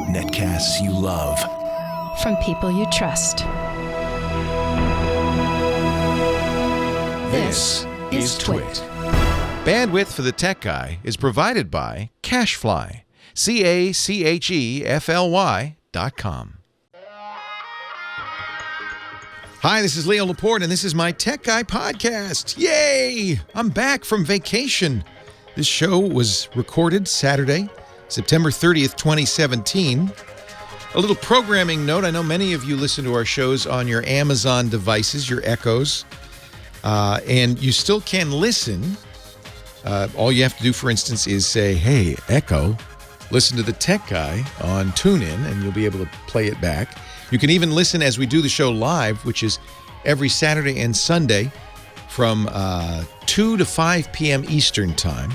Netcasts you love. From people you trust. This is Twit. Bandwidth for the Tech Guy is provided by CacheFly. CacheFly.com. Hi, this is Leo Laporte, and this is my Tech Guy podcast. Yay! I'm back from vacation. This show was recorded Saturday, September 30th, 2017. A little programming note. I know many of you listen to our shows on your Amazon devices, your Echoes, and you still can listen. All you have to do, for instance, is say, hey, Echo, listen to the Tech Guy on TuneIn, and you'll be able to play it back. You can even listen as we do the show live, which is every Saturday and Sunday from 2 to 5 p.m. Eastern Time.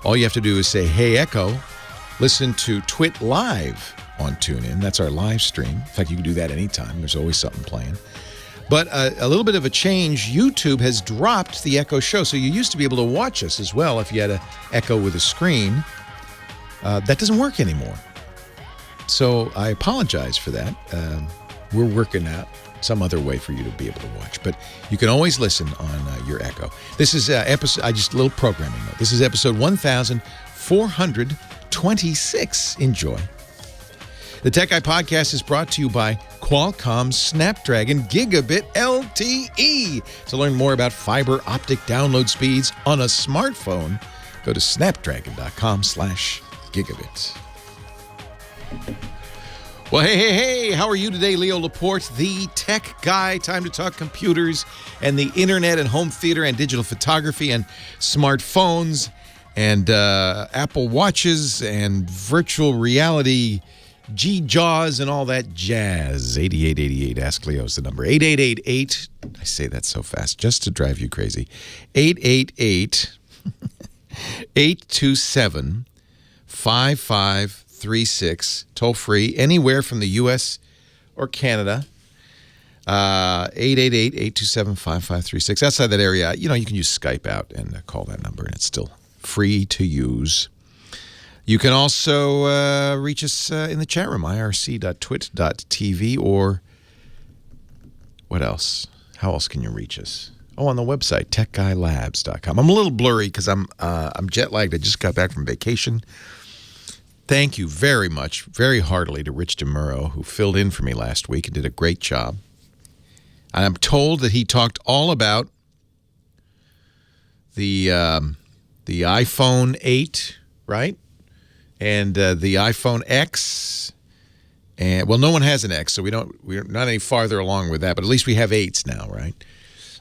All you have to do is say, hey, Echo, listen to Twit Live on TuneIn. That's our live stream. In fact, you can do that anytime. There's always something playing. But a little bit of a change. YouTube has dropped the Echo show. So you used to be able to watch us as well if you had an Echo with a screen. That doesn't work anymore. So I apologize for that. We're working out some other way for you to be able to watch. But you can always listen on your Echo. This is episode, just a little programming note. This is episode 1426. Enjoy. The Tech Guy podcast is brought to you by Qualcomm's Snapdragon Gigabit LTE. To learn more about fiber optic download speeds on a smartphone, go to snapdragon.com/gigabit. Well, hey, how are you today? Leo Laporte, the Tech Guy. Time to talk computers and the internet and home theater and digital photography and smartphones and Apple Watches and virtual reality G-Jaws and all that jazz. 8888, Ask Leo is the number. 8888, I say that so fast just to drive you crazy. 888-827-5536, toll free, anywhere from the U.S. or Canada. 888-827-5536. Outside that area, you can use Skype out and call that number, and it's still free to use. You can also reach us in the chat room, irc.twit.tv, or what else? How else can you reach us? Oh, on the website, techguylabs.com. I'm a little blurry because I'm jet-lagged. I just got back from vacation. Thank you very much, very heartily, to Rich DeMuro, who filled in for me last week and did a great job. I'm told that he talked all about the iPhone 8, right? And the iPhone X, and no one has an X, so we're not any farther along with that. But at least we have 8s now, right?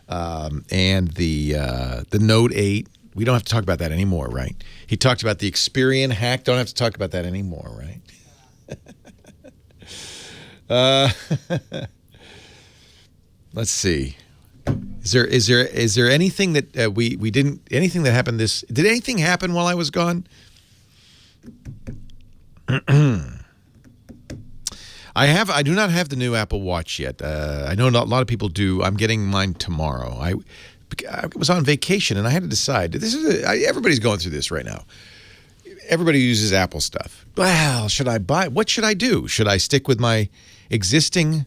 And the Note 8, we don't have to talk about that anymore, right? He talked about the Experian hack. Don't have to talk about that anymore, right? Let's see. Is there anything that we didn't? Anything that happened did anything happen while I was gone? I do not have the new Apple Watch yet. I know a lot of people do. I'm getting mine tomorrow. I was on vacation and I had to decide. Everybody's going through this right now. Everybody uses Apple stuff. Well, should I buy? What should I do? Should I stick with my existing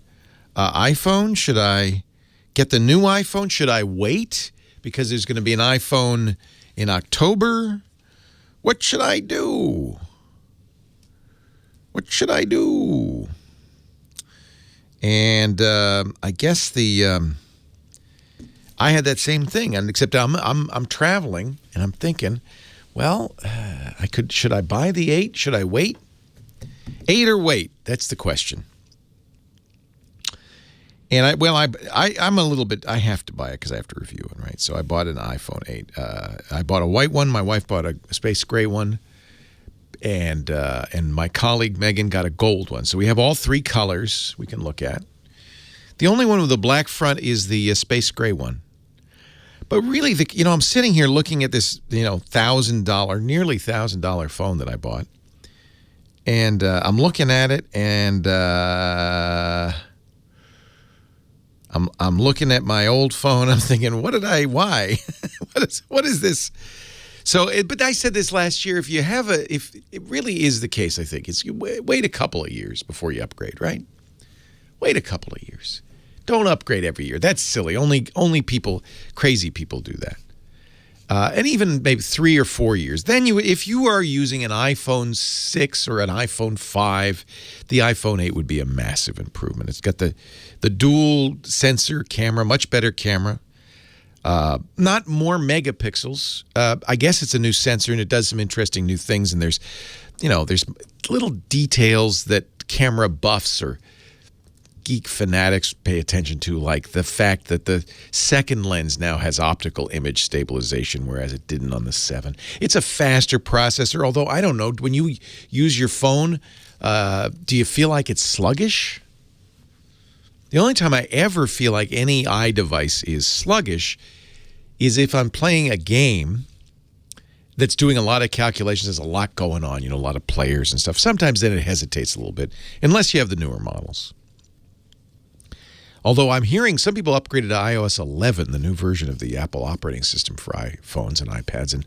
iPhone? Should I get the new iPhone? Should I wait because there's going to be an iPhone in October? What should I do? What should I do? And I guess I had that same thing, and except I'm traveling, and I'm thinking, well, should I buy the 8? Should I wait? 8 or wait? That's the question. And I'm a little bit, I have to buy it because I have to review it, right? So I bought an iPhone 8. I bought a white one. My wife bought a space gray one. And my colleague Megan got a gold one. So we have all 3 colors we can look at. The only one with a black front is the space gray one. But really, I'm sitting here looking at this, $1,000, nearly $1,000 phone that I bought. And I'm looking at it, and I'm looking at my old phone. I'm thinking, why? What is this? But I said this last year, if it really is the case, I think, it's you wait a couple of years before you upgrade, right? Wait a couple of years. Don't upgrade every year. That's silly. Only crazy people do that. And even maybe 3 or 4 years. Then if you are using an iPhone 6 or an iPhone 5, the iPhone 8 would be a massive improvement. It's got the dual sensor camera, much better camera. Not more megapixels. I guess it's a new sensor and it does some interesting new things. And there's little details that camera buffs or geek fanatics pay attention to, like the fact that the second lens now has optical image stabilization, whereas it didn't on the 7. It's a faster processor, although I don't know. When you use your phone, do you feel like it's sluggish? The only time I ever feel like any iDevice is sluggish is if I'm playing a game that's doing a lot of calculations. There's a lot going on, a lot of players and stuff. Sometimes then it hesitates a little bit, unless you have the newer models. Although I'm hearing some people upgraded to iOS 11, the new version of the Apple operating system for iPhones and iPads, and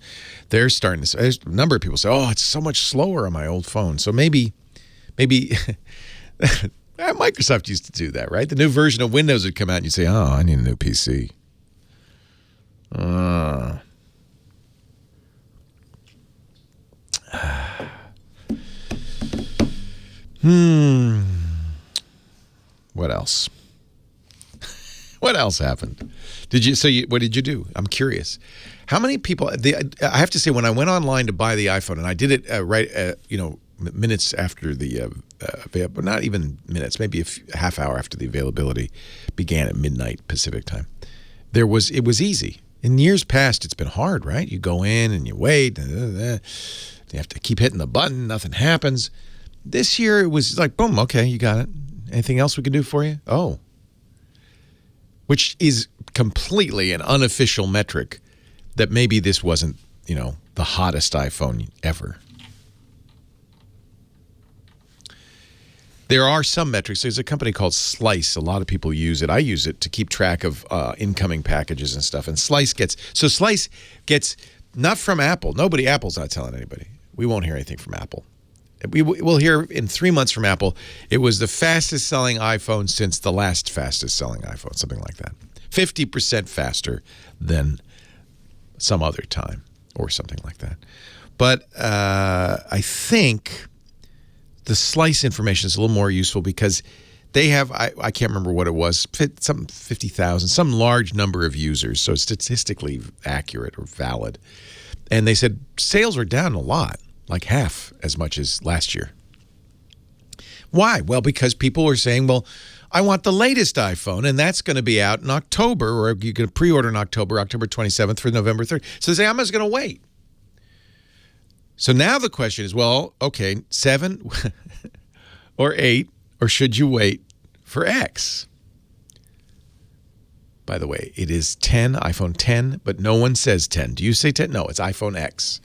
they're starting to say, there's a number of people say, oh, it's so much slower on my old phone. So maybe Microsoft used to do that, right? The new version of Windows would come out and you'd say, oh, I need a new PC. What else? What else happened? What did you do? I'm curious. How many people? I have to say, when I went online to buy the iPhone, and I did it minutes after the but not even minutes, maybe a half hour after the availability began at midnight Pacific time. It was easy. In years past, it's been hard, right? You go in and you wait, you have to keep hitting the button, nothing happens. This year, it was like, boom, okay, you got it. Anything else we can do for you? Oh. Which is completely an unofficial metric that maybe this wasn't, the hottest iPhone ever. There are some metrics. There's a company called Slice. A lot of people use it. I use it to keep track of incoming packages and stuff. And Slice gets not from Apple. Apple's not telling anybody. We won't hear anything from Apple. We'll hear in 3 months from Apple. It was the fastest selling iPhone since the last fastest selling iPhone, something like that. 50% faster than some other time or something like that. But I think the Slice information is a little more useful because they have, I can't remember what it was, some 50,000, some large number of users, so statistically accurate or valid. And they said sales were down a lot. Like half as much as last year. Why? Well, because people are saying, well, I want the latest iPhone, and that's going to be out in October, or you can pre-order in October 27th for November 3rd. So they say, I'm just going to wait. So now the question is, well, okay, 7 or 8, or should you wait for X? By the way, it is 10, iPhone 10, but no one says 10. Do you say 10? No, it's iPhone X.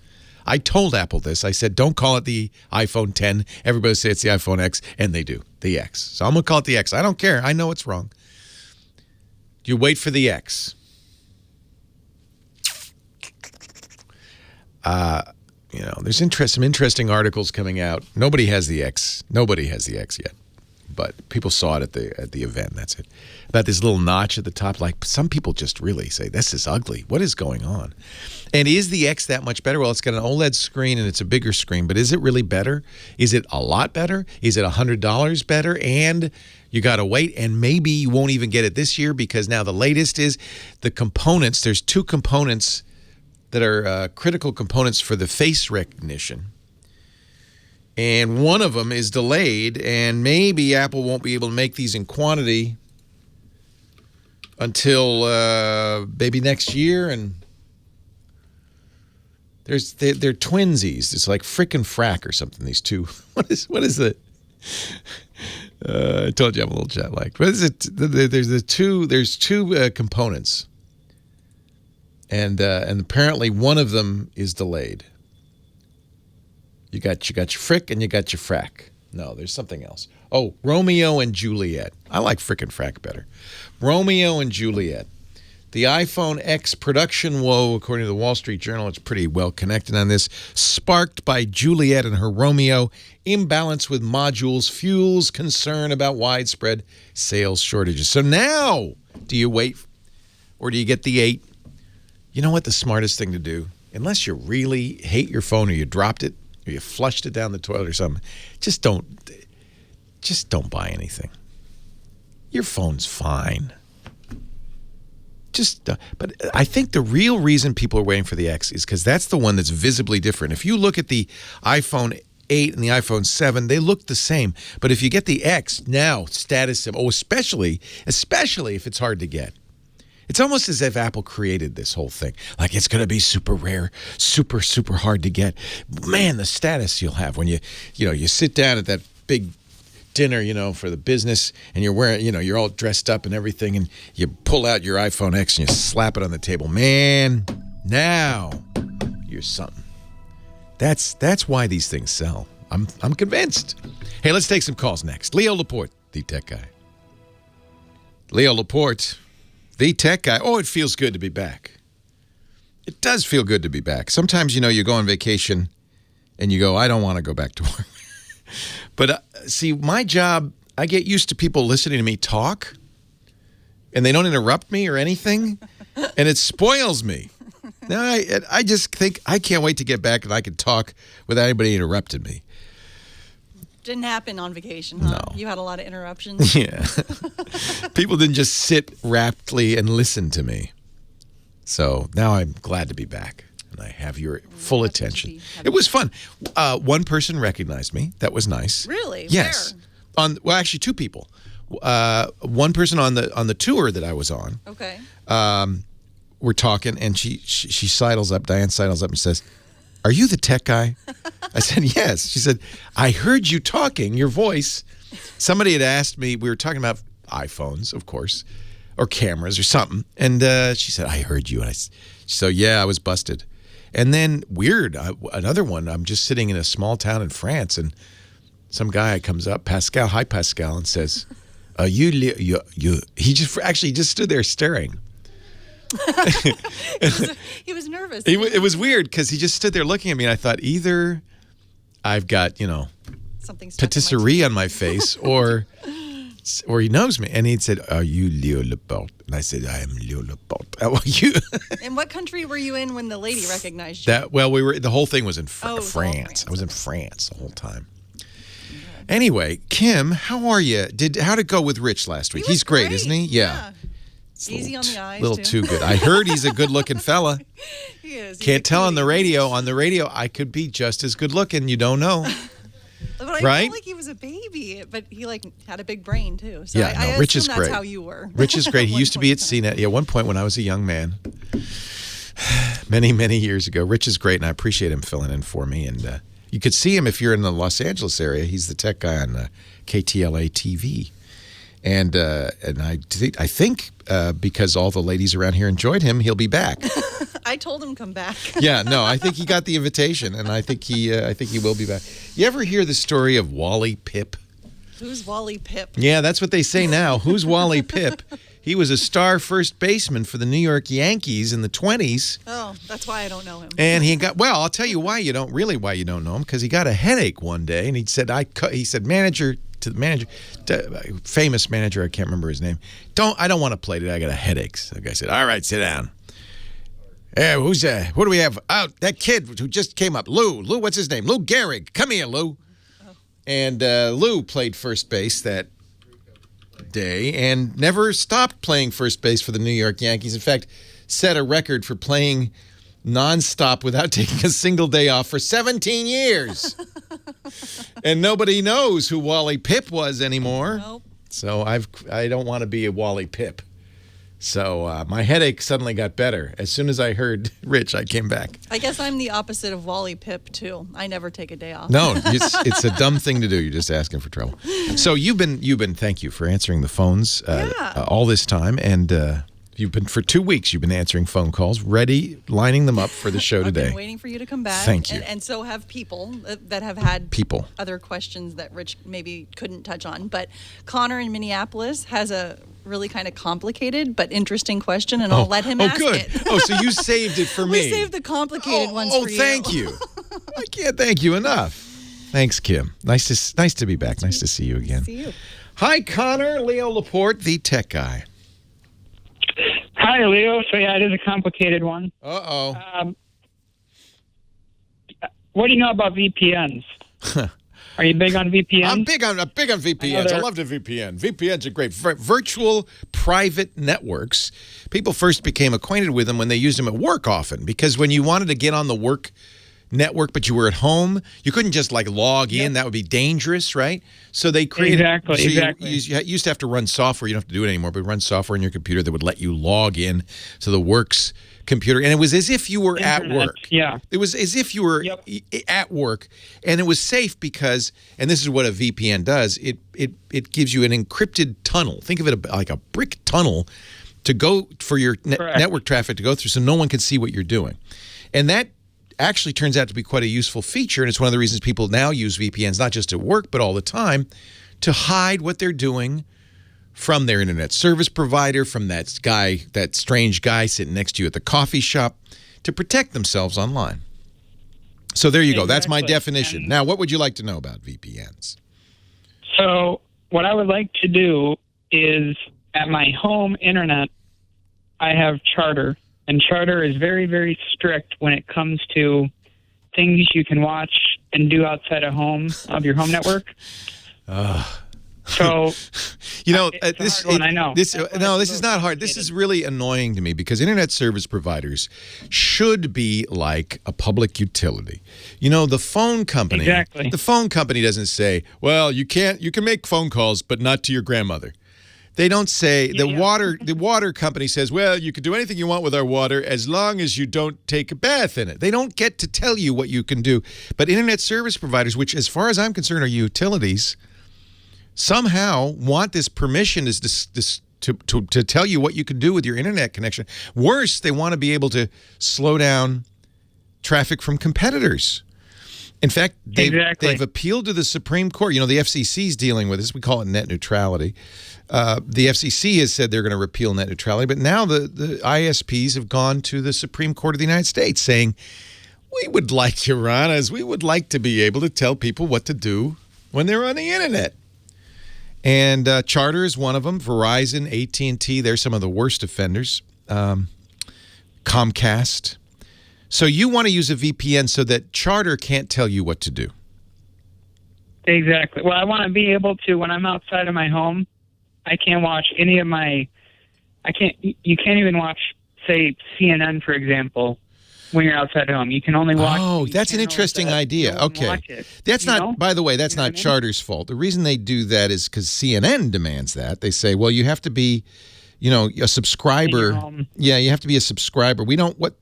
I told Apple this. I said, don't call it the iPhone 10. Everybody say it's the iPhone X, and they do, the X. So I'm going to call it the X. I don't care. I know it's wrong. You wait for the X. There's some interesting articles coming out. Nobody has the X. Nobody has the X yet. But people saw it at the event. That's it. About this little notch at the top. Like, some people just really say, this is ugly. What is going on? And is the X that much better? Well, it's got an OLED screen and it's a bigger screen. But is it really better? Is it a lot better? Is it $100 better? And you got to wait. And maybe you won't even get it this year because now the latest is the components. There's 2 components that are critical components for the face recognition. And one of them is delayed, and maybe Apple won't be able to make these in quantity until maybe next year. And they're twinsies. It's like frickin' frack or something. These two. What is the? I told you I'm a little jet lagged. What is it? There's two components, and apparently one of them is delayed. You got your frick and you got your frack. No, there's something else. Oh, Romeo and Juliet. I like frickin' frack better. Romeo and Juliet. The iPhone X production woe, according to the Wall Street Journal, it's pretty well connected on this, sparked by Juliet and her Romeo. Imbalance with modules fuels concern about widespread sales shortages. So now, do you wait or do you get the 8? You know what the smartest thing to do? Unless you really hate your phone or you dropped it or you flushed it down the toilet or something, just don't buy anything. Your phone's fine. But I think the real reason people are waiting for the X is because that's the one that's visibly different. If you look at the iPhone 8 and the iPhone 7, they look the same. But if you get the X, now status symbol, especially if it's hard to get. It's almost as if Apple created this whole thing. Like it's going to be super rare, super, super hard to get. Man, the status you'll have when you sit down at that big dinner, for the business, and you're wearing, you're all dressed up and everything, and you pull out your iPhone X and you slap it on the table. Man, now you're something. That's why these things sell. I'm convinced. Hey, let's take some calls next. Leo Laporte, the tech guy. Leo Laporte, the tech guy. Oh, it feels good to be back. It does feel good to be back. Sometimes, you go on vacation and you go, I don't want to go back to work. But see, my job, I get used to people listening to me talk, and they don't interrupt me or anything, and it spoils me. Now, I just think I can't wait to get back and I can talk without anybody interrupting me. Didn't happen on vacation, huh? No. You had a lot of interruptions? Yeah. People didn't just sit raptly and listen to me. So now I'm glad to be back. And I have your full attention. It was fun. One person recognized me. That was nice. Really? Yes. Where? Well, actually, 2 people. One person on the tour that I was on. Okay. We're talking, and she sidles up. Diane sidles up and says, "Are you the tech guy?" I said, "Yes." She said, "I heard you talking. Your voice." Somebody had asked me. We were talking about iPhones, of course, or cameras or something, and she said, "I heard you." And so yeah, I was busted. And then, weird, another one, I'm just sitting in a small town in France, and some guy comes up, Pascal, hi Pascal, and says, you. He just stood there staring. He was nervous. It was weird, because he just stood there looking at me, and I thought, either I've got, something patisserie on my face, or he knows me. And he said, "Are you Leo Laporte?" And I said, "I am Leo Laporte." How are you? And what country were you in when the lady recognized you? The whole thing was in France. I was in France the whole time. Anyway, Kim, how are you? How'd it go with Rich last week? He's great, isn't he? Yeah. Easy on the eyes, little too good. I heard he's a good-looking fella. He is. Can't tell on the radio. On the radio, I could be just as good-looking. You don't know. But I right? felt like he was a baby, but he had a big brain too. So yeah, I Rich is assume great. That's how you were. Rich is great. He used to be at CNET. Yeah, at one point when I was a young man, many, many years ago. Rich is great, and I appreciate him filling in for me. And you could see him if you're in the Los Angeles area. He's the tech guy on KTLA TV. And I think because all the ladies around here enjoyed him, he'll be back. I told him come back. Yeah, no, I think he got the invitation, and I think he will be back. You ever hear the story of Wally Pipp? Who's Wally Pipp? Yeah, that's what they say now. Who's Wally Pipp? He was a star first baseman for the New York Yankees in the 20s. Oh, that's why I don't know him. And I'll tell you why you don't know him, because he got a headache one day, and he said, manager, famous manager, I can't remember his name. I don't want to play today. I got a headache. So the guy said, "All right, sit down." Hey, who's that? Who do we have? Oh, that kid who just came up. Lou, what's his name? Lou Gehrig. Come here, Lou. Oh. And Lou played first base that day and never stopped playing first base for the New York Yankees. In fact, set a record for playing nonstop without taking a single day off for 17 years. And nobody knows who Wally Pipp was anymore. Nope. So I don't want to be a Wally Pipp. So my headache suddenly got better. As soon as I heard Rich, I came back. I guess I'm the opposite of Wally Pipp, too. I never take a day off. No, it's a dumb thing to do. You're just asking for trouble. So you've been thank you for answering the phones all this time. And you've been, for 2 weeks, you've been answering phone calls, lining them up for the show today. I've been waiting for you to come back. Thank you. And so have people that have had other questions that Rich maybe couldn't touch on. But Connor in Minneapolis has a really kind of complicated but interesting question, and I'll let him ask good. it. Oh, so you saved it for me. We saved the complicated ones for you. Thank you. I can't thank you enough. Thanks, Kim. Nice to be back. Nice to see you again. See you. Hi, Connor. Leo Laporte, the tech guy. Hi, Leo. So, yeah, it is a complicated one. Uh-oh. What do you know about VPNs? Are you big on VPNs? I'm big on VPNs. I love the VPN. VPNs are great. Virtual private networks. People first became acquainted with them when they used them at work often, because when you wanted to get on the work network but you were at home, you couldn't just like log in. That would be dangerous, right? So they created exactly. You used to have to run software. You don't have to do it anymore, but run software on your computer that would let you log in to the works computer, and it was as if you were at work. Yeah, it was as if you were at work, and it was safe because, and this is what a VPN does, it gives you an encrypted tunnel. Think of it like a brick tunnel to go for your network traffic to go through, so no one can see what you're doing. And that actually turns out to be quite a useful feature, and it's one of the reasons people now use VPNs, not just at work, but all the time, to hide what they're doing from their internet service provider, from that strange guy sitting next to you at the coffee shop, to protect themselves online. So there you go. That's my definition. And now, what would you like to know about VPNs? So what I would like to do is, at my home internet, I have Charter. And Charter is very, very strict when it comes to things you can watch and do outside of your home network. So, this is not hard. This is really annoying to me because internet service providers should be like a public utility. The phone company. Exactly. The phone company doesn't say, "Well, you can make phone calls, but not to your grandmother." They don't say the water company says, "Well, you can do anything you want with our water as long as you don't take a bath in it." They don't get to tell you what you can do. But internet service providers, which as far as I'm concerned are utilities, somehow want this permission to tell you what you can do with your internet connection. Worse, they want to be able to slow down traffic from competitors. In fact, they've appealed to the Supreme Court. The FCC is dealing with this. We call it net neutrality. The FCC has said they're going to repeal net neutrality, but now the ISPs have gone to the Supreme Court of the United States saying, we would like, Your Honors, we would like to be able to tell people what to do when they're on the internet. And Charter is one of them. Verizon, AT&T, they're some of the worst offenders. Comcast. So you want to use a VPN so that Charter can't tell you what to do. Exactly. Well, I want to be able to, when I'm outside of my home, I can't watch any of you can't even watch, say, CNN, for example, when you're outside of home. You can only watch. Oh, that's an interesting idea. Okay. That's not, by the way, that's not Charter's fault. The reason they do that is because CNN demands that. They say, well, you have to be, a subscriber. Yeah, you have to be a subscriber. We don't, what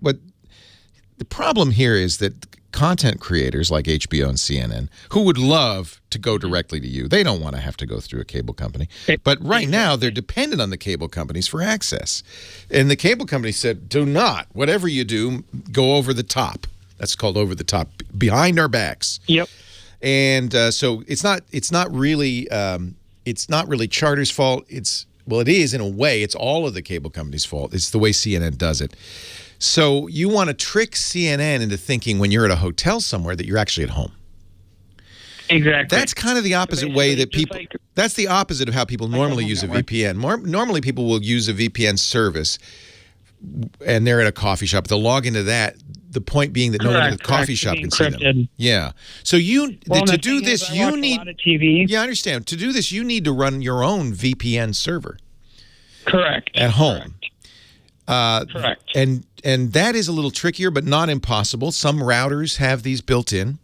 the problem here is that content creators like HBO and CNN, who would love to go directly to you, they don't want to have to go through a cable company. But right now, they're dependent on the cable companies for access. And the cable company said, do not, whatever you do, go over the top. That's called over the top, behind our backs. Yep. And so it's not really Charter's fault. It is in a way. It's all of the cable companies' fault. It's the way CNN does it. So you want to trick CNN into thinking when you're at a hotel somewhere that you're actually at home. Exactly. That's kind of the opposite way that people. That's the opposite of how people normally use a VPN. Normally, people will use a VPN service, and they're at a coffee shop. They'll log into that. The point being that no one at the coffee shop can see them. Yeah. So to do this, you need. A lot of TV. Yeah, I understand. To do this, you need to run your own VPN server. Correct. At home. Correct. And that is a little trickier, but not impossible. Some routers have these built in.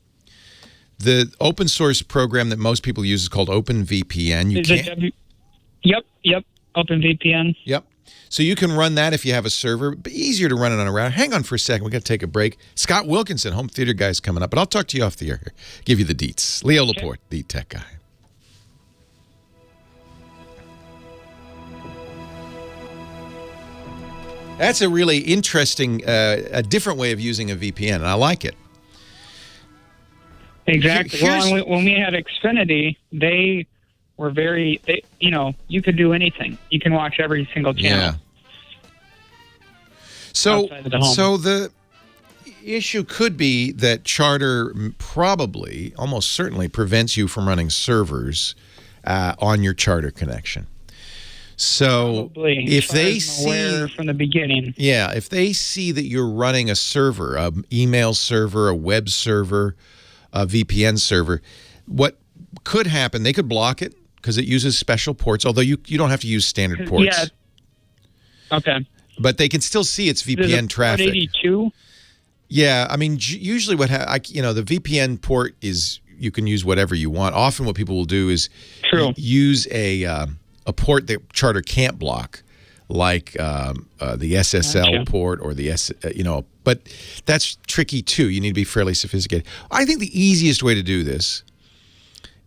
The open source program that most people use is called OpenVPN. Yep. OpenVPN. Yep. So you can run that if you have a server, but easier to run it on a router. Hang on for a second. We're going to take a break. Scott Wilkinson, home theater guy, is coming up, but I'll talk to you off the air here. Give you the deets. Leo Laporte, the tech guy. That's a really interesting, a different way of using a VPN, and I like it. Exactly. Well, when we had Xfinity, they were very, you could do anything. You can watch every single channel. Yeah. So, outside of the home. so the issue could be that Charter probably, almost certainly, prevents you from running servers on your Charter connection. So Probably. if they As far as I'm aware see from the beginning, yeah, if they see that you're running a server, an email server, a web server, a VPN server, what could happen, they could block it because it uses special ports, although you don't have to use standard ports. yeah. Okay. But they can still see its There's VPN a traffic. 82. Yeah, I mean, usually the VPN port is you can use whatever you want. Often what people will do is True. use a port that Charter can't block, like the SSL Gotcha. port or the but that's tricky too. You need to be fairly sophisticated. I think the easiest way to do this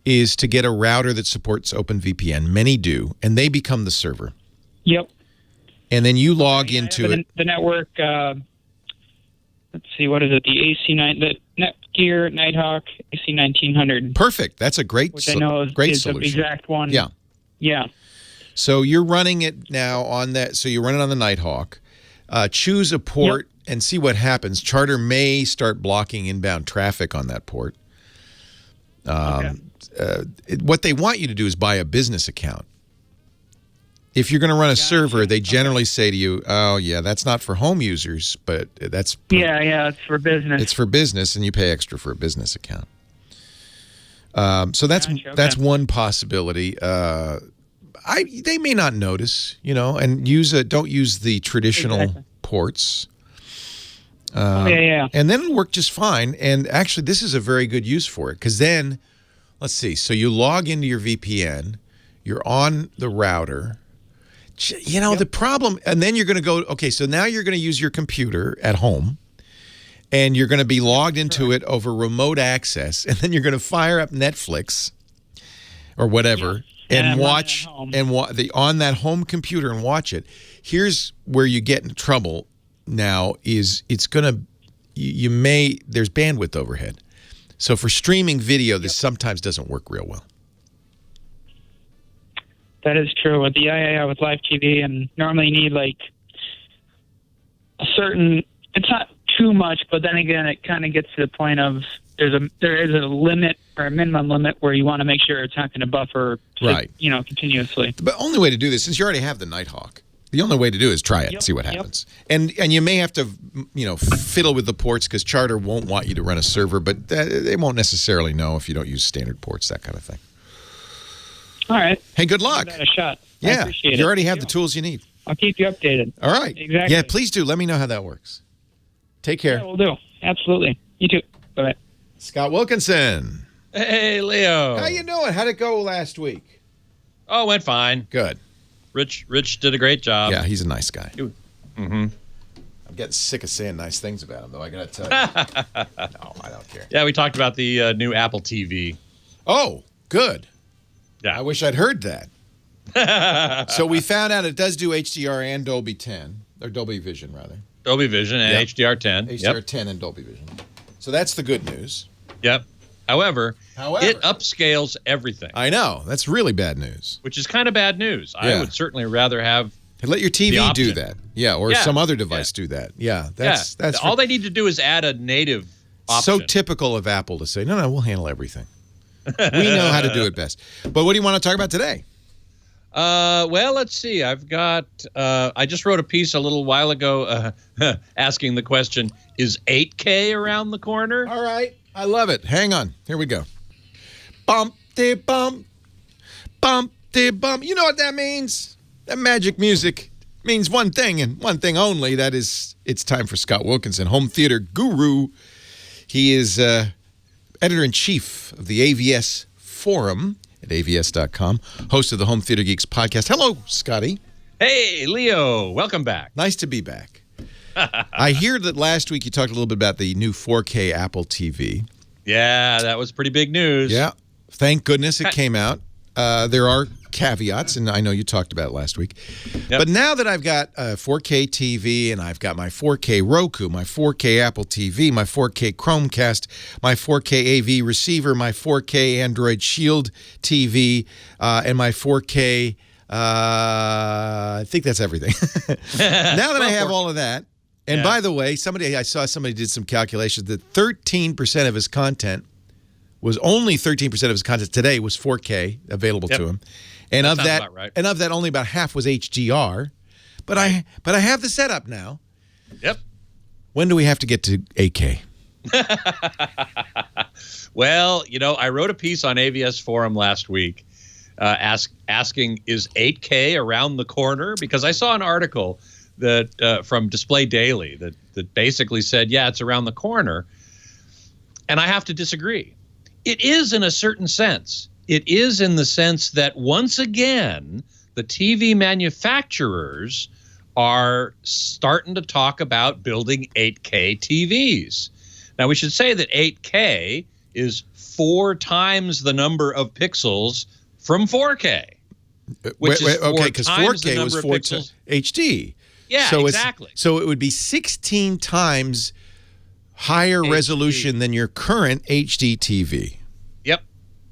is to get a router that supports OpenVPN. Many do, and they become the server. Yep. And then you log into it. The network, let's see, what is it? The AC9, the Netgear Nighthawk AC1900. Perfect. That's a great, Which I know is the solution. exact one. Yeah. Yeah. So you're running it now on that. So you run it on the Nighthawk. Choose a port and see what happens. Charter may start blocking inbound traffic on that port. What they want you to do is buy a business account. If you're going to run a server, they generally say to you, "Oh, yeah, that's not for home users, but that's Yeah, it's for business. it's for business, and you pay extra for a business account." So that's Gotcha, okay. that's one possibility. They may not notice, and don't use the traditional Exactly. ports. yeah. And then it'll work just fine. And actually, this is a very good use for it because then, let's see. So you log into your VPN, you're on the router. The problem, and then you're going to go, okay, so now you're going to use your computer at home, and you're going to be logged into it over remote access, and then you're going to fire up Netflix or whatever and I'm watch running at home. on that home computer and watch it. Here's where you get in trouble now is it's going to, there's bandwidth overhead. So for streaming video, this sometimes doesn't work real well. That is true. With the with live TV, and normally you need like a certain. It's not too much, but then again, it kind of gets to the point of there is a limit or a minimum limit where you want to make sure it's not going to buffer, Right. Continuously. The only way to do this, since you already have the Nighthawk, the only way to do it is try it and see what happens. And you may have to, fiddle with the ports because Charter won't want you to run a server, but they won't necessarily know if you don't use standard ports, that kind of thing. All right. Hey, good luck. Give that a shot. I Yeah, appreciate you it. already have the tools you need. I'll keep you updated. All right. Exactly. Yeah, please do. Let me know how that works. Take care. Yeah, we'll do. Absolutely. You too. Bye-bye. Scott Wilkinson. Hey, Leo. How you doing? How'd it go last week? Oh, went fine. Good. Rich did a great job. Yeah, he's a nice guy. Mm-hmm. I'm getting sick of saying nice things about him, though. I got to tell you. No, I don't care. Yeah, we talked about the new Apple TV. Oh, good. Yeah. I wish I'd heard that. So we found out it does do HDR and Dolby 10, or Dolby Vision, rather. Dolby Vision and Yep. HDR10. HDR 10 and Dolby Vision. So that's the good news. Yep. However, However. it upscales everything, I know. That's really bad news. which is kind of bad news. Yeah. I would certainly rather have. Let your TV The do option. that. Yeah, or Yeah. some other device do that. Yeah, that's all they need to do is add a native option. so typical of Apple to say, no, we'll handle everything. We know how to do it best. But what do you want to talk about today? Well, let's see. I've got. I just wrote a piece a little while ago asking the question: is 8K around the corner? All right. I love it. Hang on. Here we go. Bump, de bump. Bump, de bump. You know what that means? That magic music means one thing and one thing only. That is, it's time for Scott Wilkinson, home theater guru. He is editor-in-chief of the AVS Forum at avs.com, host of the Home Theater Geeks podcast. Hello, Scotty. Hey, Leo. Welcome back. Nice to be back. I hear that last week you talked a little bit about the new 4K Apple TV. Yeah, that was pretty big news. Yeah. Thank goodness it came out. There are caveats, and I know you talked about it last week. Yep. But now that I've got a 4K TV and I've got my 4K Roku, my 4K Apple TV, my 4K Chromecast, my 4K AV receiver, my 4K Android Shield TV, and my 4K, I think that's everything. Now that I have all of that, and by the way, I saw somebody did some calculations that 13% of his content was only 13% of his content today was 4K available to him, and that of that, about right. and of that, only about half was HDR. But I have the setup now. Yep. When do we have to get to 8K? Well, I wrote a piece on AVS Forum last week, asking, is 8K around the corner? Because I saw an article that from Display Daily that basically said, yeah, it's around the corner, and I have to disagree. It is in a certain sense. It is in the sense that, once again, the TV manufacturers are starting to talk about building 8K TVs. Now, we should say that 8K is 4 times the number of pixels from 4K. Which is okay, because 4K was 4 pixels. HD. Yeah, so exactly. So it would be 16 times higher resolution than your current HD TV. Yep.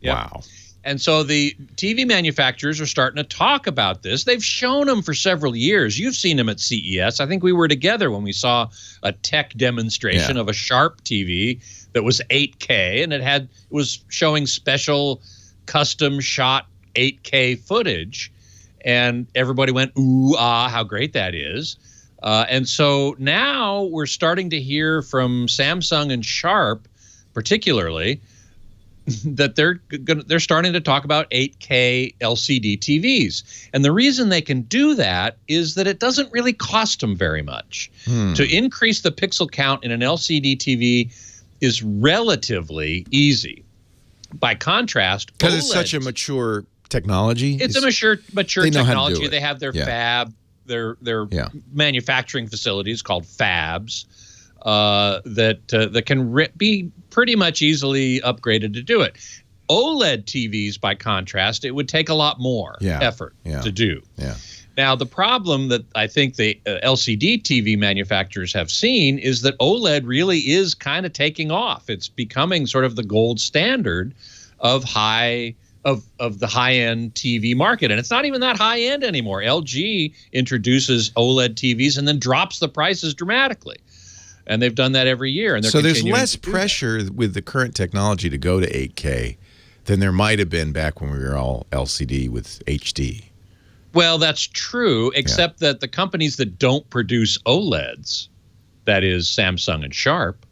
Wow. And so the TV manufacturers are starting to talk about this. They've shown them for several years. You've seen them at CES. I think we were together when we saw a tech demonstration of a Sharp TV that was 8K, and it was showing special custom shot 8K footage. And everybody went, ooh, ah, how great that is. And so now we're starting to hear from Samsung and Sharp, particularly, that they're starting to talk about 8K LCD TVs. And the reason they can do that is that it doesn't really cost them very much. To increase the pixel count in an LCD TV is relatively easy. By contrast, because it's such a mature technology. It's a mature technology. They have their fab, their manufacturing facilities called fabs that can be pretty much easily upgraded to do it. OLED TVs, by contrast, it would take a lot more effort to do. Yeah. Now, the problem that I think the LCD TV manufacturers have seen is that OLED really is kind of taking off. It's becoming sort of the gold standard of the high-end TV market. And it's not even that high-end anymore. LG introduces OLED TVs and then drops the prices dramatically. And they've done that every year. And so there's less pressure with the current technology to go to 8K than there might have been back when we were all LCD with HD. Well, that's true, except that the companies that don't produce OLEDs, that is Samsung and Sharp,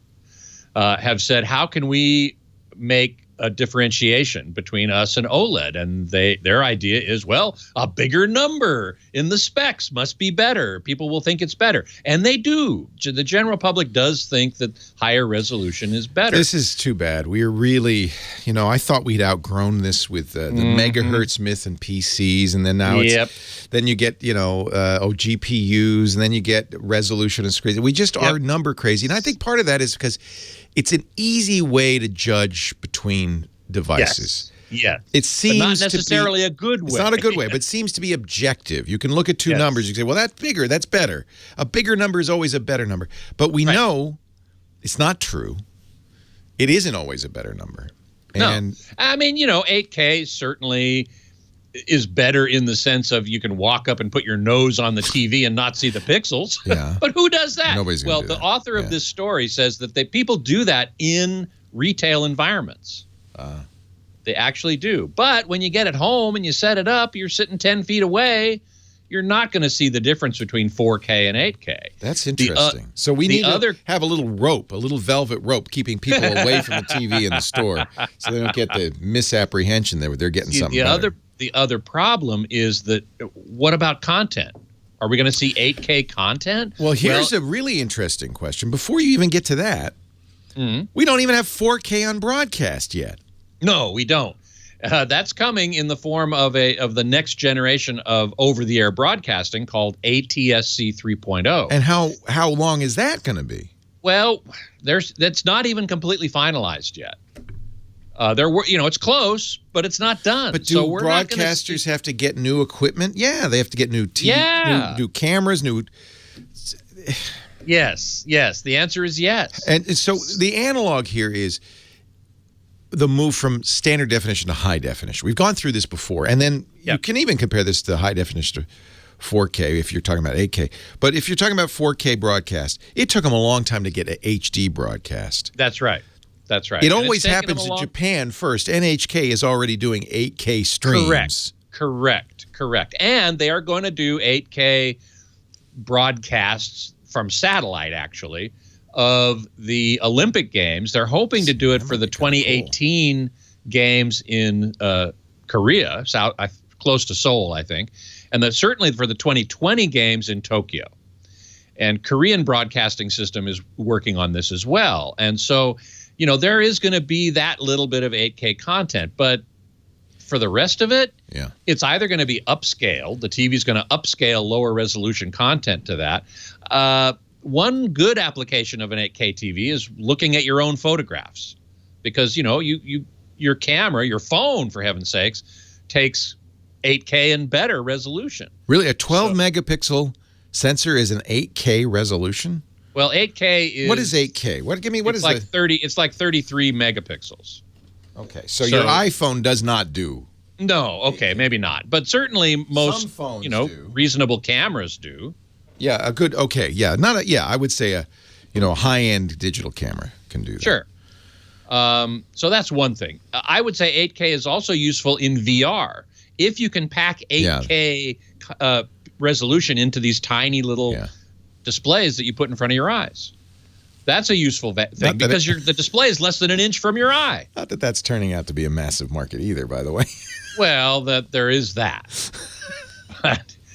have said, how can we make a differentiation between us and OLED? And their idea is, well, a bigger number in the specs must be better. People will think it's better. And they do. The general public does think that higher resolution is better. This is too bad. We are really, I thought we'd outgrown this with the megahertz myth and PCs, and then now then you get, GPUs, and then you get resolution is crazy. We just are number crazy. And I think part of that is because it's an easy way to judge between devices. Yeah. It seems but not necessarily a good way. It's not a good way, but it seems to be objective. You can look at two numbers. You can say, well, that's bigger. That's better. A bigger number is always a better number. But we know it's not true. It isn't always a better number. And no. I mean, 8K certainly is better in the sense of you can walk up and put your nose on the TV and not see the pixels. Yeah. But who does that? Nobody's going to do that. Well, the author of this story says that people do that in retail environments. They actually do. But when you get it home and you set it up, you're sitting 10 feet away, you're not going to see the difference between 4K and 8K. That's interesting. So we need to have a little rope, a little velvet rope, keeping people away from the TV in the store so they don't get the misapprehension that they're getting something better. The other problem is that what about content? Are we going to see 8K content? Well, here's a really interesting question. Before you even get to that, we don't even have 4K on broadcast yet. No, we don't. That's coming in the form of the next generation of over-the-air broadcasting called ATSC 3.0. And how long is that going to be? Well, that's not even completely finalized yet. It's close, but it's not done. But do so we're broadcasters have to get new equipment? Yeah, they have to get new new cameras, new. Yes. The answer is yes. And so the analog here is the move from standard definition to high definition. We've gone through this before, and then you can even compare this to high definition to 4K if you're talking about 8K. But if you're talking about 4K broadcast, it took them a long time to get an HD broadcast. That's right. It always happens in Japan first. NHK is already doing 8K streams. Correct. And they are going to do 8K broadcasts from satellite, actually, of the Olympic Games. They're hoping to do it for the 2018 games in Korea, close to Seoul, I think, and certainly for the 2020 games in Tokyo. And Korean broadcasting system is working on this as well. And so, there is going to be that little bit of 8K content, but for the rest of it, it's either going to be upscaled. The TV is going to upscale lower resolution content to that. One good application of an 8K TV is looking at your own photographs, because your camera, your phone, for heaven's sakes, takes 8K and better resolution. Really, a 12 megapixel sensor is an 8K resolution? Well, 8K is. What is 8K? It's like 33 megapixels. Okay, so your iPhone does not do. No, okay, maybe not, but certainly most phones do. Reasonable cameras do. Yeah, a good. Okay, yeah, I would say a high-end digital camera can do that. Sure. So that's one thing. I would say 8K is also useful in VR. If you can pack 8K resolution into these tiny little displays that you put in front of your eyes, that's a useful thing, because the display is less than an inch from your eye. Not that that's turning out to be a massive market either, by the way. Well, there is that.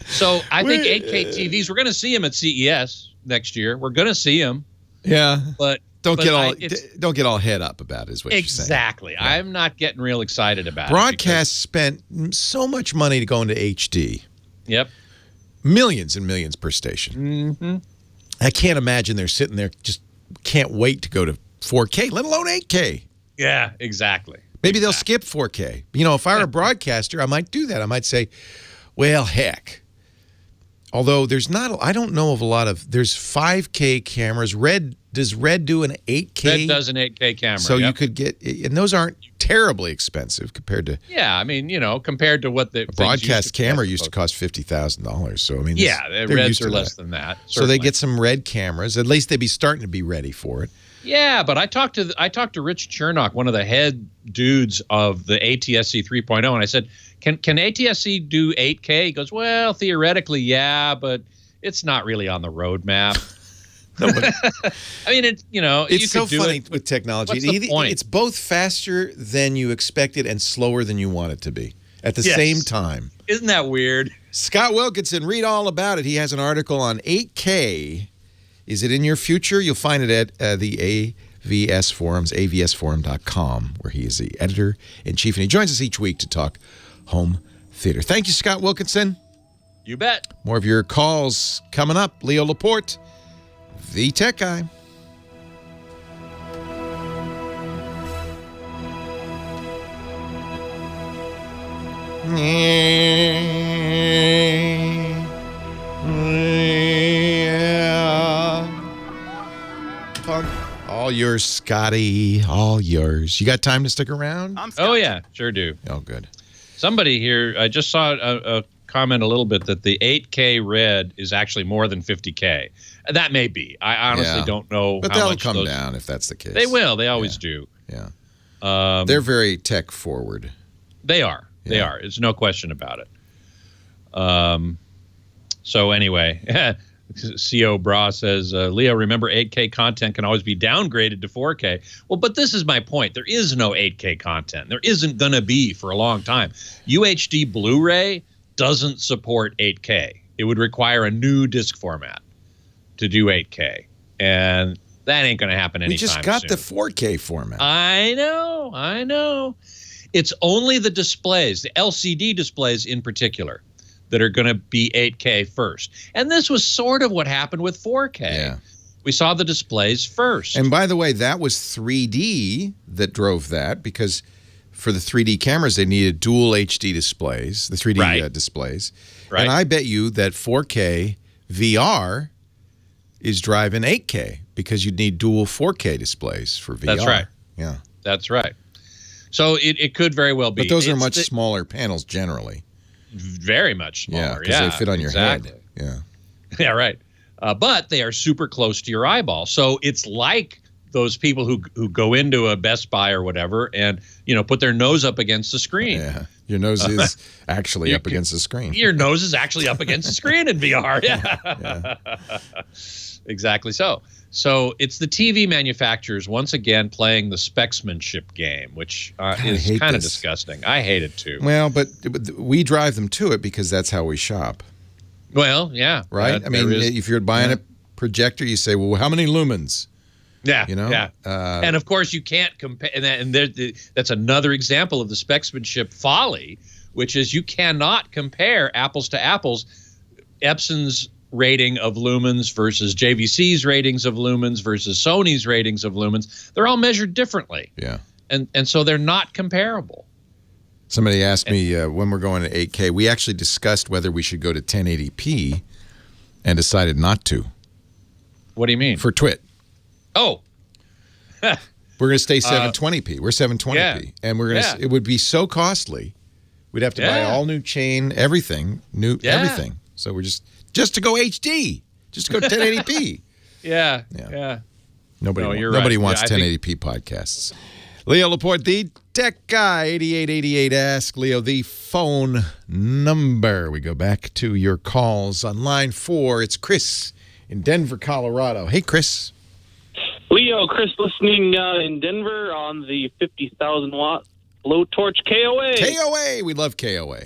So I think 8K TVs, we're going to see them at CES next year. We're going to see them. Yeah. But don't get all head up about it, is what you're saying. Exactly. Yeah. I'm not getting real excited about it. Broadcast spent so much money to go into HD. Yep. Millions and millions per station. Mm-hmm. I can't imagine they're sitting there just can't wait to go to 4K, let alone 8K. Yeah, exactly. Maybe they'll skip 4K. If I were a broadcaster, I might do that. I might say, well, heck. Although there's I don't know of a lot of, there's 5K cameras. Does Red do an 8K? Red does an 8K camera. So you could get, and those aren't terribly expensive compared to. Yeah, I mean, compared to what the broadcast camera used to cost $50,000. So I mean, the Reds are less than that. Certainly. So they get some Red cameras. At least they'd be starting to be ready for it. Yeah, but I talked to Rich Chernock, one of the head dudes of the ATSC 3.0, and I said, Can ATSC do 8K? He goes, well, theoretically, yeah, but it's not really on the roadmap. I mean, it's it's so funny with technology. What's the point? It's both faster than you expected and slower than you want it to be at the same time. Isn't that weird? Scott Wilkinson, read all about it. He has an article on 8K. Is it in your future? You'll find it at the AVS Forums, avsforum.com, where he is the editor-in-chief, and he joins us each week to talk home theater. Thank you, Scott Wilkinson. You bet. More of your calls coming up. Leo Laporte, the Tech Guy. All yours, Scotty. All yours. You got time to stick around? Oh, yeah. Sure do. Oh, good. Somebody here, I just saw a comment a little bit that the 8K Red is actually more than 50K. That may be. I honestly don't know. But they'll come down if that's the case. They will. They always do. Yeah. They're very tech forward. They are. They are. There's no question about it. So anyway, CO Bra says, Leo, remember 8K content can always be downgraded to 4K. Well, but this is my point. There is no 8K content. There isn't going to be for a long time. UHD Blu-ray doesn't support 8K. It would require a new disc format to do 8K. And that ain't going to happen anytime soon. We just got the 4K format. I know. It's only the displays, the LCD displays in particular, that are going to be 8K first. And this was sort of what happened with 4K. We saw the displays first. And by the way, that was 3D that drove that, because for the 3D cameras, they needed dual HD displays, the 3D displays. Right. And I bet you that 4K VR is driving 8K, because you'd need dual 4K displays for VR. That's right. Yeah. That's right. So it could very well be. But those are much smaller panels generally. Very much smaller. Yeah, because they fit on your head. Yeah. Yeah, right. But they are super close to your eyeball. So it's like those people who go into a Best Buy or whatever and, put their nose up against the screen. Yeah. Your nose is actually up against the screen. Your nose is actually up against the screen in VR. Yeah. Exactly so. So it's the TV manufacturers once again playing the specsmanship game, which is kind of disgusting. I hate it too. Well, but we drive them to it because that's how we shop. Well, yeah. Right? I mean, if you're buying a projector, you say, well, how many lumens? Yeah, Yeah. And of course, you can't compare. And that's another example of the specsmanship folly, which is you cannot compare apples to apples. Epson's rating of lumens versus JVC's ratings of lumens versus Sony's ratings of lumens. They're all measured differently. Yeah. And so they're not comparable. Somebody asked me when we're going to 8K. We actually discussed whether we should go to 1080p and decided not to. What do you mean? For TWIT. Oh. We're going to stay 720p. We're 720p. Yeah. And we're going to it would be so costly. We'd have to buy all new chain, everything, everything. So we're just to go HD, just to go 1080p. Yeah. Nobody wants 1080p podcasts. Leo Laporte, the tech guy, 8888. Ask Leo the phone number. We go back to your calls on line 4. It's Chris in Denver, Colorado. Hey, Chris. Leo, Chris listening in Denver on the 50,000 watt blowtorch KOA. KOA. We love KOA.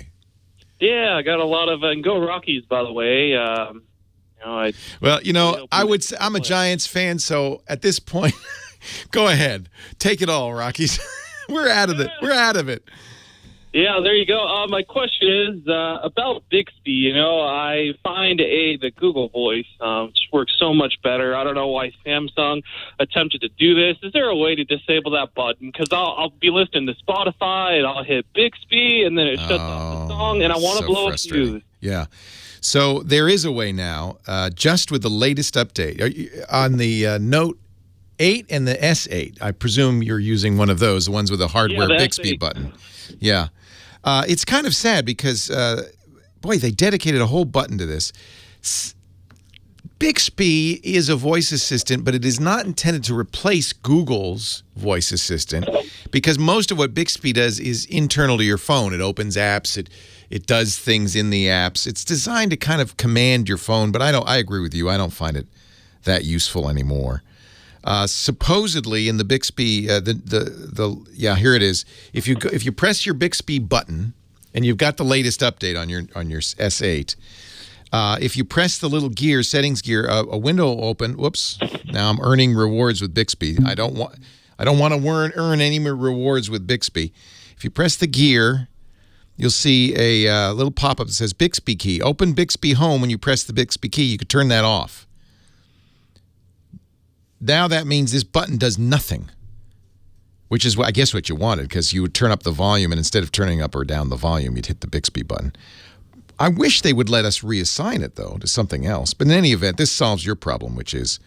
Yeah, I got a lot of and go Rockies, by the way. I would say I'm a Giants fan, so at this point, go ahead, take it all, Rockies. We're out of it. Yeah, there you go. My question is about Bixby. I find the Google Voice just works so much better. I don't know why Samsung attempted to do this. Is there a way to disable that button? Because I'll be listening to Spotify and I'll hit Bixby and then it shuts off the song and I want to blow a fuse. Yeah. So there is a way now, just with the latest update on the Note 8 and the S8. I presume you're using one of those, the ones with the hardware Bixby button. Yeah. It's kind of sad because, they dedicated a whole button to this. Bixby is a voice assistant, but it is not intended to replace Google's voice assistant, because most of what Bixby does is internal to your phone. It opens apps. It does things in the apps. It's designed to kind of command your phone, but I agree with you. I don't find it that useful anymore. Supposedly in the Bixby, here it is. If you press your Bixby button, and you've got the latest update on your S8, if you press the little gear, settings gear, a window will open. Whoops! Now I'm earning rewards with Bixby. I don't want to earn any more rewards with Bixby. If you press the gear, you'll see a little pop-up that says Bixby key. Open Bixby Home. When you press the Bixby key, you could turn that off. Now that means this button does nothing, which is, I guess, what you wanted, because you would turn up the volume, and instead of turning up or down the volume, you'd hit the Bixby button. I wish they would let us reassign it, though, to something else. But in any event, this solves your problem, which is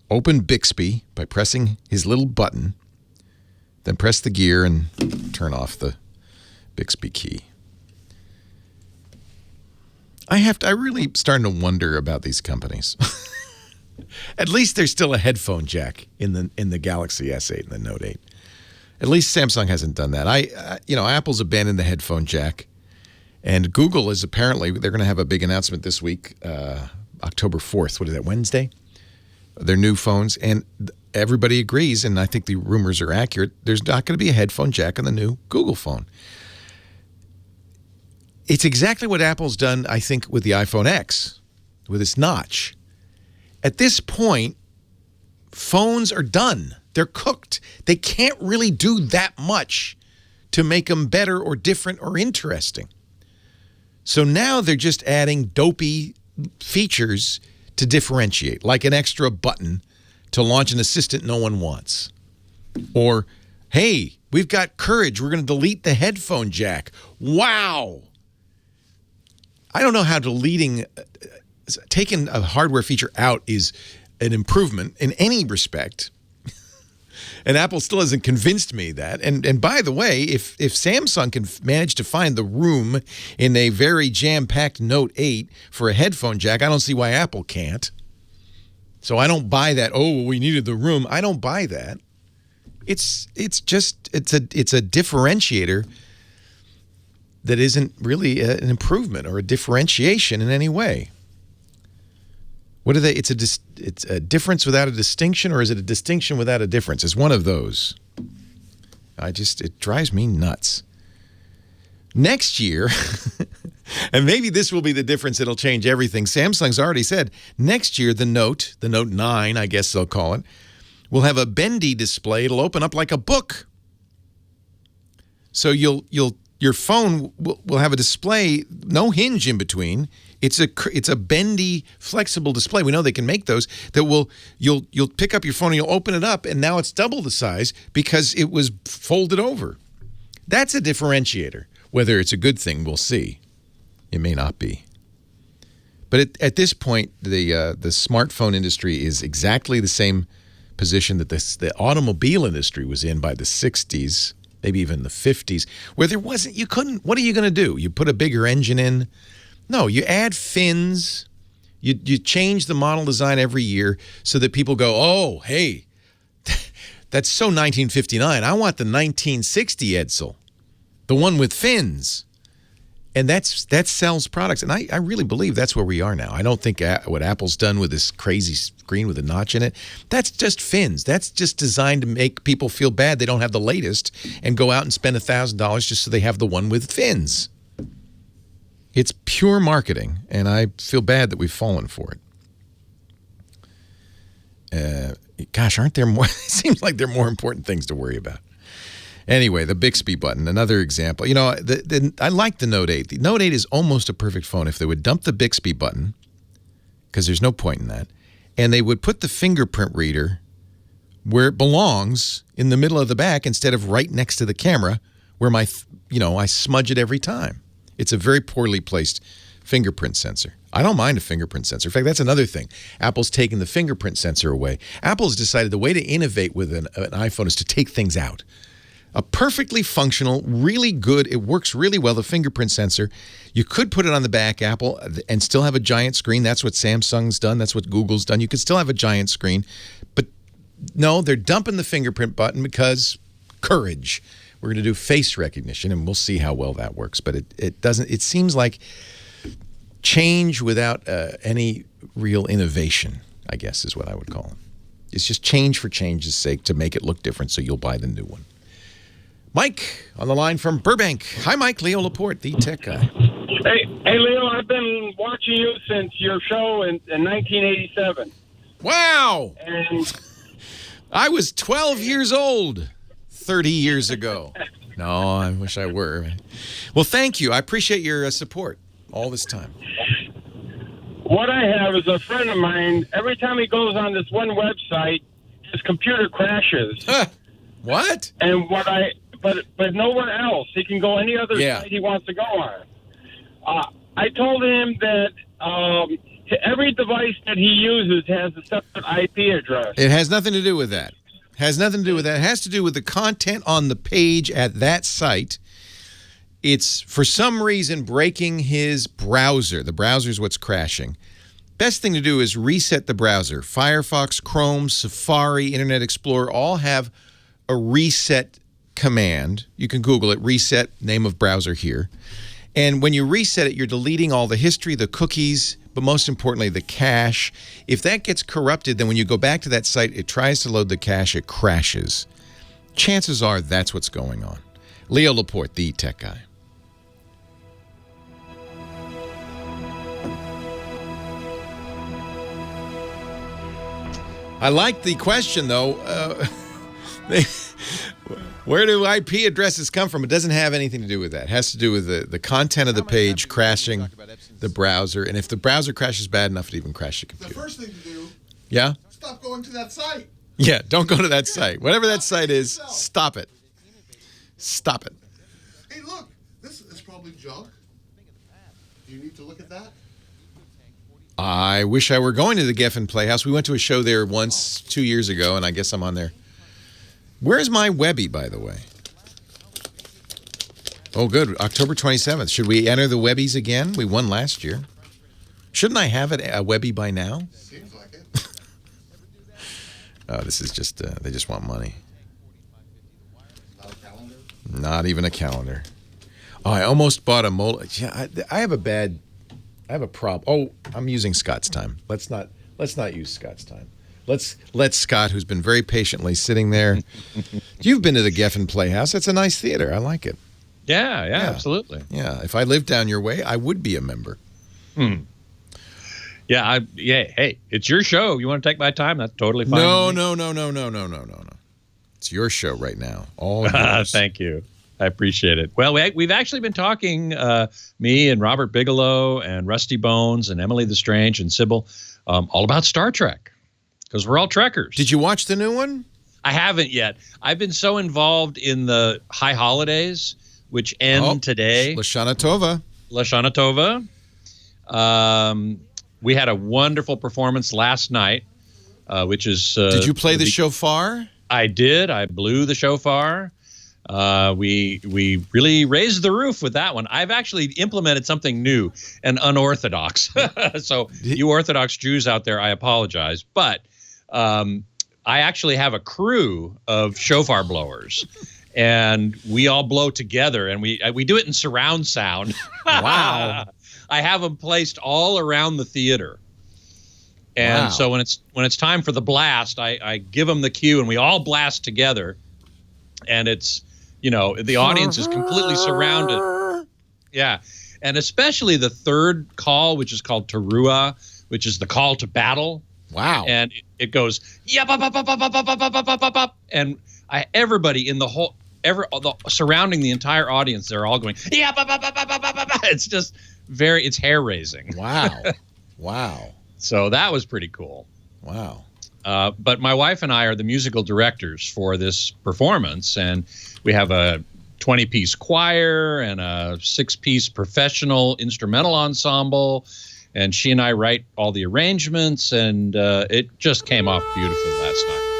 open Bixby by pressing his little button, then press the gear and turn off the Bixby key. I really starting to wonder about these companies. At least there's still a headphone jack in the Galaxy S8 and the Note 8. At least Samsung hasn't done that. Apple's abandoned the headphone jack, and Google is apparently, they're going to have a big announcement this week, October 4th. What is that, Wednesday? Their new phones, and everybody agrees, and I think the rumors are accurate, there's not going to be a headphone jack on the new Google phone. It's exactly what Apple's done, I think, with the iPhone X, with its notch. At this point, phones are done. They're cooked. They can't really do that much to make them better or different or interesting. So now they're just adding dopey features to differentiate, like an extra button to launch an assistant no one wants. Or, hey, we've got courage. We're going to delete the headphone jack. Wow. I don't know how taking a hardware feature out is an improvement in any respect. And Apple still hasn't convinced me that. And by the way, if Samsung can manage to find the room in a very jam-packed Note 8 for a headphone jack, I don't see why Apple can't. So I don't buy that. Oh, we needed the room. I don't buy that. It's a differentiator that isn't really an improvement or a differentiation in any way. What are they? It's a difference without a distinction, or is it a distinction without a difference? It's one of those. It drives me nuts. Next year, and maybe this will be the difference that'll change everything. Samsung's already said next year the Note 9, I guess they'll call it, will have a bendy display. It'll open up like a book. So your phone will have a display, no hinge in between. It's a bendy, flexible display. We know they can make those that you'll pick up your phone and you'll open it up, and now it's double the size because it was folded over. That's a differentiator. Whether it's a good thing, we'll see. It may not be. But at this point, the smartphone industry is exactly the same position that the automobile industry was in by the 60s, maybe even the 50s, where you couldn't, what are you going to do? You put a bigger engine in? No, you add fins, you change the model design every year so that people go, oh, hey, that's so 1959. I want the 1960 Edsel, the one with fins. And that sells products. And I really believe that's where we are now. I don't think what Apple's done with this crazy screen with a notch in it, that's just fins. That's just designed to make people feel bad they don't have the latest and go out and spend $1,000 just so they have the one with fins. It's pure marketing, and I feel bad that we've fallen for it. Gosh, aren't there more? It seems like there are more important things to worry about. Anyway, the Bixby button, another example. I like the Note 8. The Note 8 is almost a perfect phone if they would dump the Bixby button, because there's no point in that, and they would put the fingerprint reader where it belongs in the middle of the back instead of right next to the camera where I smudge it every time. It's a very poorly placed fingerprint sensor. I don't mind a fingerprint sensor. In fact, that's another thing. Apple's taken the fingerprint sensor away. Apple's decided the way to innovate with an iPhone is to take things out. A perfectly functional, really good, it works really well, the fingerprint sensor. You could put it on the back, Apple, and still have a giant screen. That's what Samsung's done. That's what Google's done. You could still have a giant screen. But no, they're dumping the fingerprint button because courage. We're going to do face recognition, and we'll see how well that works. But it doesn't. It seems like change without any real innovation, I guess, is what I would call it. It's just change for change's sake to make it look different, so you'll buy the new one. Mike on the line from Burbank. Hi, Mike. Leo Laporte, the tech guy. Hey, Leo. I've been watching you since your show in 1987. Wow. And I was 12 years old 30 years ago. No, I wish I were. Well, thank you. I appreciate your support all this time. What I have is a friend of mine. Every time he goes on this one website, his computer crashes. What? And but nowhere else. He can go any other site he wants to go on. I told him that every device that he uses has a separate IP address. It has nothing to do with that. It has to do with the content on the page at that site. It's, for some reason, breaking his browser. The browser is what's crashing. Best thing to do is reset the browser. Firefox, Chrome, Safari, Internet Explorer all have a reset command. You can Google it, reset, name of browser here. And when you reset it, you're deleting all the history, the cookies, but most importantly, the cache. If that gets corrupted, then when you go back to that site, it tries to load the cache, it crashes. Chances are that's what's going on. Leo Laporte, the tech guy. I like the question, though. Where do IP addresses come from? It doesn't have anything to do with that. It has to do with the content of the page crashing the browser. And if the browser crashes bad enough, it even crashes the computer. The first thing to do, Yeah? stop going to that site. Yeah, don't go to that site. Whatever that site is, stop it. Stop it. Hey, look, this is probably junk. Do you need to look at that? I wish I were going to the Geffen Playhouse. We went to a show there once 2 years ago, and I guess I'm on there. Where's my Webby, by the way? Oh, good. October 27th. Should we enter the Webbies again? We won last year. Shouldn't I have a Webby by now? Seems like it. Oh, this is just, they just want money. Not a calendar? Not even a calendar. Oh, I almost bought a Yeah, I have a problem. Oh, I'm using Scott's time. Let's not use Scott's time. Let's let Scott, who's been very patiently sitting there. You've been to the Geffen Playhouse. It's a nice theater. I like it. Yeah, absolutely. Yeah, if I lived down your way, I would be a member. Yeah, hey, it's your show. You want to take my time? That's totally fine. No. It's your show right now. All yours. Thank you. I appreciate it. Well, we've actually been talking, me and Robert Bigelow and Rusty Bones and Emily the Strange and Sybil, all about Star Trek, because we're all Trekkers. Did you watch the new one? I haven't yet. I've been so involved in the high holidays, which end today. Lashana Tova. Lashana Tova. We had a wonderful performance last night, which is... Did you play the shofar? I did. I blew the shofar. We really raised the roof with that one. I've actually implemented something new and unorthodox. So you Orthodox Jews out there, I apologize. But I actually have a crew of shofar blowers. And we all blow together, and we do it in surround sound. Wow. I have them placed all around the theater. And so when it's time for the blast, I give them the cue, and we all blast together. And it's, the audience is completely surrounded. Yeah. And especially the third call, which is called Teruah, which is the call to battle. Wow. And it goes, and everybody in the whole, surrounding the entire audience, they're all going, it's just it's hair raising. Wow. Wow. So that was pretty cool. Wow. But my wife and I are the musical directors for this performance, and we have a 20-piece choir and a 6-piece professional instrumental ensemble, and she and I write all the arrangements, and it just came off beautifully last night.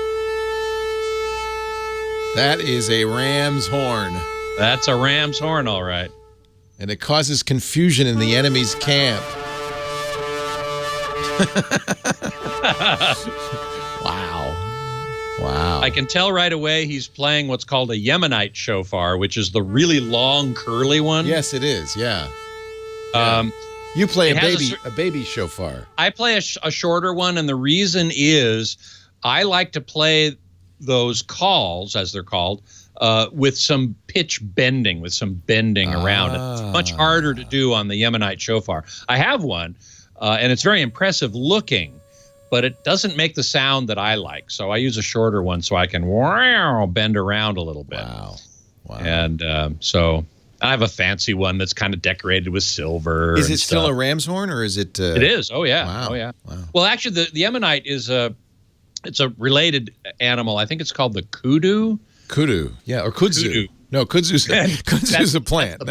That is a ram's horn. That's a ram's horn, all right. And it causes confusion in the enemy's camp. Wow. I can tell right away he's playing what's called a Yemenite shofar, which is the really long, curly one. Yes, it is. Yeah. You play a baby shofar. I play a shorter one, and the reason is I like to play those calls, as they're called, with some pitch bending, around it. It's much harder to do on the Yemenite shofar. I have one, and it's very impressive looking, but it doesn't make the sound that I like. So I use a shorter one so I can bend around a little bit. Wow. And so I have a fancy one that's kind of decorated with silver. Is it still a ram's horn, or is it? It is. Oh, yeah. Wow. Oh, yeah. Wow. Well, actually, the Yemenite is it's a related animal. I think it's called the kudu. Kudu, yeah, or kudzu. Kudu. No, kudzu's a plant. That's the plant.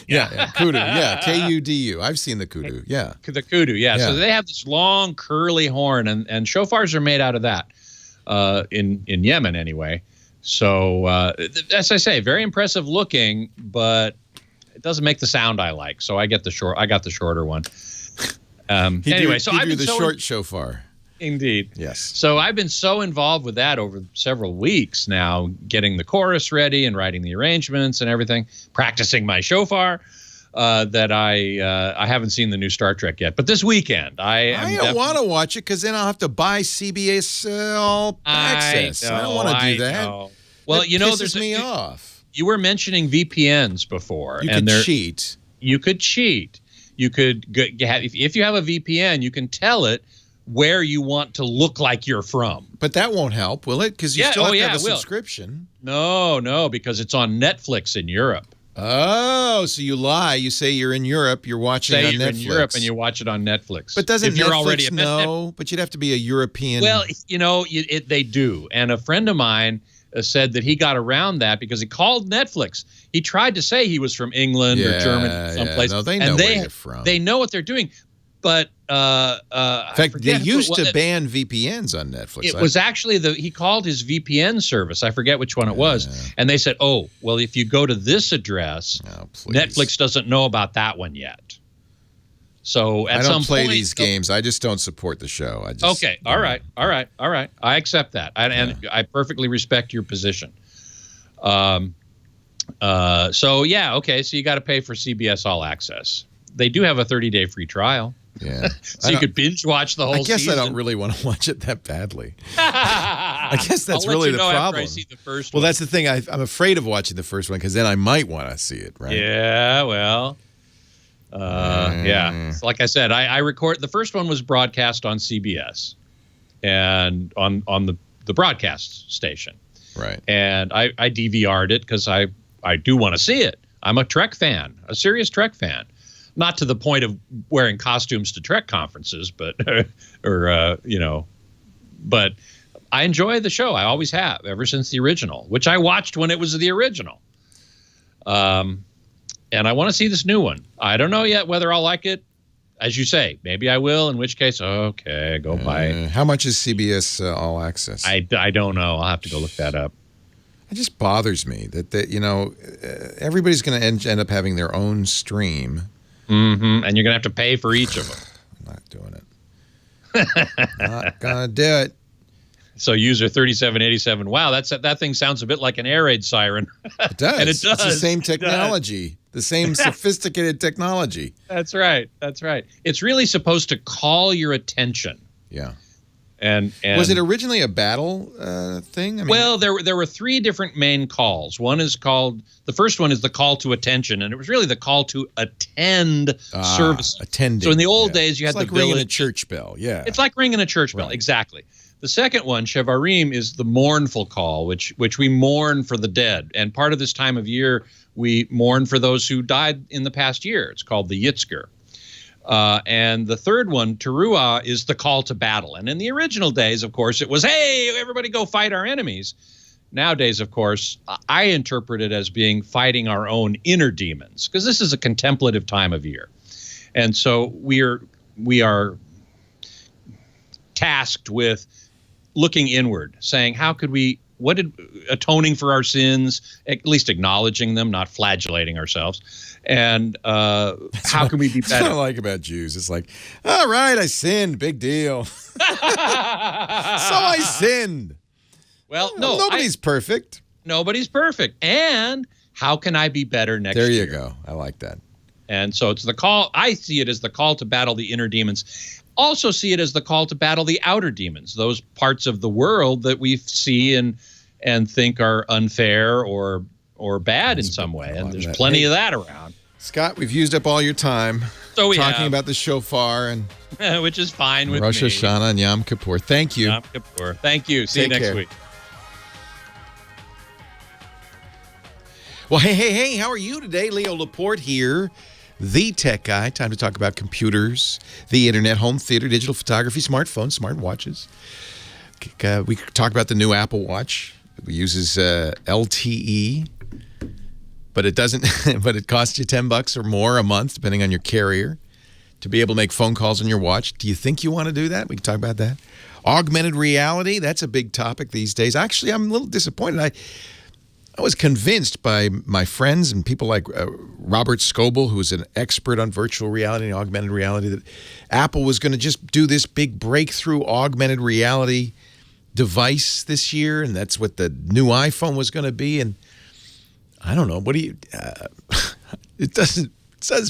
Yeah, kudu, yeah, Kudu. I've seen the kudu, yeah. The kudu, yeah. So they have this long, curly horn, and shofars are made out of that in Yemen anyway. So, as I say, very impressive looking, but it doesn't make the sound I like. So I got the shorter one. Anyway, so I've been the short shofar. Indeed. Yes. So I've been so involved with that over several weeks now, getting the chorus ready and writing the arrangements and everything, practicing my shofar, that I haven't seen the new Star Trek yet. But this weekend, I don't want to watch it because then I'll have to buy CBS All Access. I don't want to do that. Well, that pisses me off. You were mentioning VPNs before. You could cheat. You could cheat. You could if you have a VPN, you can tell it where you want to look like you're from. But that won't help, will it? Because you still have to have a subscription. No, because it's on Netflix in Europe. Oh, so you lie. You say you're in Europe. You're watching it on Netflix. You're in Europe and you watch it on Netflix. But doesn't you're Netflix already know? But you'd have to be a European. Well, they do. And a friend of mine said that he got around that because he called Netflix. He tried to say he was from England or Germany, someplace. No, they know where you're from. They know what they're doing. But in fact, they used to ban VPNs on Netflix. It was actually he called his VPN service. I forget which one it was. And they said, oh, well, if you go to this address, Netflix doesn't know about that one yet. So at some point, I don't play these games. I just don't support the show. Okay. All right. I accept that. And I perfectly respect your position. So yeah. Okay. So you got to pay for CBS All Access. They do have a 30-day free trial. Yeah. So you could binge watch the whole season. I guess I don't really want to watch it that badly. I guess that's really the problem. After I see the first one. That's the thing. I'm afraid of watching the first one because then I might want to see it, right? Yeah, well, yeah. So like I said, I record. The first one was broadcast on CBS and on the broadcast station. Right. And I DVR'd it because I do want to see it. I'm a Trek fan, a serious Trek fan. Not to the point of wearing costumes to Trek conferences, but but I enjoy the show. I always have ever since the original, which I watched when it was the original. And I want to see this new one. I don't know yet whether I'll like it. As you say, maybe I will, in which case, okay, go buy it. How much is CBS All Access? I don't know. I'll have to go look that up. It just bothers me that everybody's going to end up having their own stream. Mm-hmm. And you're going to have to pay for each of them. I'm not doing it. Not going to do it. So user 3787. Wow, that thing sounds a bit like an air raid siren. It does. And it does. It's the same technology. The same sophisticated technology. That's right. It's really supposed to call your attention. Yeah. And was it originally a battle thing? I mean, well, there were three different main calls. The first one is the call to attention, and it was really the call to attend service. Attending. So in the old days, you had like the village. Ringing a church bell. Yeah. It's like ringing a church bell. Right. Exactly. The second one, Shevarim, is the mournful call, which we mourn for the dead. And part of this time of year, we mourn for those who died in the past year. It's called the Yitzker. And the third one, Teruah, is the call to battle. And in the original days, of course, it was, hey, everybody go fight our enemies. Nowadays, of course, I interpret it as being fighting our own inner demons, because this is a contemplative time of year. And so we are tasked with looking inward, saying, atoning for our sins, at least acknowledging them, not flagellating ourselves. And how can we be better? That's what I like about Jews. It's like, all right, I sinned. Big deal. So I sinned. Well, nobody's perfect. Nobody's perfect. And how can I be better next year? There you go. I like that. And so it's the call. I see it as the call to battle the inner demons. Also see it as the call to battle the outer demons, those parts of the world that we see and think are unfair or bad in some way. And there's plenty of that around. Scott, we've used up all your time talking about the shofar, and which is fine with Rosh me. Hashanah and Yom Kippur. Thank you. Yom Kippur. Thank you. See you next week. Well, hey, how are you today? Leo Laporte here, the tech guy. Time to talk about computers, the internet, home theater, digital photography, smartphones, smartwatches. We talk about the new Apple Watch. It uses LTE, but it doesn't. But it costs you $10 or more a month, depending on your carrier, to be able to make phone calls on your watch. Do you think you want to do that? We can talk about that. Augmented reality, that's a big topic these days. Actually, I'm a little disappointed. I was convinced by my friends and people like Robert Scoble, who's an expert on virtual reality and augmented reality, that Apple was going to just do this big breakthrough augmented reality device this year, and that's what the new iPhone was going to be. And I don't know. What do you? It doesn't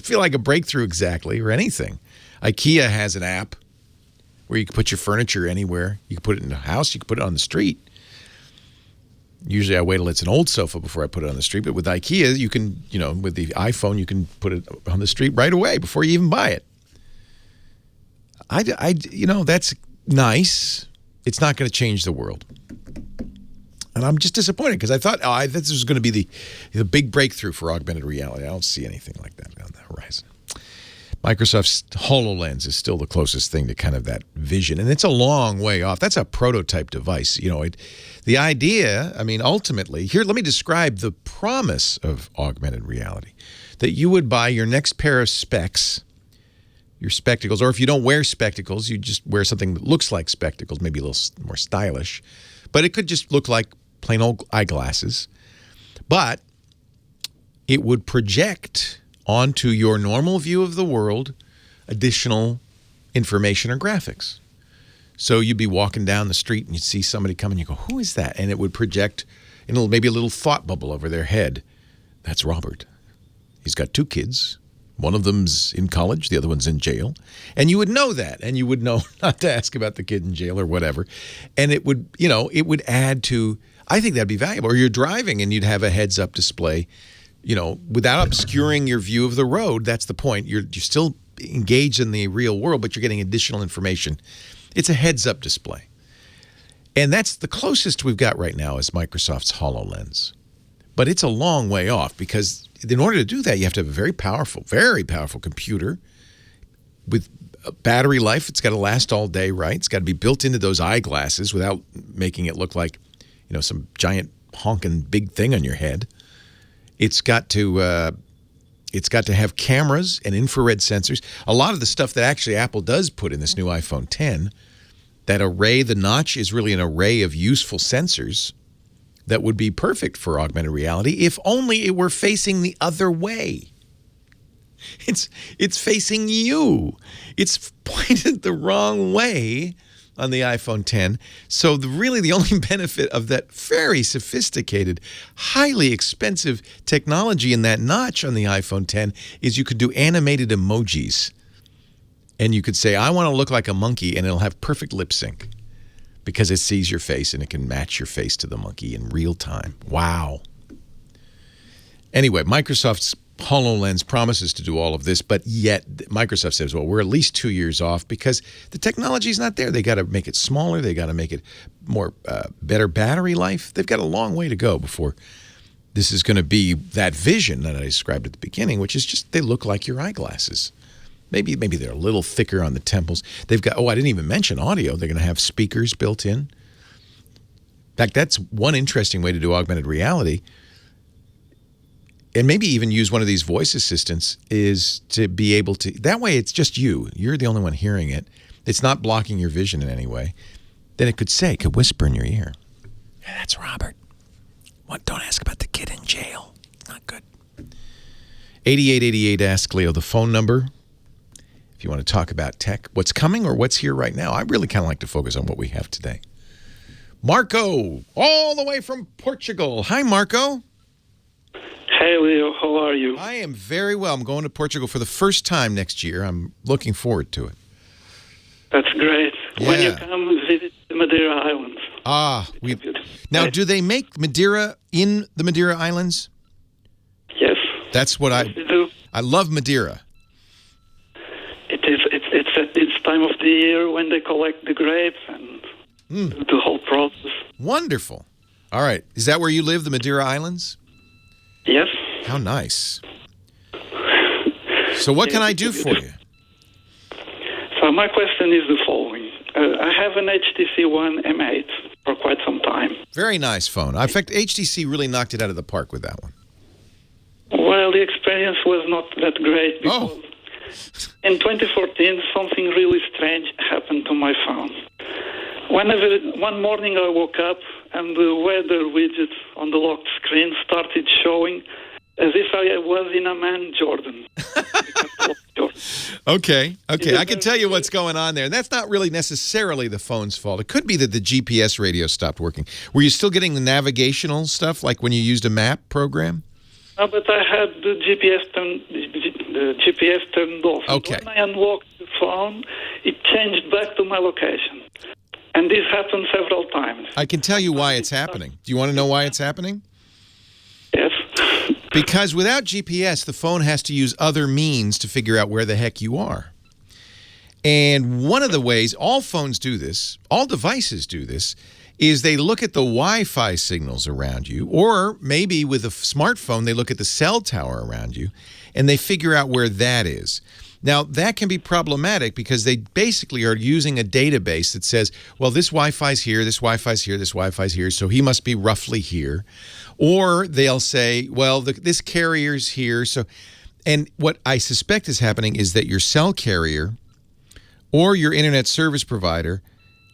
feel like a breakthrough exactly, or anything. IKEA has an app where you can put your furniture anywhere. You can put it in the house. You can put it on the street. Usually I wait till it's an old sofa before I put it on the street. But with IKEA, you can, with the iPhone, you can put it on the street right away before you even buy it. That's nice. It's not going to change the world. And I'm just disappointed because I thought this was going to be the big breakthrough for augmented reality. I don't see anything like that on the horizon. Microsoft's HoloLens is still the closest thing to kind of that vision, and it's a long way off. That's a prototype device. The idea, ultimately, here, let me describe the promise of augmented reality, that you would buy your next pair of specs, your spectacles, or if you don't wear spectacles, you just wear something that looks like spectacles, maybe a little more stylish, but it could just look like plain old eyeglasses, but it would project onto your normal view of the world additional information or graphics. So you'd be walking down the street and you'd see somebody come and you go, who is that? And it would project maybe a little thought bubble over their head. That's Robert. He's got 2 kids. One of them's in college, the other one's in jail. And you would know that, and you would know not to ask about the kid in jail or whatever. And it would, it would add to, I think that'd be valuable. Or you're driving and you'd have a heads-up display, without obscuring your view of the road. That's the point. You're still engaged in the real world, but you're getting additional information. It's a heads-up display. And that's the closest we've got right now is Microsoft's HoloLens. But it's a long way off because in order to do that, you have to have a very powerful computer with a battery life. It's got to last all day, right? It's got to be built into those eyeglasses without making it look like, some giant honking big thing on your head. It's got to have cameras and infrared sensors. A lot of the stuff that actually Apple does put in this new iPhone 10, that array, the notch is really an array of useful sensors that would be perfect for augmented reality if only it were facing the other way. It's facing you. It's pointed the wrong way on the iPhone 10. So really the only benefit of that very sophisticated, highly expensive technology in that notch on the iPhone 10 is you could do animated emojis. And you could say, I want to look like a monkey, and it'll have perfect lip sync because it sees your face and it can match your face to the monkey in real time. Wow. Anyway, Microsoft's HoloLens promises to do all of this, but yet Microsoft says, well, we're at least 2 years off because the technology is not there. They got to make it smaller. They got to make it more better battery life. They've got a long way to go before this is going to be that vision that I described at the beginning, which is just they look like your eyeglasses. Maybe they're a little thicker on the temples. They've got, I didn't even mention audio. They're going to have speakers built in. In fact, that's one interesting way to do augmented reality. And maybe even use one of these voice assistants is to be able to, that way it's just you. You're the only one hearing it. It's not blocking your vision in any way. Then it could whisper in your ear. Yeah, that's Robert. What? Don't ask about the kid in jail. Not good. 8888 Ask Leo, the phone number. If you want to talk about tech, what's coming or what's here right now. I really kind of like to focus on what we have today. Marco, all the way from Portugal. Hi, Marco. Hey, Leo. How are you? I am very well. I'm going to Portugal for the first time next year. I'm looking forward to it. That's great. Yeah. When you come visit the Madeira Islands. Now, do they make Madeira in the Madeira Islands? Yes. That's what yes, they do. I love Madeira. It's at this time of the year when they collect the grapes and do the whole process. Wonderful. All right. Is that where you live, the Madeira Islands? Yes. How nice. So what can I do for you? So my question is the following. I have an HTC One M8 for quite some time. Very nice phone. In fact, HTC really knocked it out of the park with that one. Well, the experience was not that great because in 2014, something really strange happened to my phone. One morning I woke up and the weather widget on the locked screen started showing as if I was in a man Jordan. Okay. I can tell you what's going on there. And that's not really necessarily the phone's fault. It could be that the GPS radio stopped working. Were you still getting the navigational stuff like when you used a map program? No, but I had the GPS turned off. Okay. When I unlocked the phone, it changed back to my location. And this happened several times. I can tell you why it's happening. Do you want to know why it's happening? Yes. Because without GPS, the phone has to use other means to figure out where the heck you are. And one of the ways, all phones do this, all devices do this, is they look at the Wi-Fi signals around you, or maybe with a smartphone, they look at the cell tower around you, and they figure out where that is. Now, that can be problematic because they basically are using a database that says, well, this Wi-Fi's here, this Wi-Fi's here, this Wi-Fi's here, so he must be roughly here. Or they'll say, well, this carrier's here. And what I suspect is happening is that your cell carrier or your internet service provider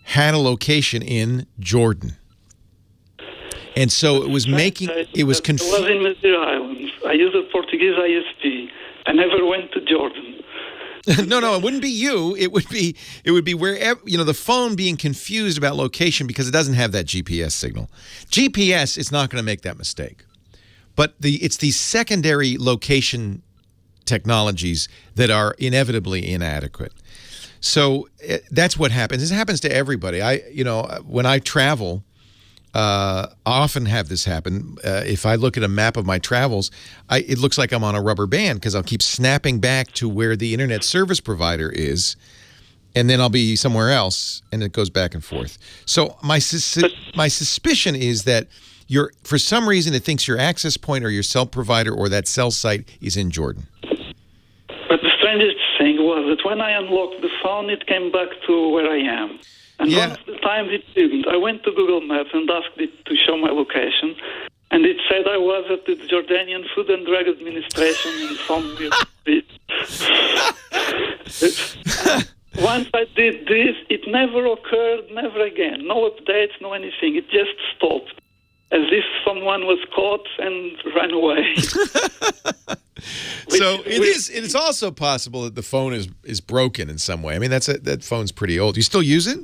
had a location in Jordan. And so it was making, it was confusing. I was in Madeira Islands. I used a Portuguese ISP. I never went to Jordan. No, it wouldn't be you. It would be wherever, the phone being confused about location because it doesn't have that GPS signal. GPS is not going to make that mistake. But it's these secondary location technologies that are inevitably inadequate. So that's what happens. This happens to everybody. When I travel, I often have this happen. If I look at a map of my travels, it looks like I'm on a rubber band because I'll keep snapping back to where the internet service provider is, and then I'll be somewhere else, and it goes back and forth. So my suspicion is that for some reason it thinks your access point or your cell provider or that cell site is in Jordan. But the strangest thing was that when I unlocked the phone, it came back to where I am. And one of the times it didn't. I went to Google Maps and asked it to show my location, and it said I was at the Jordanian Food and Drug Administration in some weird street. Once I did this, it never occurred, never again. No updates, no anything. It just stopped, as if someone was caught and ran away. So it's also possible that the phone is broken in some way. I mean, that phone's pretty old. You still use it?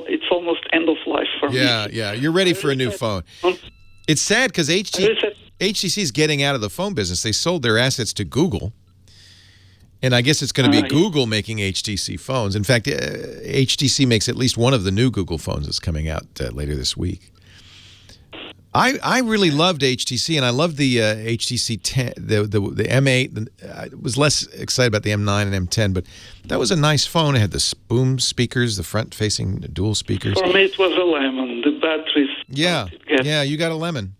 It's almost end of life for me. Yeah. You're ready for a new phone. It's sad because HTC is getting out of the phone business. They sold their assets to Google. And I guess it's going to be Google making HTC phones. In fact, HTC makes at least one of the new Google phones that's coming out later this week. I really loved HTC, and I loved the HTC 10, the M8. I was less excited about the M9 and M10, but that was a nice phone. It had the boom speakers, the front-facing dual speakers. For me, it was a lemon. The batteries. Yeah, you got a lemon.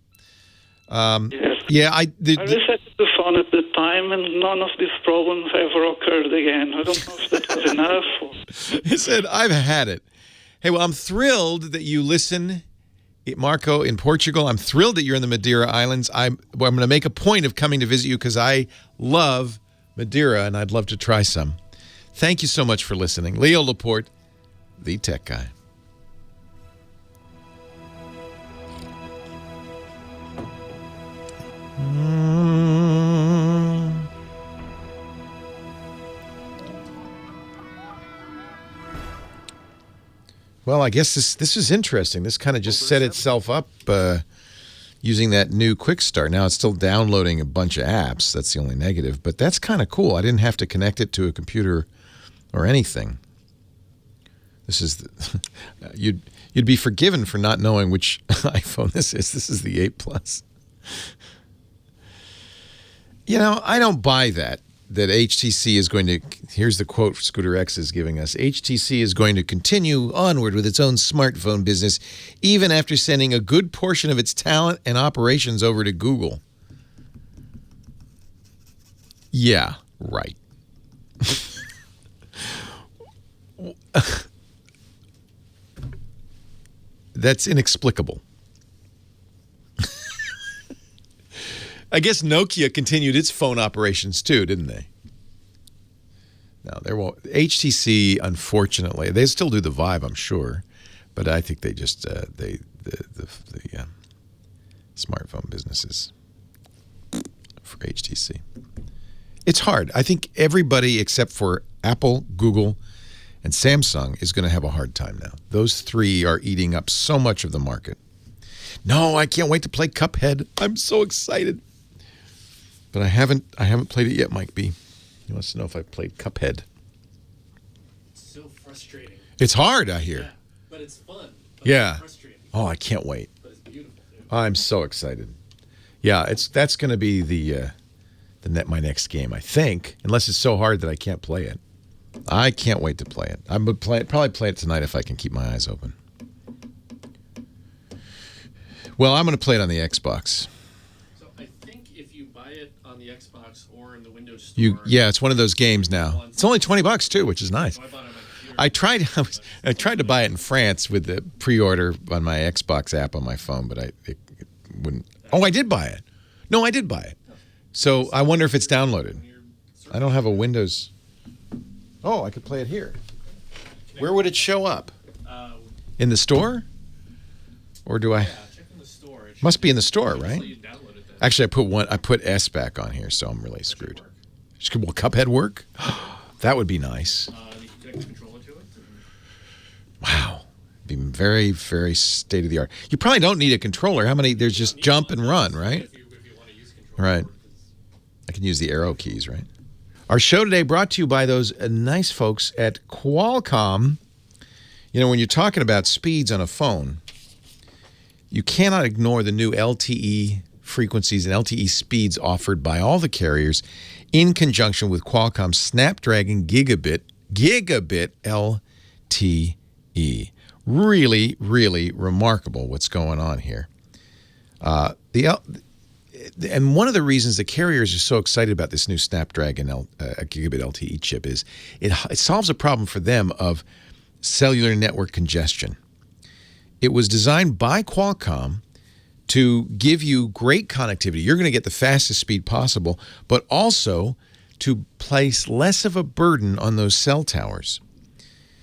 Yes. Yeah, I reset the phone at the time, and none of these problems ever occurred again. I don't know if that was enough. He said, I've had it. Hey, well, I'm thrilled that you listen. Marco, in Portugal, I'm thrilled that you're in the Madeira Islands. I'm going to make a point of coming to visit you because I love Madeira and I'd love to try some. Thank you so much for listening. Leo Laporte, the Tech Guy. Well, I guess this is interesting. This kind of just set itself up using that new Quick Start. Now it's still downloading a bunch of apps. That's the only negative, but that's kind of cool. I didn't have to connect it to a computer or anything. This is you'd be forgiven for not knowing which iPhone this is. This is the 8 Plus. I don't buy that HTC is going to, here's the quote Scooter X is giving us, HTC is going to continue onward with its own smartphone business even after sending a good portion of its talent and operations over to Google. Yeah, right. That's inexplicable. I guess Nokia continued its phone operations too, didn't they? No, there won't. HTC, unfortunately, they still do the Vive, I'm sure, but I think they just the smartphone businesses for HTC. It's hard. I think everybody except for Apple, Google, and Samsung is going to have a hard time now. Those three are eating up so much of the market. No, I can't wait to play Cuphead. I'm so excited. But I haven't played it yet, Mike B. He wants to know if I've played Cuphead. It's so frustrating. It's hard, I hear. Yeah, but it's fun. But yeah. It's frustrating. Oh, I can't wait. But it's beautiful, too. I'm so excited. Yeah, that's going to be the my next game, I think, unless it's so hard that I can't play it. I can't wait to play it. I would probably play it tonight if I can keep my eyes open. Well, I'm going to play it on the Xbox. So I think if you buy it on the Xbox or in the Windows Store, it's one of those games now. It's only $20 too, which is nice. I tried to buy it in France with the pre-order on my Xbox app on my phone, but it wouldn't. Oh, I did buy it. No, I did buy it. So I wonder if it's downloaded. I don't have a Windows. Oh, I could play it here. Where would it show up? In the store? Or do I? Yeah, check in the store. Must be in the store, right? Actually, I put S back on here, so I'm really screwed. Will Cuphead work? That would be nice. You can connect the controller to it. Wow. Be very, very state of the art. You probably don't need a controller. How many? There's just jump and run, right? If you want to use a controller. Right. I can use the arrow keys, right? Our show today brought to you by those nice folks at Qualcomm. You know, when you're talking about speeds on a phone, you cannot ignore the new LTE frequencies and LTE speeds offered by all the carriers in conjunction with Qualcomm's Snapdragon Gigabit LTE. Really, really remarkable what's going on here. And one of the reasons the carriers are so excited about this new Snapdragon Gigabit LTE chip is it solves a problem for them of cellular network congestion. It was designed by Qualcomm to give you great connectivity. You're going to get the fastest speed possible, but also to place less of a burden on those cell towers.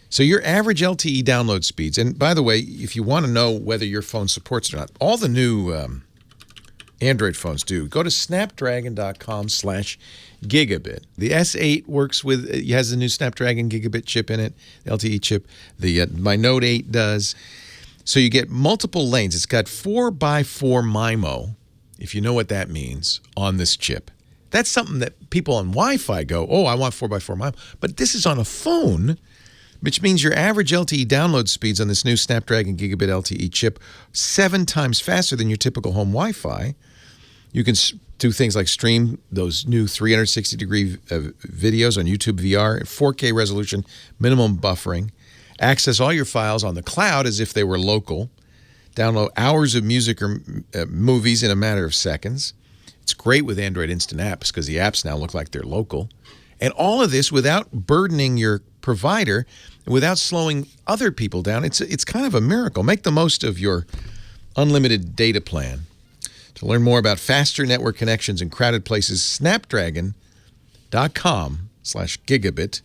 So your average LTE download speeds, and by the way, if you want to know whether your phone supports it or not, all the new Android phones do. Go to snapdragon.com/gigabit. The S8 works with, it has the new Snapdragon Gigabit chip in it, LTE chip. My Note 8 does. So you get multiple lanes. It's got 4x4 MIMO, if you know what that means, on this chip. That's something that people on Wi-Fi go, oh, I want 4x4 MIMO. But this is on a phone, which means your average LTE download speeds on this new Snapdragon Gigabit LTE chip 7 times faster than your typical home Wi-Fi. You can do things like stream those new 360-degree videos on YouTube VR, 4K resolution, minimum buffering, access all your files on the cloud as if they were local, download hours of music or movies in a matter of seconds. It's great with Android Instant Apps because the apps now look like they're local. And all of this without burdening your provider, without slowing other people down. It's kind of a miracle. Make the most of your unlimited data plan. To learn more about faster network connections in crowded places, snapdragon.com/gigabit.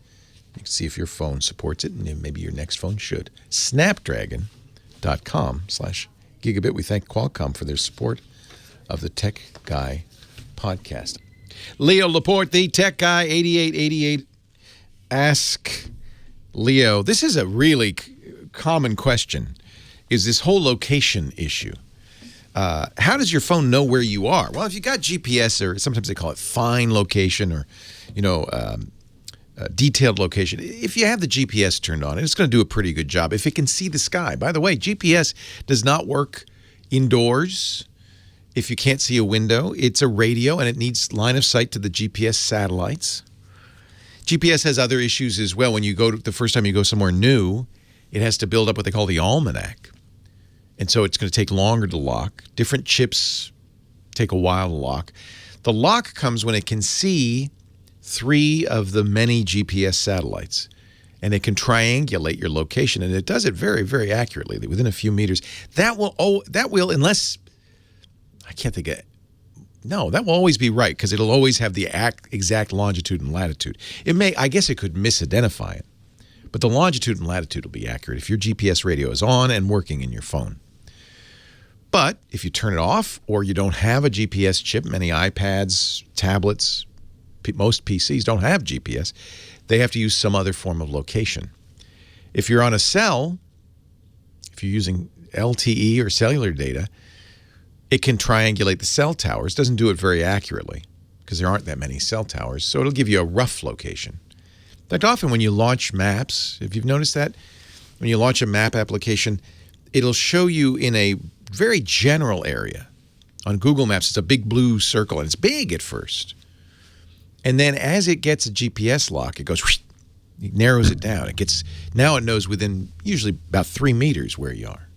You can see if your phone supports it, and maybe your next phone should. Snapdragon.com/gigabit. We thank Qualcomm for their support of the Tech Guy podcast. Leo Laporte, the Tech Guy, 8888. Ask Leo. This is a really common question, is this whole location issue. How does your phone know where you are? Well, if you got GPS, or sometimes they call it fine location, or, detailed location. If you have the GPS turned on, it's going to do a pretty good job if it can see the sky. By the way, GPS does not work indoors if you can't see a window. It's a radio, and it needs line of sight to the GPS satellites. GPS has other issues as well. When you go the first time you go somewhere new, it has to build up what they call the almanac. And so it's going to take longer to lock. Different chips take a while to lock. The lock comes when it can see 3 of the many GPS satellites, and it can triangulate your location, and it does it very, very accurately, within a few meters. That will, unless, I can't think of it. No, that will always be right, because it'll always have the exact longitude and latitude. I guess it could misidentify it, but the longitude and latitude will be accurate if your GPS radio is on and working in your phone. But if you turn it off, or you don't have a GPS chip, many iPads, tablets, most PCs don't have GPS, they have to use some other form of location. If you're on a cell, if you're using LTE or cellular data, it can triangulate the cell towers. It doesn't do it very accurately because there aren't that many cell towers, so it'll give you a rough location. In fact, often when you launch maps, if you've noticed that, when you launch a map application, it'll show you in a very general area. On Google Maps, it's a big blue circle, and it's big at first. And then as it gets a GPS lock, it goes, whoosh, it narrows it down. Now it knows within usually about 3 meters where you are.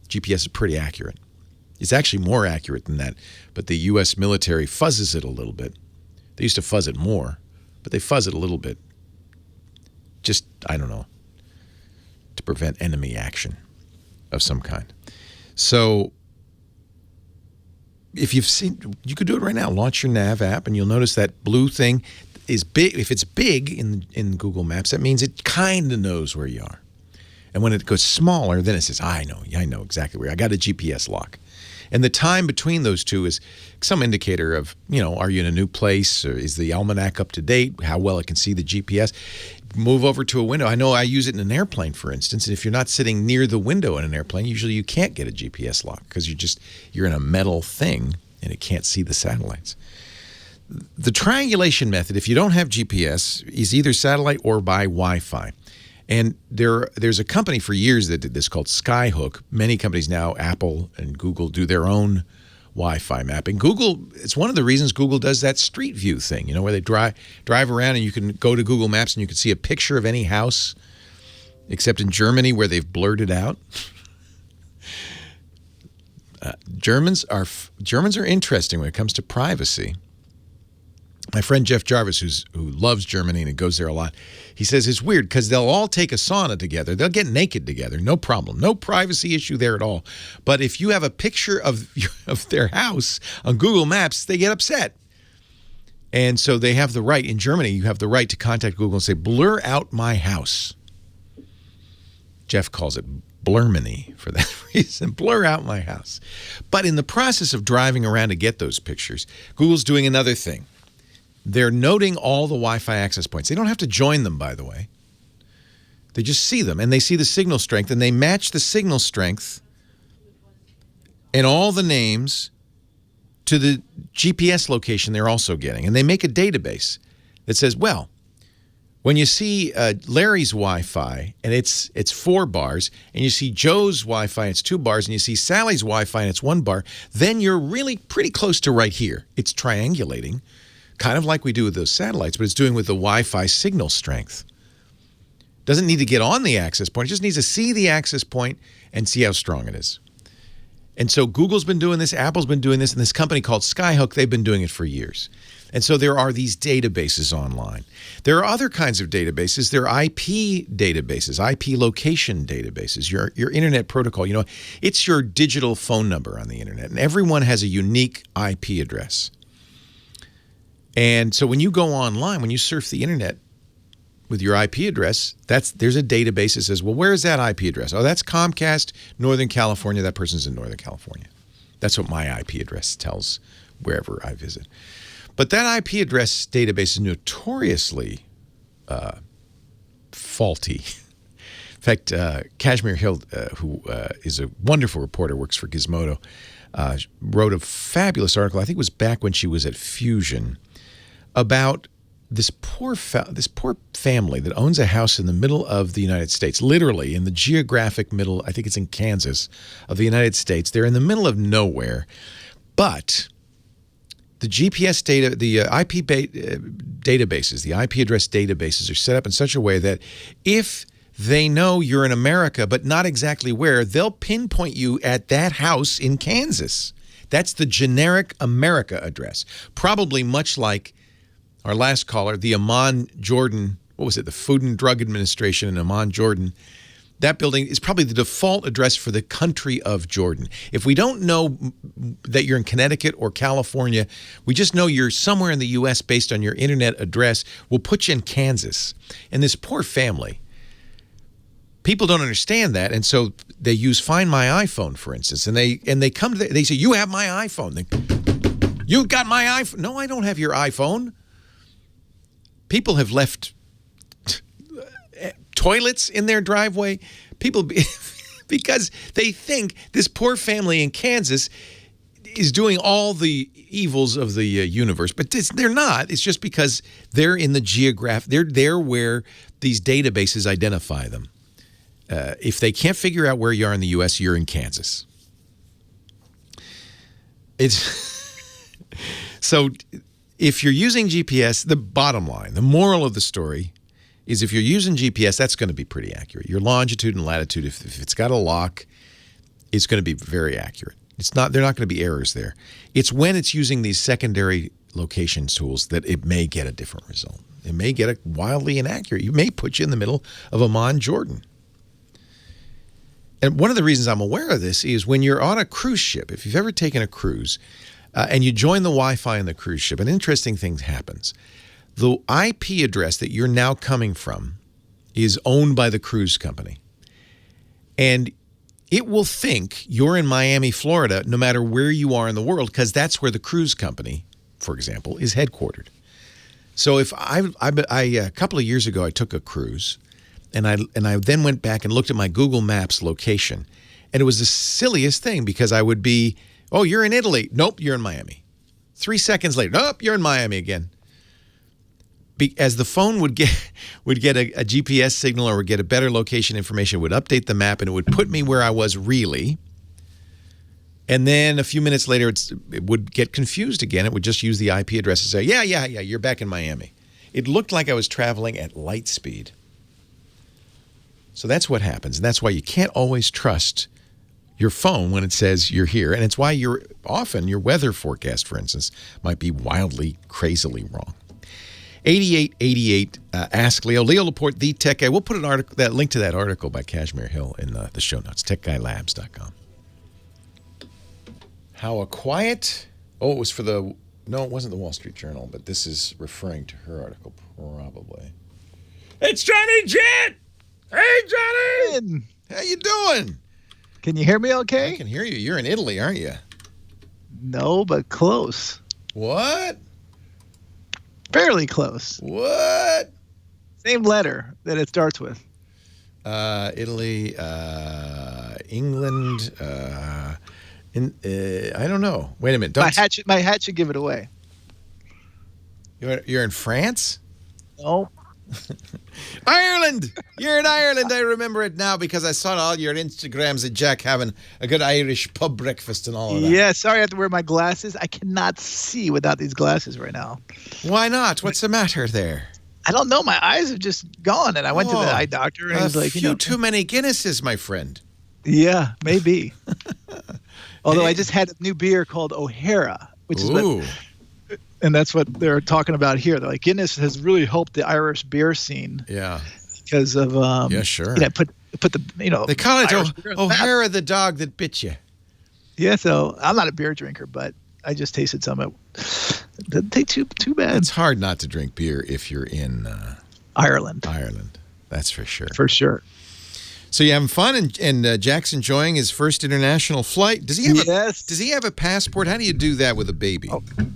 GPS is pretty accurate. It's actually more accurate than that, but the U.S. military fuzzes it a little bit. They used to fuzz it more, but they fuzz it a little bit. Just, I don't know, to prevent enemy action of some kind. So if you've seen, you could do it right now. Launch your Nav app, and you'll notice that blue thing is big. If it's big in Google Maps, that means it kind of knows where you are. And when it goes smaller, then it says, I know exactly where. I got a GPS lock. And the time between those two is some indicator of, are you in a new place? Or is the almanac up to date? How well it can see the GPS? Move over to a window. I know I use it in an airplane, for instance. And if you're not sitting near the window in an airplane, usually you can't get a GPS lock because you're in a metal thing and it can't see the satellites. The triangulation method, if you don't have GPS, is either satellite or by Wi-Fi. And there's a company for years that did this called Skyhook. Many companies now, Apple and Google, do their own Wi-Fi mapping. Google, it's one of the reasons Google does that Street View thing, where they drive around and you can go to Google Maps and you can see a picture of any house, except in Germany where they've blurred it out. Germans are interesting when it comes to privacy. My friend Jeff Jarvis, who loves Germany and goes there a lot, he says it's weird because they'll all take a sauna together. They'll get naked together. No problem. No privacy issue there at all. But if you have a picture of their house on Google Maps, they get upset. And so they have the right, in Germany, you have the right to contact Google and say, blur out my house. Jeff calls it blurmany for that reason. Blur out my house. But in the process of driving around to get those pictures, Google's doing another thing. They're noting all the Wi-Fi access points. They don't have to join them, by the way. They just see them, and they see the signal strength, and they match the signal strength and all the names to the GPS location they're also getting. And they make a database that says, well, when you see Larry's Wi-Fi, and it's 4 bars, and you see Joe's Wi-Fi, and it's 2 bars, and you see Sally's Wi-Fi, and it's 1 bar, then you're really pretty close to right here. It's triangulating. Kind of like we do with those satellites, but it's doing with the Wi-Fi signal strength. Doesn't need to get on the access point. It just needs to see the access point and see how strong it is. And so Google's been doing this, Apple's been doing this, and this company called Skyhook, they've been doing it for years. And so there are these databases online. There are other kinds of databases. There are IP databases, IP location databases, your internet protocol. It's your digital phone number on the internet, and everyone has a unique IP address. And so when you go online, when you surf the internet with your IP address, there's a database that says, well, where is that IP address? Oh, that's Comcast, Northern California. That person's in Northern California. That's what my IP address tells wherever I visit. But that IP address database is notoriously faulty. In fact, Kashmir Hill, who is a wonderful reporter, works for Gizmodo, wrote a fabulous article, I think it was back when she was at Fusion, about this poor family that owns a house in the middle of the United States, literally in the geographic middle, I think it's in Kansas, of the United States. They're in the middle of nowhere, but the GPS data, the IP databases, the IP address databases are set up in such a way that if they know you're in America, but not exactly where, they'll pinpoint you at that house in Kansas. That's the generic America address, probably much like our last caller, the Amman, Jordan, the Food and Drug Administration in Amman, Jordan. That building is probably the default address for the country of Jordan. If we don't know that you're in Connecticut or California, we just know you're somewhere in the U.S. based on your internet address, we'll put you in Kansas. And this poor family, people don't understand that, and so they use Find My iPhone, for instance, and they come to they say, you have my iPhone. You got my iPhone. No, I don't have your iPhone. People have left toilets in their driveway. Because they think this poor family in Kansas is doing all the evils of the universe, but they're not. It's just because they're in the they're there where these databases identify them. If they can't figure out where you are in the U.S., you're in Kansas. So if you're using GPS, the bottom line, the moral of the story is if you're using GPS, that's going to be pretty accurate. Your longitude and latitude, if it's got a lock, it's going to be very accurate. They're not going to be errors there. It's when it's using these secondary location tools that it may get a different result. It may get a wildly inaccurate. You may put you in the middle of Amman, Jordan. And one of the reasons I'm aware of this is when you're on a cruise ship, if you've ever taken a cruise and you join the Wi-Fi in the cruise ship, an interesting thing happens. The IP address that you're now coming from is owned by the cruise company. And it will think you're in Miami, Florida, no matter where you are in the world, because that's where the cruise company, for example, is headquartered. So if a couple of years ago, I took a cruise, and I then went back and looked at my Google Maps location, and it was the silliest thing because I would be, oh, you're in Italy. Nope, you're in Miami. 3 seconds later, nope, you're in Miami again. As the phone would get a GPS signal or would get a better location information, it would update the map and it would put me where I was really. And then a few minutes later, it would get confused again. It would just use the IP address and say, yeah, you're back in Miami. It looked like I was traveling at light speed. So that's what happens. And that's why you can't always trust your phone when it says you're here. And it's why your weather forecast, for instance, might be wildly, crazily wrong. 8888 Ask Leo. Leo Laporte, The Tech Guy. We'll put that link to that article by Kashmir Hill in the show notes, techguylabs.com. How a quiet... Oh, it was for the... No, it wasn't the Wall Street Journal, but this is referring to her article, probably. It's Johnny Jet! Hey, Johnny! How you doing? Can you hear me okay? I can hear you. You're in Italy, aren't you? No, but close. What? Fairly close. What? Same letter that it starts with. Italy, England, I don't know. Wait a minute. My hat should give it away. You're in France? No. Ireland! You're in Ireland. I remember it now because I saw all your Instagrams of Jack having a good Irish pub breakfast and all of that. Yeah, sorry I have to wear my glasses. I cannot see without these glasses right now. Why not? What's the matter there? I don't know. My eyes have just gone, and I went to the eye doctor, and he's like, too many Guinnesses, my friend. Yeah, maybe. Although I just had a new beer called O'Hara, which is what... And that's what they're talking about here. They're like, Guinness has really helped the Irish beer scene. Yeah. Because of yeah, sure. Put the they call it O'Hara the dog that bit you. Yeah, so I'm not a beer drinker, but I just tasted some. It didn't take too bad. It's hard not to drink beer if you're in Ireland. Ireland, that's for sure. For sure. So you having fun, and Jack's enjoying his first international flight. Does he have Does he have a passport? How do you do that with a baby?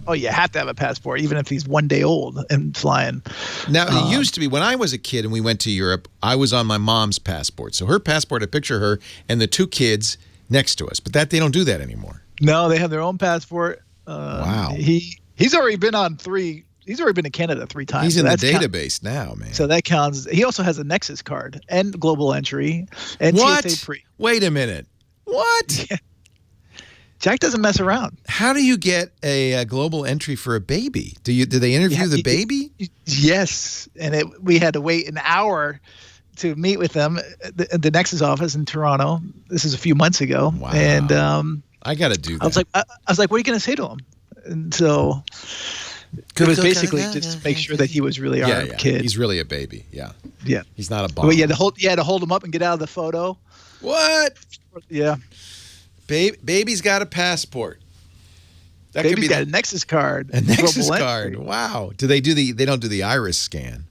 Oh, you have to have a passport, even if he's 1 day old and flying. Now, it used to be, when I was a kid and we went to Europe, I was on my mom's passport. So her passport, I picture her and the two kids next to us. But they don't do that anymore. No, they have their own passport. Wow. He's already been on three. He's already been to Canada 3 times. He's in the database now, man. So that counts. He also has a Nexus card and global entry and TSA pre. Wait a minute. What? Yeah. Jack doesn't mess around. How do you get a global entry for a baby? Do they interview the baby? Yes, and we had to wait an hour to meet with them at the Nexus office in Toronto. This is a few months ago. Wow. And I got to do that. I was like, what are you going to say to him? And so it was basically just to make sure that he was really our kid. He's really a baby. Yeah. Yeah. He's not a bomb. Well, you had to hold him up and get out of the photo. What? Yeah. Baby's got a passport. Baby's got a Nexus card. A Nexus card. Wow. Do they they don't do the iris scan?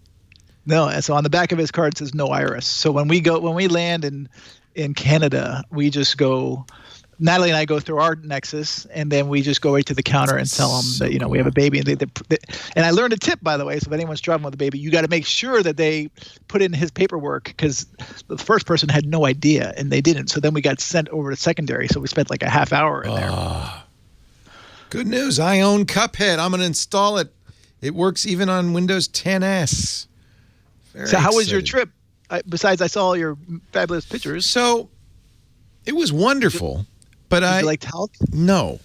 No. And so on the back of his card it says no iris. So when we land in Canada, we just go. Natalie and I go through our Nexus, and then we just go right to the counter and tell them that we have a baby. And and I learned a tip, by the way. So if anyone's traveling with a baby, you got to make sure that they put in his paperwork because the first person had no idea and they didn't. So then we got sent over to secondary. So we spent like a half hour in there. Good news! I own Cuphead. I'm going to install it. It works even on Windows 10s. So how was your trip? Besides, I saw all your fabulous pictures. So it was wonderful. But Did you like talc? No.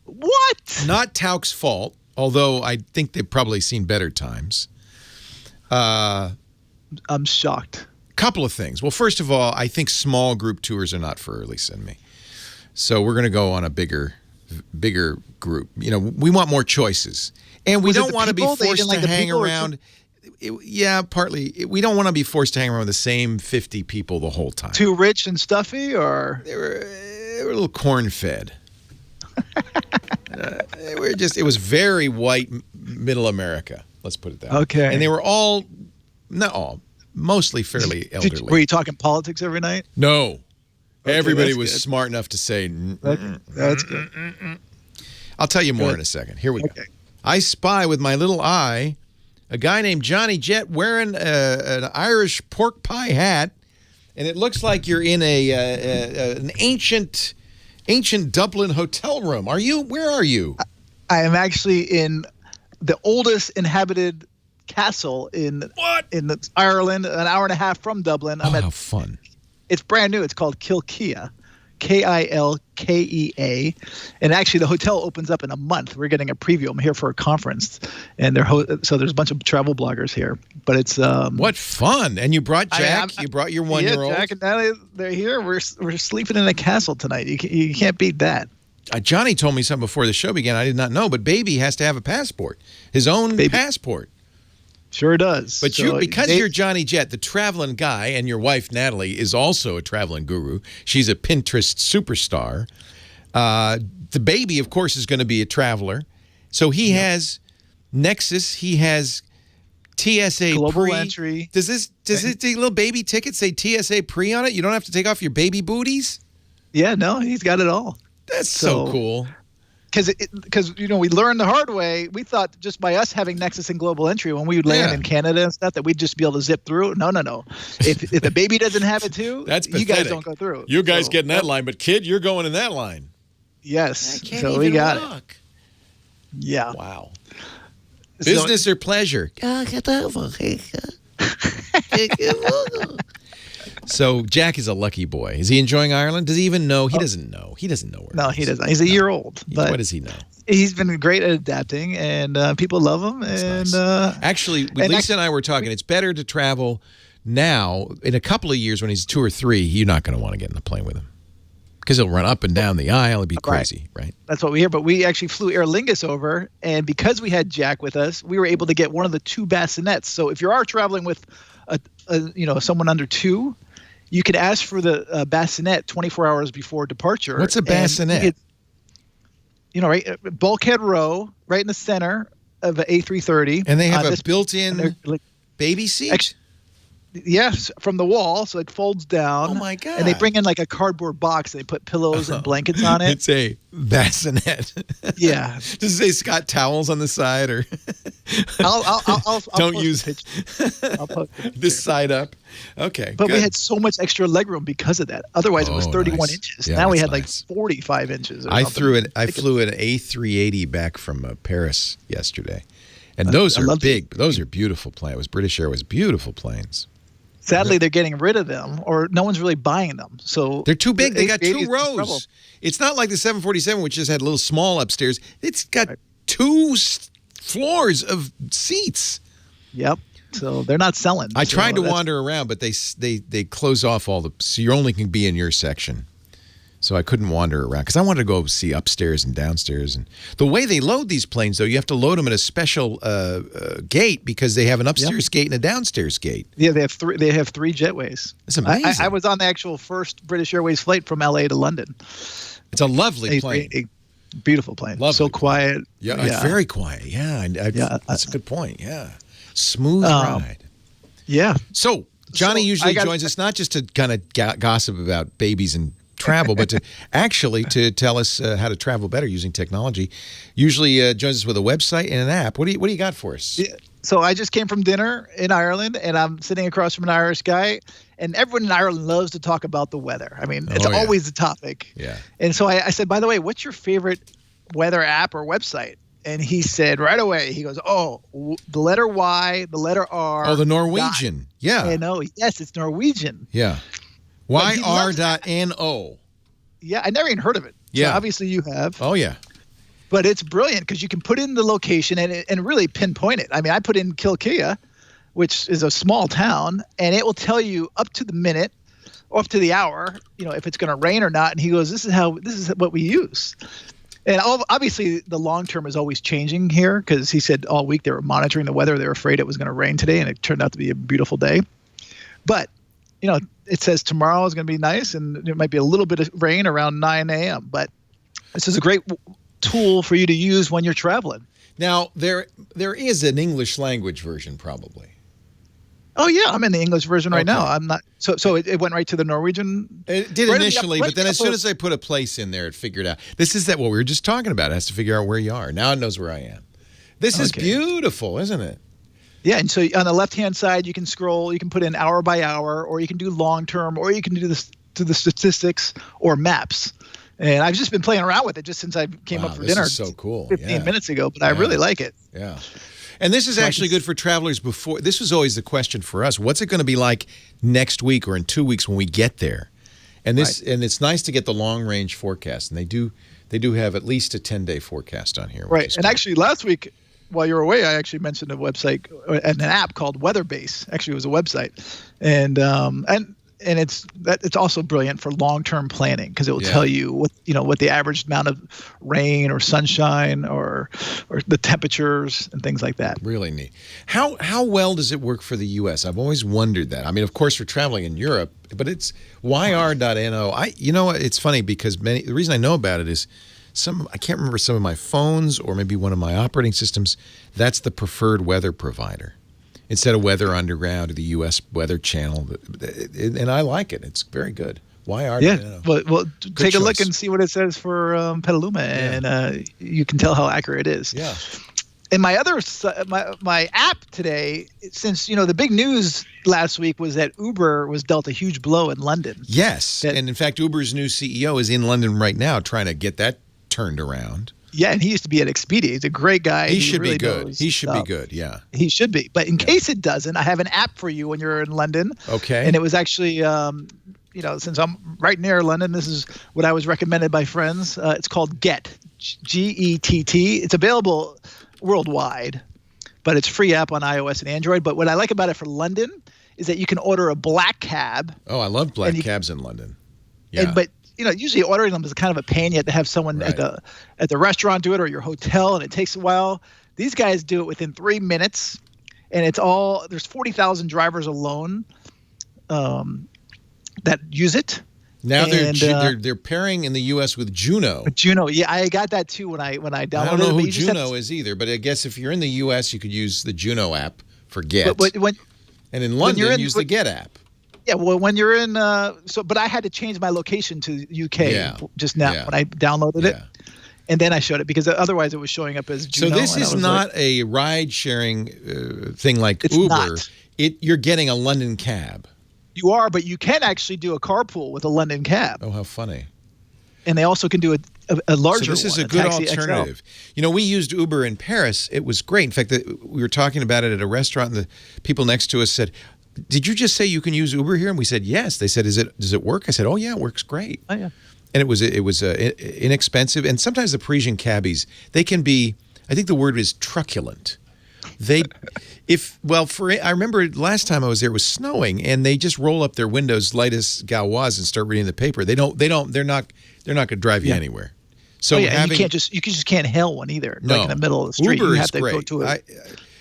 What? Not talc's fault. although I think they've probably seen better times. I'm shocked. Couple of things. Well, first of all, I think small group tours are not for Lisa and me. So we're going to go on a bigger group. You know, we want more choices. And we don't want to be forced to hang around. Yeah, partly. We don't want to be forced to hang around with the same 50 people the whole time. Too rich and stuffy, or? They were a little corn-fed. It was very white middle America. Let's put it that way. Okay. And they were all, not all, mostly fairly elderly. Were you talking politics every night? No. Okay, everybody was good. Smart enough to say, that's good. I'll tell you more in a second. Here we go. I spy with my little eye a guy named Johnny Jett wearing an Irish pork pie hat, and it looks like you're in an ancient Dublin hotel room. Where are you? I am actually in the oldest inhabited castle in Ireland, an hour and a half from Dublin. How fun. It's brand new. It's called Kilkea, Kilkea. And actually, the hotel opens up in a month. We're getting a preview. I'm here for a conference. And so there's a bunch of travel bloggers here. But it's... what fun. And you brought Jack. You brought your 1-year-old. Yeah, Jack and Natalie, they're here. We're sleeping in a castle tonight. You can't beat that. Johnny told me something before the show began. I did not know, but baby has to have a passport, his own passport. Sure does. But because you're Johnny Jett, the traveling guy, and your wife Natalie is also a traveling guru. She's a Pinterest superstar. The baby, of course, is going to be a traveler. So he has Nexus. He has TSA Global entry. Does this little baby ticket say TSA pre on it? You don't have to take off your baby booties? Yeah, no, he's got it all. That's so cool. Because we learned the hard way. We thought just by us having Nexus and Global Entry when we would land in Canada and stuff that we'd just be able to zip through. No. If the baby doesn't have it too, that's you guys don't go through. You guys get in that line, but kid, you're going in that line. Yes. I can't so even we got walk. it. Yeah. Wow. Business or pleasure? So Jack is a lucky boy. Is he enjoying Ireland? Does he even know? He doesn't know. He doesn't know where. No, he doesn't. He's a year old. But what does he know? He's been great at adapting, and people love him. That's nice. Actually, Lisa and I were talking. It's better to travel now. In a couple of years, when he's 2 or 3, you're not going to want to get in the plane with him because he'll run up and down the aisle. It'd be crazy, right? That's what we hear. But we actually flew Aer Lingus over, and because we had Jack with us, we were able to get one of the 2 bassinets. So if you are traveling with someone under 2. You could ask for the bassinet 24 hours before departure. What's a bassinet? Right, bulkhead row, right in the center of an A330. And they have a built-in baby seat? Yes, from the wall, so it folds down. Oh, my God. And they bring in like a cardboard box. And they put pillows and blankets on it. It's a bassinet. Yeah. Does it say Scott towels on the side? Or I'll don't use I'll post this side up. Okay, but good. we had so much extra legroom because of that. Otherwise, it was 31 inches. Yeah, now we had nice. like 45 inches. I flew an A380 back from Paris yesterday, and those are big. Those are beautiful planes. It was British Airways, beautiful planes. Sadly, they're getting rid of them, or no one's really buying them. So they're too big. They got 2 rows. It's not like the 747, which just had a little small upstairs. It's got 2 floors of seats. Yep. So they're not selling. I tried to wander around, but they close off all so you only can be in your section. So I couldn't wander around because I wanted to go see upstairs and downstairs. And the way they load these planes, though, you have to load them at a special gate because they have an upstairs gate and a downstairs gate. Yeah, they have 3. They have 3 jetways. It's amazing. I was on the actual first British Airways flight from LA to London. It's a lovely plane. A beautiful plane. Lovely so quiet. Yeah, very quiet. Yeah, that's a good point. Yeah, smooth ride. Yeah. So Johnny usually joins us not just to kind of gossip about babies and travel, but to tell us how to travel better using technology. Usually joins us with a website and an app. What do you got for us? Yeah. So I just came from dinner in Ireland, and I'm sitting across from an Irish guy, and everyone in Ireland loves to talk about the weather. I mean, it's always the topic. Yeah. And so I said, by the way, what's your favorite weather app or website? And he said right away, he goes, the letter Y, the letter R. Oh, the Norwegian. Yeah. I know. Yes, it's Norwegian. Yeah. YR.NO. Yeah, I never even heard of it. Yeah. So obviously you have. Oh, yeah. But it's brilliant because you can put in the location and really pinpoint it. I mean, I put in Kilkea, which is a small town, and it will tell you up to the minute or up to the hour, if it's going to rain or not. And he goes, this is what we use. And obviously the long term is always changing here because he said all week they were monitoring the weather. They were afraid it was going to rain today, and it turned out to be a beautiful day. But, it says tomorrow is going to be nice, and there might be a little bit of rain around 9 a.m. But this is a great tool for you to use when you're traveling. Now, there is an English language version probably. Oh, yeah. I'm in the English version right now. I'm not. So it went right to the Norwegian. It did initially, but then as soon as I put a place in there, it figured out. This is what we were just talking about. It has to figure out where you are. Now it knows where I am. This is beautiful, isn't it? Yeah. And so on the left-hand side, you can scroll. You can put in hour by hour, or you can do long-term, or you can do the statistics or maps. And I've just been playing around with it just since I came up for dinner. This is so cool. 15 minutes ago, but I really like it. Yeah. And this is actually good for travelers before. This was always the question for us. What's it going to be like next week or in 2 weeks when we get there? And and it's nice to get the long range forecast. And they do have at least a 10-day forecast on here. Right. And actually last week while you were away, I actually mentioned a website and an app called Weatherbase. Actually, it was a website. And it's also brilliant for long-term planning because it will tell you what the average amount of rain or sunshine or the temperatures and things like that. Really neat. How well does it work for the U.S.? I've always wondered that. I mean, of course, we're traveling in Europe, but it's yr.no. It's funny because the reason I know about it is I can't remember some of my phones or maybe one of my operating systems. That's the preferred weather provider. Instead of Weather Underground or the U.S. Weather Channel. And I like it. It's very good. YR. Yeah. Well, take a look and see what it says for Petaluma, and you can tell how accurate it is. Yeah. And my app today, since, the big news last week was that Uber was dealt a huge blow in London. Yes. And in fact, Uber's new CEO is in London right now trying to get that turned around. Yeah, and he used to be at Expedia. He's a great guy. He should be good. He should be good, yeah. He should be. But in case it doesn't, I have an app for you when you're in London. Okay. And it was actually, since I'm right near London, this is what I was recommended by friends. It's called Get, G-E-T-T. It's available worldwide, but it's a free app on iOS and Android. But what I like about it for London is that you can order a black cab. Oh, I love black cabs in London. Yeah. But usually ordering them is kind of a pain. You have to have someone at the restaurant do it or your hotel, and it takes a while. These guys do it within 3 minutes, and there's 40,000 drivers alone that use it. Now they're pairing in the U.S. with Juno. Juno, yeah, I got that too when I downloaded it. I don't know who Juno is either, but I guess if you're in the U.S., you could use the Juno app for Get. And in London, use the Get app. Yeah, well, when you're in, but I had to change my location to UK just now when I downloaded it, and then I showed it because otherwise it was showing up as Juno. So this is not a ride-sharing thing like Uber. Not. You're getting a London cab. You are, but you can actually do a carpool with a London cab. Oh, how funny! And they also can do a larger one. So this is a good alternative. XL. We used Uber in Paris. It was great. In fact, we were talking about it at a restaurant, and the people next to us said, "Did you just say you can use Uber here?" And we said, "Yes." They said, "Does it work?" I said, "Oh yeah, it works great." Oh yeah. And it was inexpensive. And sometimes the Parisian cabbies, they can be. I think the word is truculent. I remember last time I was there, it was snowing, and they just roll up their windows light as Gauloise and start reading the paper. They're not going to drive you anywhere. So you just can't hail one either. No, like in the middle of the street. Uber you have is to great. Go to it.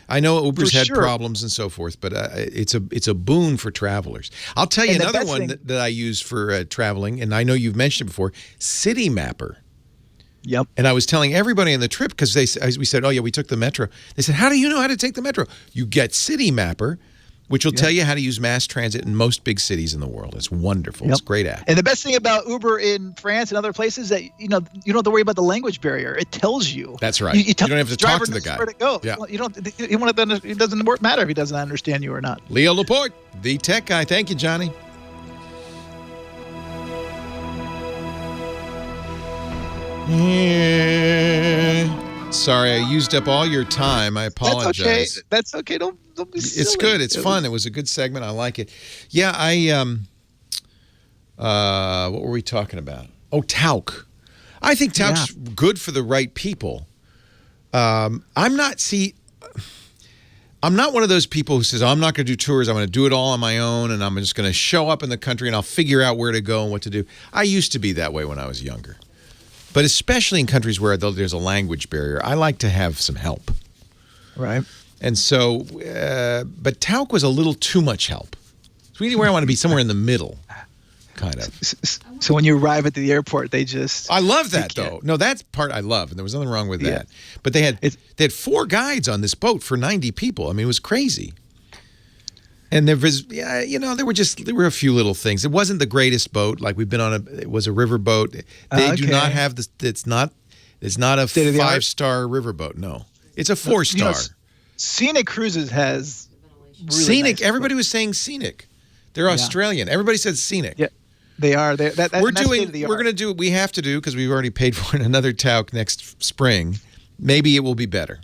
I know Uber's had problems and so forth, but it's a boon for travelers. I'll tell you another one that I use for traveling, and I know you've mentioned it before, City Mapper. Yep. And I was telling everybody on the trip because we said, "Oh yeah, we took the metro." They said, "How do you know how to take the metro?" You get City Mapper, which will tell you how to use mass transit in most big cities in the world. It's wonderful. Yep. It's a great app. And the best thing about Uber in France and other places is that you don't have to worry about the language barrier. It tells you. That's right. You don't have to talk to the guy. Where to go. Yeah. It doesn't matter if he doesn't understand you or not. Leo Laporte, the tech guy. Thank you, Johnny. Sorry, I used up all your time. I apologize. That's okay. Don't be silly. It's good. It's fun. It was a good segment. I like it. Yeah, what were we talking about? Oh, talc. I think Tauk's good for the right people. I'm not one of those people who says, I'm not going to do tours. I'm going to do it all on my own, and I'm just going to show up in the country, and I'll figure out where to go and what to do. I used to be that way when I was younger. But especially in countries where there's a language barrier, I like to have some help. Right. And so, but Tauk was a little too much help. So where I want to be somewhere in the middle, kind of. So when you arrive at the airport, they just... I love that, though. No, that part I love, and there was nothing wrong with that. But they had 4 guides on this boat for 90 people. I mean, it was crazy. And there was, there were a few little things. It wasn't the greatest boat. Like we've been on it was a river boat. They do not have this. It's not a 5-star river boat. No, it's a 4-star. Scenic Cruises has really scenic. Nice Everybody was saying scenic. They're Australian. Everybody said scenic. Yeah, they are. We're going to do what we have to do because we've already paid for another Tauk next spring. Maybe it will be better.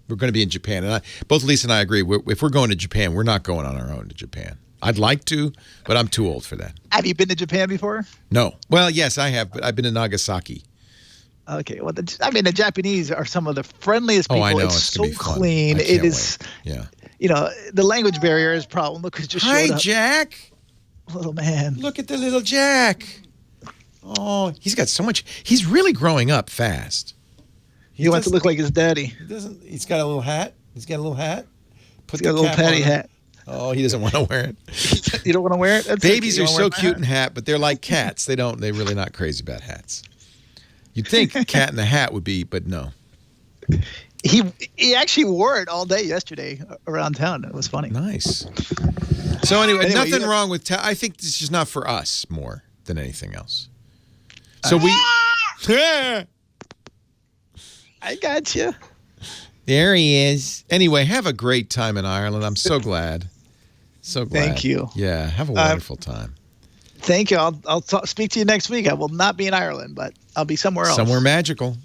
We're going to be in Japan. And both Lisa and I agree. If we're going to Japan, we're not going on our own to Japan. I'd like to, but I'm too old for that. Have you been to Japan before? No. Well, yes, I have, but I've been to Nagasaki. Okay. Well, the Japanese are some of the friendliest people. Oh, I know. It's so clean. It is. Wait. Yeah. The language barrier is a problem. Look who just showed up. Hi, Jack. Little man. Look at the little Jack. Oh, he's got so much. He's really growing up fast. He wants to look like his daddy. He's got a little hat. He's got a little hat. He's got a little patty hat. Oh, he doesn't want to wear it. You don't want to wear it? Babies are so cute in hat, but they're like cats. They're really not crazy about hats. You'd think Cat in the Hat would be, but no. He actually wore it all day yesterday around town. It was funny. Nice. So anyway, nothing wrong with I think this is not for us more than anything else. So I got you. There he is. Anyway, have a great time in Ireland. I'm so glad. So glad. Thank you. Yeah, have a wonderful time. Thank you. I'll speak to you next week. I will not be in Ireland, but I'll be somewhere else. Somewhere magical.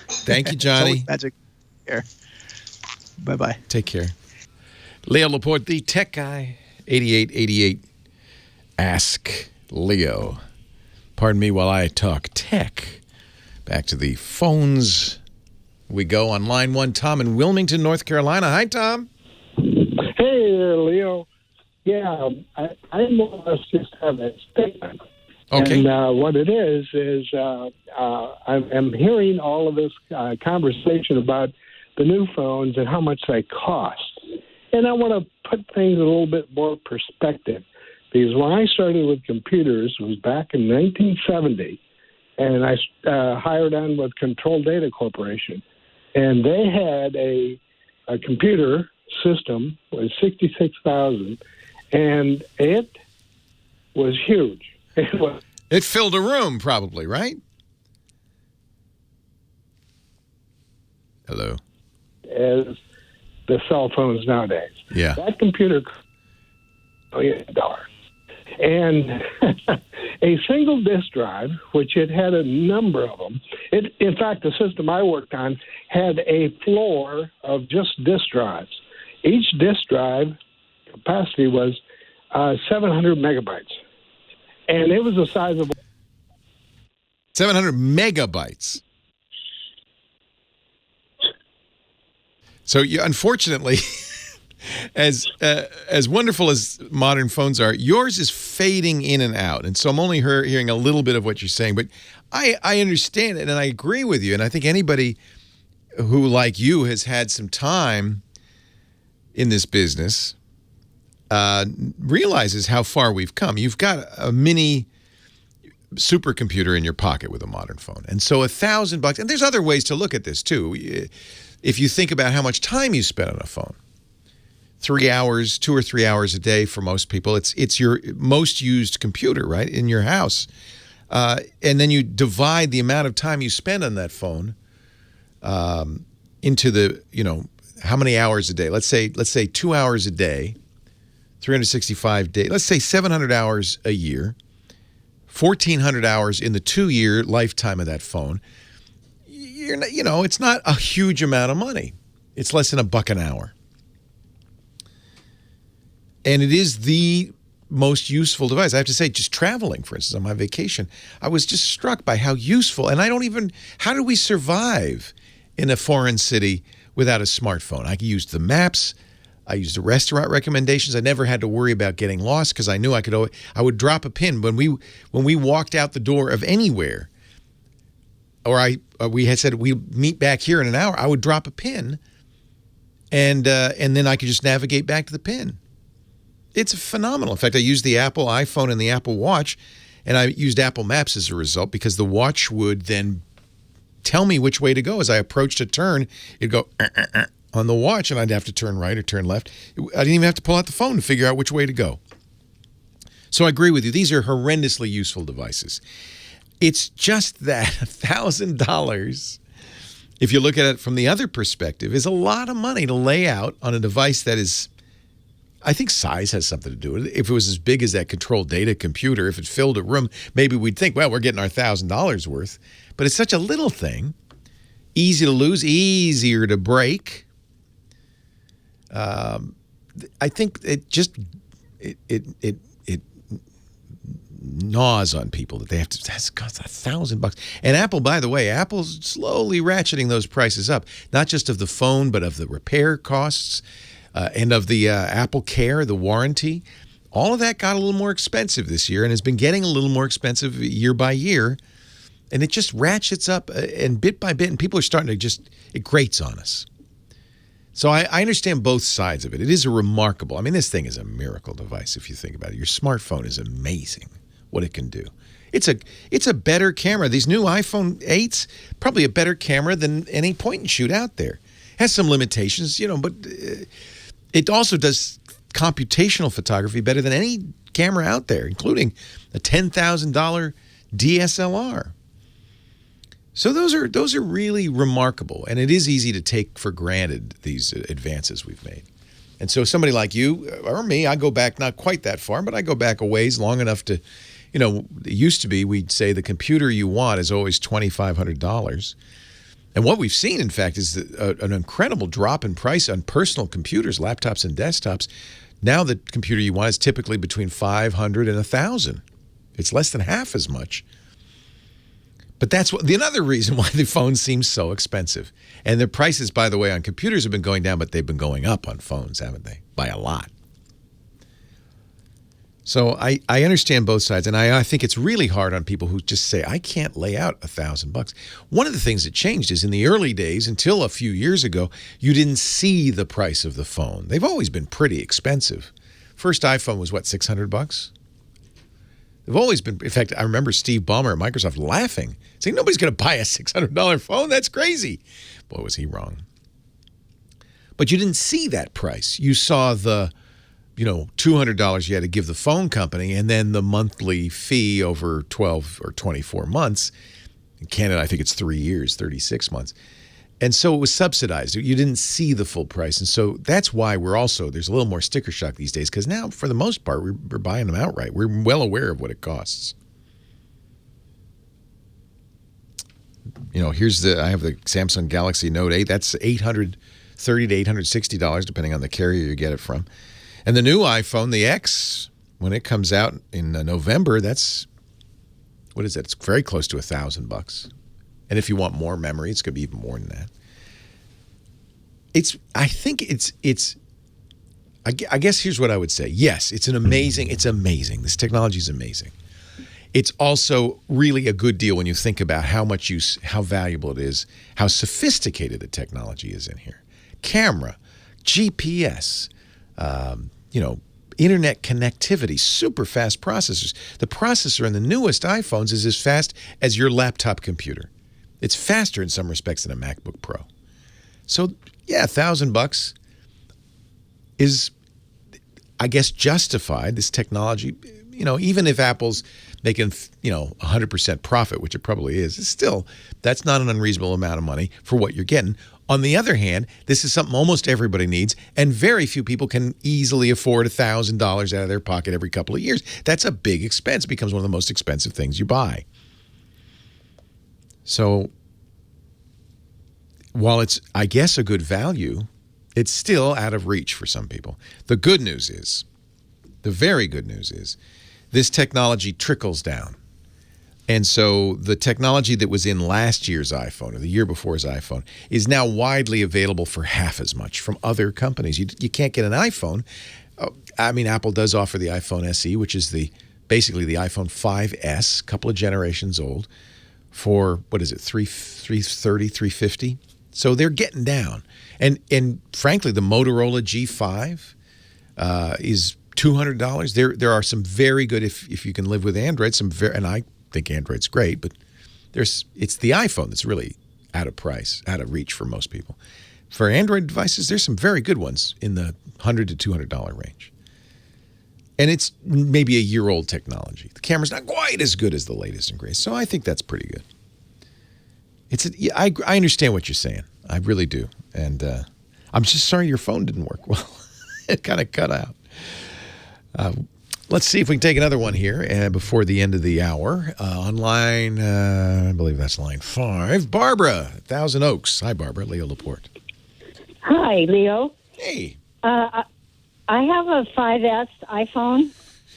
Thank you, Johnny. Magic. Here. Bye-bye. Take care. Leo Laporte, the tech guy. 8888. Ask Leo. Pardon me while I talk tech. Back to the phones we go on line 1. Tom in Wilmington, North Carolina. Hi, Tom. Hey there, Leo. Yeah, I more or less just have a statement. Okay. And what it is I'm hearing all of this conversation about the new phones and how much they cost. And I want to put things in a little bit more perspective. Because when I started with computers, it was back in 1970, and I hired on with Control Data Corporation. And they had a computer system with 66,000, and it was huge. It filled a room, probably, right? Hello. As the cell phones nowadays. Yeah. That computer, $1 million. And a single disk drive, which it had a number of them. In fact, the system I worked on had a floor of just disk drives. Each disk drive capacity was 700 megabytes. And it was the size of 700 megabytes. So you, unfortunately, as wonderful as modern phones are, yours is fading in and out. And so I'm only hearing a little bit of what you're saying. But I understand it, and I agree with you. And I think anybody who, like you, has had some time in this business realizes how far we've come. You've got a mini supercomputer in your pocket with a modern phone. And so $1,000, and there's other ways to look at this too. If you think about how much time you spend on a phone, 3 hours, 2 or 3 hours a day for most people, it's your most used computer, right, in your house. And then you divide the amount of time you spend on that phone into the, how many hours a day. Let's say 2 hours a day, 365 days. Let's say 700 hours a year, 1,400 hours in the 2-year lifetime of that phone. It's not a huge amount of money. It's less than $1 an hour. And it is the most useful device. I have to say, just traveling, for instance, on my vacation, I was just struck by how useful. And how do we survive in a foreign city without a smartphone? I used the maps. I used the restaurant recommendations. I never had to worry about getting lost because I knew I would drop a pin when we walked out the door of anywhere, or we had said we meet back here in an hour. I would drop a pin, and then I could just navigate back to the pin. It's phenomenal. In fact, I used the Apple iPhone and the Apple Watch, and I used Apple Maps as a result because the watch would then tell me which way to go. As I approached a turn, it'd go on the watch, and I'd have to turn right or turn left. I didn't even have to pull out the phone to figure out which way to go. So I agree with you. These are horrendously useful devices. It's just that $1,000, if you look at it from the other perspective, is a lot of money to lay out on a device that is, I think size has something to do with it. If it was as big as that control data computer, if it filled a room, maybe we'd think, well, we're getting our $1,000 worth. But it's such a little thing, easy to lose, easier to break. I think it just it gnaws on people that they have to. That's cost $1,000. And Apple, by the way, Apple's slowly ratcheting those prices up, not just of the phone, but of the repair costs and of the Apple Care, the warranty. All of that got a little more expensive this year and has been getting a little more expensive year by year. And it just ratchets up and bit by bit, and people are starting to it grates on us. So I understand both sides of it. It is this thing is a miracle device if you think about it. Your smartphone is amazing what it can do. It's a better camera. These new iPhone 8s, probably a better camera than any point and shoot out there. Has some limitations, but it also does computational photography better than any camera out there, including a $10,000 DSLR. So those are really remarkable, and it is easy to take for granted these advances we've made. And so somebody like you or me, I go back not quite that far, but I go back a ways, long enough to, it used to be we'd say the computer you want is always $2,500. And what we've seen, in fact, is an incredible drop in price on personal computers, laptops and desktops. Now the computer you want is typically between $500 and $1,000. It's less than half as much. But that's another reason why the phone seems so expensive. And the prices, by the way, on computers have been going down, but they've been going up on phones, haven't they? By a lot. So I understand both sides, and I think it's really hard on people who just say, I can't lay out $1,000. One of the things that changed is in the early days, until a few years ago, you didn't see the price of the phone. They've always been pretty expensive. First iPhone was, $600? They've always been. In fact, I remember Steve Ballmer at Microsoft laughing, saying, nobody's going to buy a $600 phone. That's crazy. Boy, was he wrong. But you didn't see that price. You saw the, $200 you had to give the phone company, and then the monthly fee over 12 or 24 months. In Canada, I think it's 3 years, 36 months. And so it was subsidized. You didn't see the full price. And so that's why there's a little more sticker shock these days, because now, for the most part, we're buying them outright. We're well aware of what it costs. I have the Samsung Galaxy Note 8. That's $830 to $860, depending on the carrier you get it from. And the new iPhone, the X, when it comes out in November, that's, what is that? It's very close to $1,000. And if you want more memory, it's going to be even more than that. I guess here's what I would say. Yes, it's amazing. This technology is amazing. It's also really a good deal when you think about how valuable it is, how sophisticated the technology is in here. Camera, GPS, internet connectivity, super fast processors. The processor in the newest iPhones is as fast as your laptop computer. It's faster in some respects than a MacBook Pro. So, yeah, $1,000 is, I guess, justified. This technology, even if Apple's making, 100% profit, which it probably is, that's not an unreasonable amount of money for what you're getting. On the other hand, this is something almost everybody needs, and very few people can easily afford $1,000 out of their pocket every couple of years. That's a big expense. It becomes one of the most expensive things you buy. So while it's, I guess, a good value, it's still out of reach for some people. The good news is The very good news is this technology trickles down. And so the technology that was in last year's iPhone or the year before's iPhone is now widely available for half as much from other companies. You can't get an iPhone. I mean, Apple does offer the iPhone SE, which is basically the iPhone 5S, a couple of generations old, for, what is it, $330, $350? So they're getting down. And frankly, the Motorola G5 is $200. There are some very good, if you can live with Android, and I think Android's great, but it's the iPhone that's really out of price, out of reach for most people. For Android devices, there's some very good ones in the $100 to $200 range. And it's maybe a year-old technology. The camera's not quite as good as the latest and greatest, so I think that's pretty good. I understand what you're saying. I really do. And I'm just sorry your phone didn't work well. It kind of cut out. Let's see if we can take another one here before the end of the hour. On line, I believe that's line 5. Barbara, Thousand Oaks. Hi, Barbara. Leo Laporte. Hi, Leo. Hey. I have a 5S iPhone.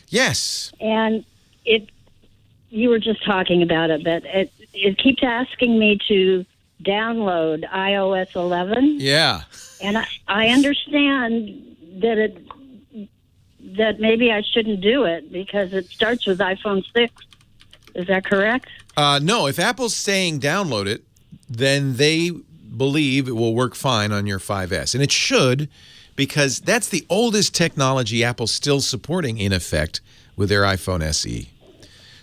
Yes. And you were just talking about it, but it keeps asking me to download iOS 11. Yeah. And I understand that maybe I shouldn't do it because it starts with iPhone 6. Is that correct? No, if Apple's saying download it, then they believe it will work fine on your 5S. And it should, because that's the oldest technology Apple's still supporting, in effect, with their iPhone SE.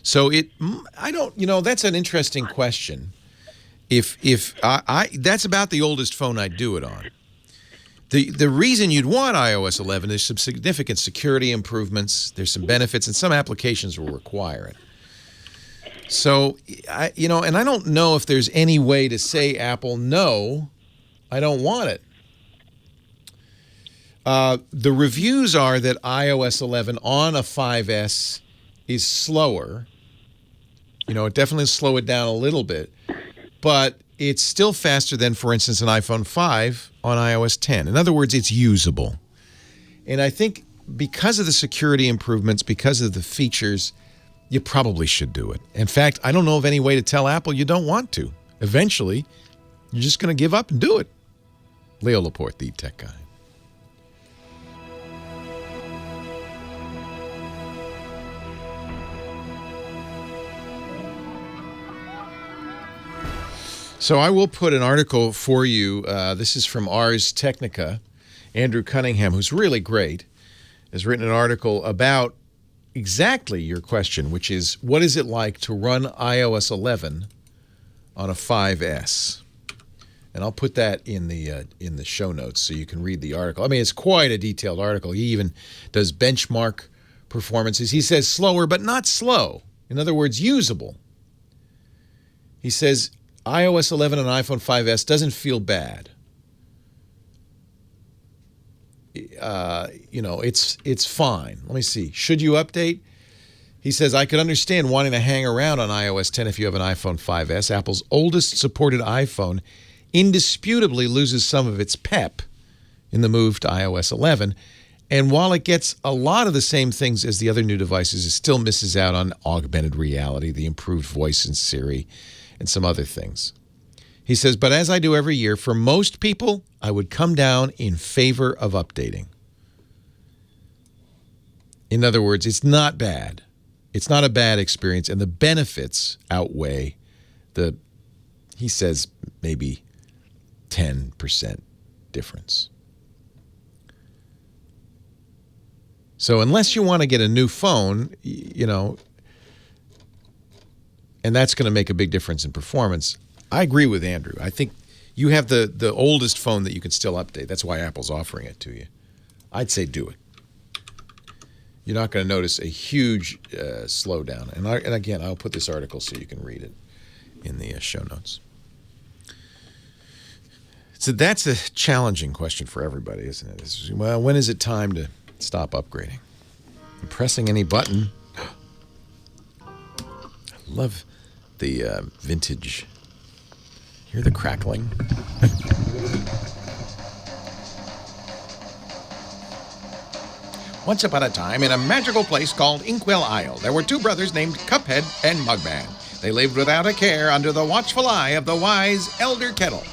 So that's an interesting question. If that's about the oldest phone I'd do it on. The reason you'd want iOS 11 is some significant security improvements. There's some benefits, and some applications will require it. So, and I don't know if there's any way to say, Apple, no, I don't want it. The reviews are that iOS 11 on a 5S is slower. It definitely slow it down a little bit. But it's still faster than, for instance, an iPhone 5 on iOS 10. In other words, it's usable. And I think because of the security improvements, because of the features, you probably should do it. In fact, I don't know of any way to tell Apple you don't want to. Eventually, you're just going to give up and do it. Leo Laporte, the Tech Guy. So I will put an article for you. This is from Ars Technica. Andrew Cunningham, who's really great, has written an article about exactly your question, which is, what is it like to run iOS 11 on a 5S? And I'll put that in the show notes so you can read the article. I mean, it's quite a detailed article. He even does benchmark performances. He says slower, but not slow. In other words, usable. He says iOS 11 on iPhone 5S doesn't feel bad. It's fine. Let me see. Should you update? He says, I could understand wanting to hang around on iOS 10 if you have an iPhone 5S. Apple's oldest supported iPhone indisputably loses some of its pep in the move to iOS 11. And while it gets a lot of the same things as the other new devices, it still misses out on augmented reality, the improved voice in Siri, and some other things. He says, but as I do every year, for most people, I would come down in favor of updating. In other words, it's not bad. It's not a bad experience, and the benefits outweigh he says, maybe 10% difference. So unless you want to get a new phone, and that's going to make a big difference in performance, I agree with Andrew. I think you have the oldest phone that you can still update. That's why Apple's offering it to you. I'd say do it. You're not going to notice a huge slowdown. And again, I'll put this article so you can read it in the show notes. So that's a challenging question for everybody, isn't it? Well, when is it time to stop upgrading? And pressing any button. I love the vintage. Hear the crackling? Once upon a time, in a magical place called Inkwell Isle, there were two brothers named Cuphead and Mugman. They lived without a care under the watchful eye of the wise Elder Kettle.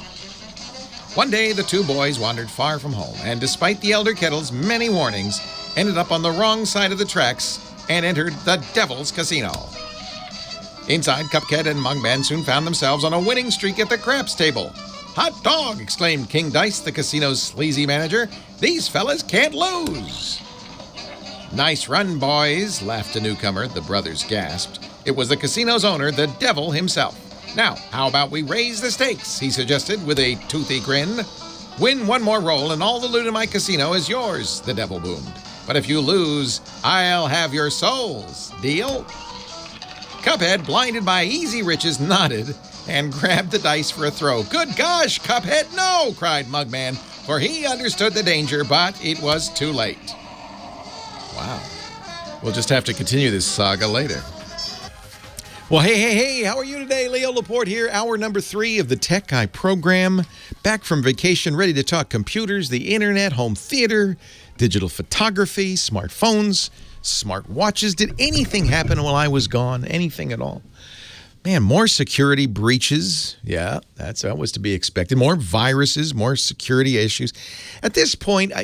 One day, the two boys wandered far from home, and despite the Elder Kettle's many warnings, ended up on the wrong side of the tracks and entered the Devil's Casino. Inside, Cuphead and Mugman soon found themselves on a winning streak at the craps table. "Hot dog!" exclaimed King Dice, the casino's sleazy manager. "These fellas can't lose." "Nice run, boys," laughed a newcomer. The brothers gasped. It was the casino's owner, the devil himself. "Now, how about we raise the stakes?" he suggested with a toothy grin. "Win one more roll and all the loot in my casino is yours," the devil boomed. "But if you lose, I'll have your souls. Deal?" Cuphead, blinded by easy riches, nodded and grabbed the dice for a throw. "Good gosh, Cuphead, no!" cried Mugman, for he understood the danger, but it was too late. Wow. We'll just have to continue this saga later. Well, hey, how are you today? Leo Laporte here, hour number 3 of the Tech Guy program. Back from vacation, ready to talk computers, the internet, home theater, digital photography, smartphones, smart watches. Did anything happen while I was gone? Anything at all? Man, more security breaches. Yeah, that was to be expected. More viruses, more security issues. At this point, I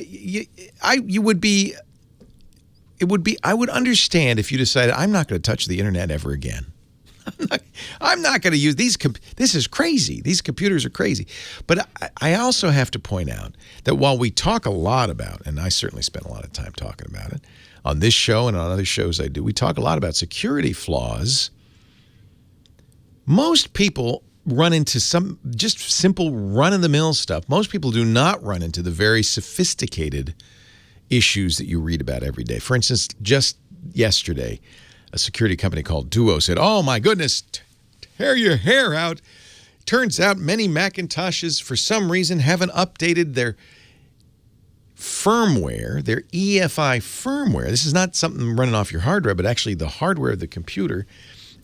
would understand if you decided, I'm not going to touch the internet ever again. I'm not going to use these. This is crazy. These computers are crazy. But I also have to point out that while we talk a lot about, and I certainly spend a lot of time talking about it on this show and on other shows I do, we talk a lot about security flaws. Most people run into some just simple run-of-the-mill stuff. Most people do not run into the very sophisticated issues that you read about every day. For instance, just yesterday, a security company called Duo said, "Oh my goodness, tear your hair out. Turns out many Macintoshes, for some reason, haven't updated their firmware, their EFI firmware. This is not something running off your hard drive, but actually the hardware of the computer,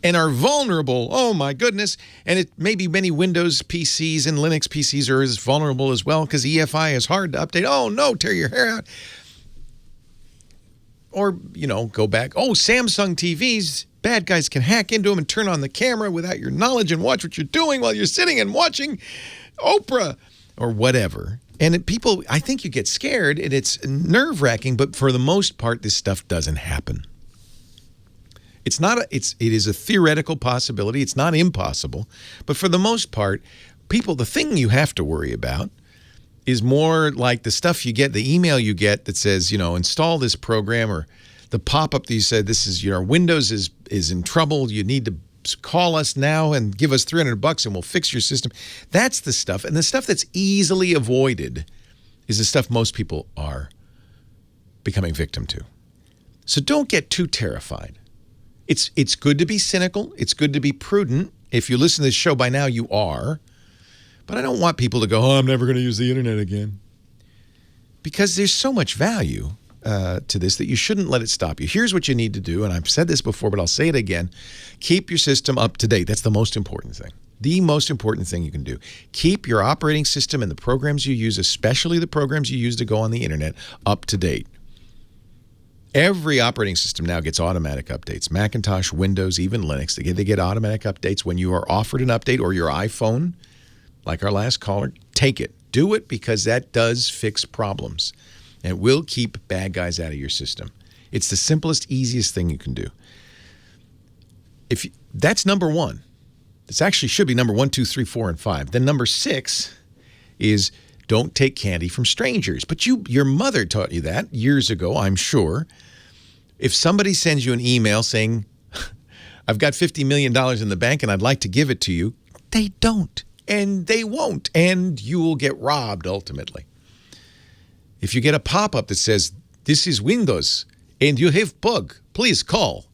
and are vulnerable. Oh my goodness." And it maybe many Windows PCs and Linux PCs are as vulnerable as well because EFI is hard to update. Oh no, tear your hair out. Or, go back. Oh, Samsung TVs, bad guys can hack into them and turn on the camera without your knowledge and watch what you're doing while you're sitting and watching Oprah or whatever. And people, I think you get scared and it's nerve-wracking, but for the most part, this stuff doesn't happen. It is a theoretical possibility. It's not impossible. But for the most part, the thing you have to worry about is more like the stuff you get, the email you get that says, install this program, or the pop-up that you said, this is, Windows is in trouble. You need to call us now and give us $300 and we'll fix your system. That's the stuff. And the stuff that's easily avoided is the stuff most people are becoming victim to. So don't get too terrified. It's good to be cynical. It's good to be prudent. If you listen to this show by now, you are. But I don't want people to go, "Oh, I'm never going to use the internet again." Because there's so much value to this that you shouldn't let it stop you. Here's what you need to do, and I've said this before, but I'll say it again. Keep your system up to date. That's the most important thing. The most important thing you can do. Keep your operating system and the programs you use, especially the programs you use to go on the internet, up to date. Every operating system now gets automatic updates. Macintosh, Windows, even Linux. They get automatic updates when you are offered an update, or your iPhone, like our last caller, take it. Do it, because that does fix problems. And it will keep bad guys out of your system. It's the simplest, easiest thing you can do. That's number 1. This actually should be number 1, 2, 3, 4, and 5. Then number 6 is don't take candy from strangers. But your mother taught you that years ago, I'm sure. If somebody sends you an email saying, "I've got $50 million in the bank and I'd like to give it to you," they don't. And they won't, and you will get robbed ultimately. If you get a pop-up that says, "This is Windows, and you have bug, please call,"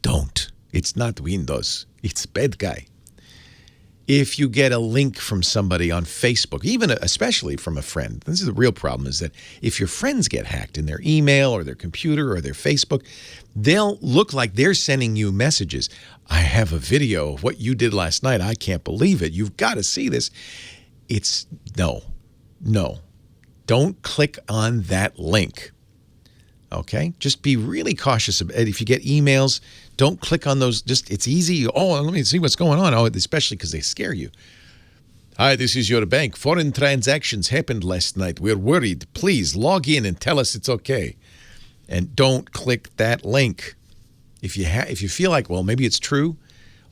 don't. It's not Windows. It's bad guy. If you get a link from somebody on Facebook, especially from a friend, this is the real problem, is that if your friends get hacked in their email or their computer or their Facebook, they'll look like they're sending you messages. "I have a video of what you did last night. I can't believe it. You've got to see this." No. Don't click on that link. Okay? Just be really cautious. If you get emails, don't click on those. It's easy. Oh, let me see what's going on. Oh, especially because they scare you. Hi, this is your bank. Foreign transactions happened last night. We're worried. Please log in and tell us it's okay. And don't click that link. If you feel like, well, maybe it's true,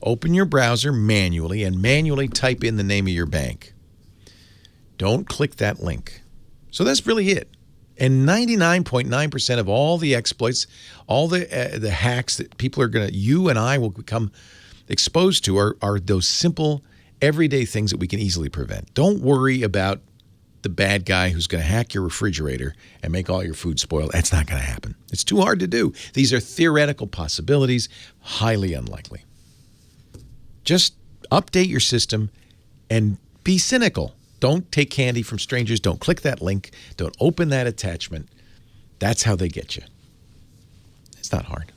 open your browser manually and manually type in the name of your bank. Don't click that link. So that's really it. And 99.9% of all the exploits, all the hacks that you and I will become exposed to are those simple, everyday things that we can easily prevent. Don't worry about the bad guy who's going to hack your refrigerator and make all your food spoiled. That's not going to happen. It's too hard to do. These are theoretical possibilities, highly unlikely. Just update your system and be cynical. Don't take candy from strangers. Don't click that link. Don't open that attachment. That's how they get you. It's not hard.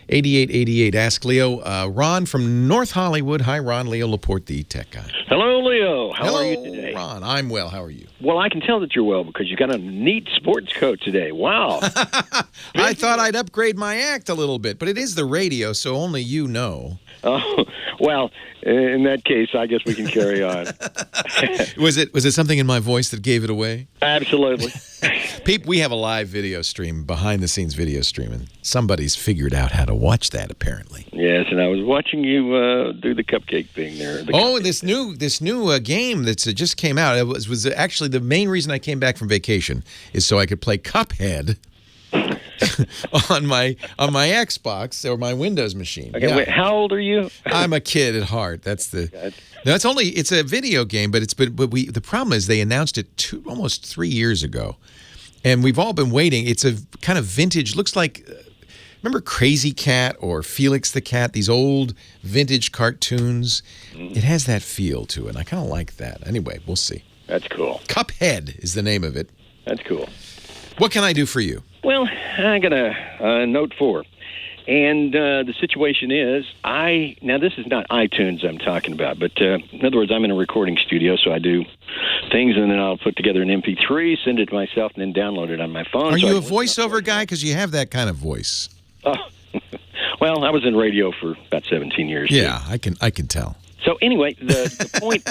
8888, Ask Leo. Ron from North Hollywood. Hi, Ron. Leo Laporte, the tech guy. Hello, Leo. How Hello, are you today? Ron. I'm well. How are you? Well, I can tell that you're well because you got a neat sports coat today. Wow. I thought I'd upgrade my act a little bit, but it is the radio, so only you know. Oh, well, in that case, I guess we can carry on. Was it something in my voice that gave it away? Absolutely. We have a live video stream, behind-the-scenes video stream, and somebody's figured out how to watch that, apparently. Yes, and I was watching you do the cupcake thing there. This new game that just came out. It was actually the main reason I came back from vacation is so I could play Cuphead on my Xbox or my Windows machine. Okay, yeah. wait, how old are you? I'm a kid at heart. It's a video game, but the problem is they announced it almost 3 years ago, and we've all been waiting. It's a kind of vintage. Looks like remember Crazy Cat or Felix the Cat? These old vintage cartoons. It has that feel to it. And I kind of like that. Anyway, we'll see. That's cool. Cuphead is the name of it. That's cool. What can I do for you? Well, I got a Note 4. And the situation is, now this is not iTunes I'm talking about, but in other words, I'm in a recording studio, so I do things, and then I'll put together an MP3, send it to myself, and then download it on my phone. Are you a voiceover guy? Because you have that kind of voice. Well, I was in radio for about 17 years. Yeah, I can tell. So anyway, the point...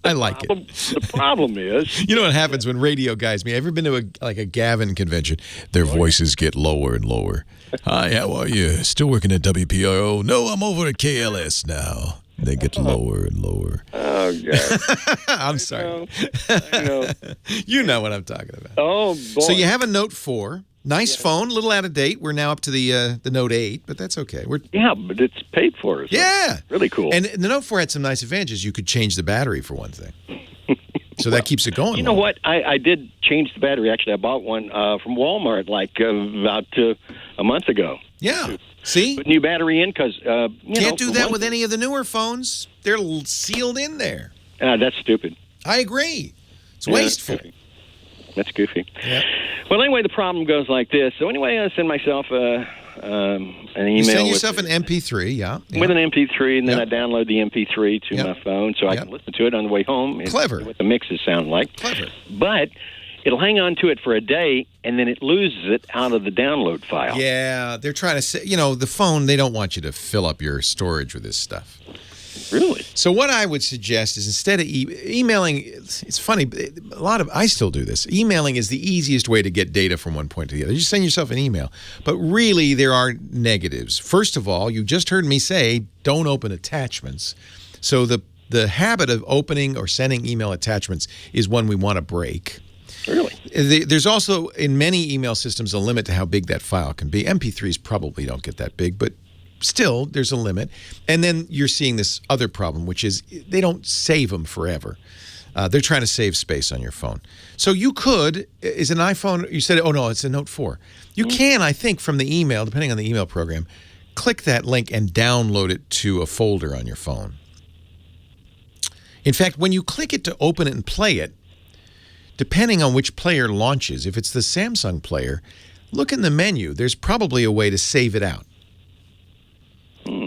I like it. The problem is... You know what happens when radio guys meet? Ever been to a Gavin convention? Their voices get lower and lower. Hi, how are you? Still working at WPRO? No, I'm over at KLS now. They get lower and lower. Oh, God. I'm sorry. I know. You know what I'm talking about. Oh, boy. So you have a Note 4. Nice phone, a little out of date. We're now up to the Note 8, but that's okay. Yeah, but it's paid for. So yeah. Really cool. And the Note 4 had some nice advantages. You could change the battery, for one thing. So that keeps it going. You know what? I did change the battery. Actually, I bought one from Walmart about a month ago. Yeah. See? Put new battery in because, Can't do that with any of the newer phones. They're sealed in there. That's stupid. I agree. It's wasteful. That's goofy. Yeah. Well, anyway, the problem goes like this. So anyway, I send myself an email. You send yourself an MP3, yeah. With an MP3, and then I download the MP3 to my phone so I can listen to it on the way home. Clever. What the mixes sound like. Clever. But it'll hang on to it for a day, and then it loses it out of the download file. Yeah, they're trying to say, the phone, they don't want you to fill up your storage with this stuff. Really? So what I would suggest is instead of emailing, it's funny, I still do this. Emailing is the easiest way to get data from one point to the other. You just send yourself an email. But really, there are negatives. First of all, you just heard me say, don't open attachments. So the habit of opening or sending email attachments is one we want to break. Really? There's also, in many email systems, a limit to how big that file can be. MP3s probably don't get that big, but still, there's a limit. And then you're seeing this other problem, which is they don't save them forever. They're trying to save space on your phone. So you could, is an iPhone, you said, oh no, it's a Note 4. You can, I think, from the email, depending on the email program, click that link and download it to a folder on your phone. In fact, when you click it to open it and play it, depending on which player launches, if it's the Samsung player, look in the menu. There's probably a way to save it out.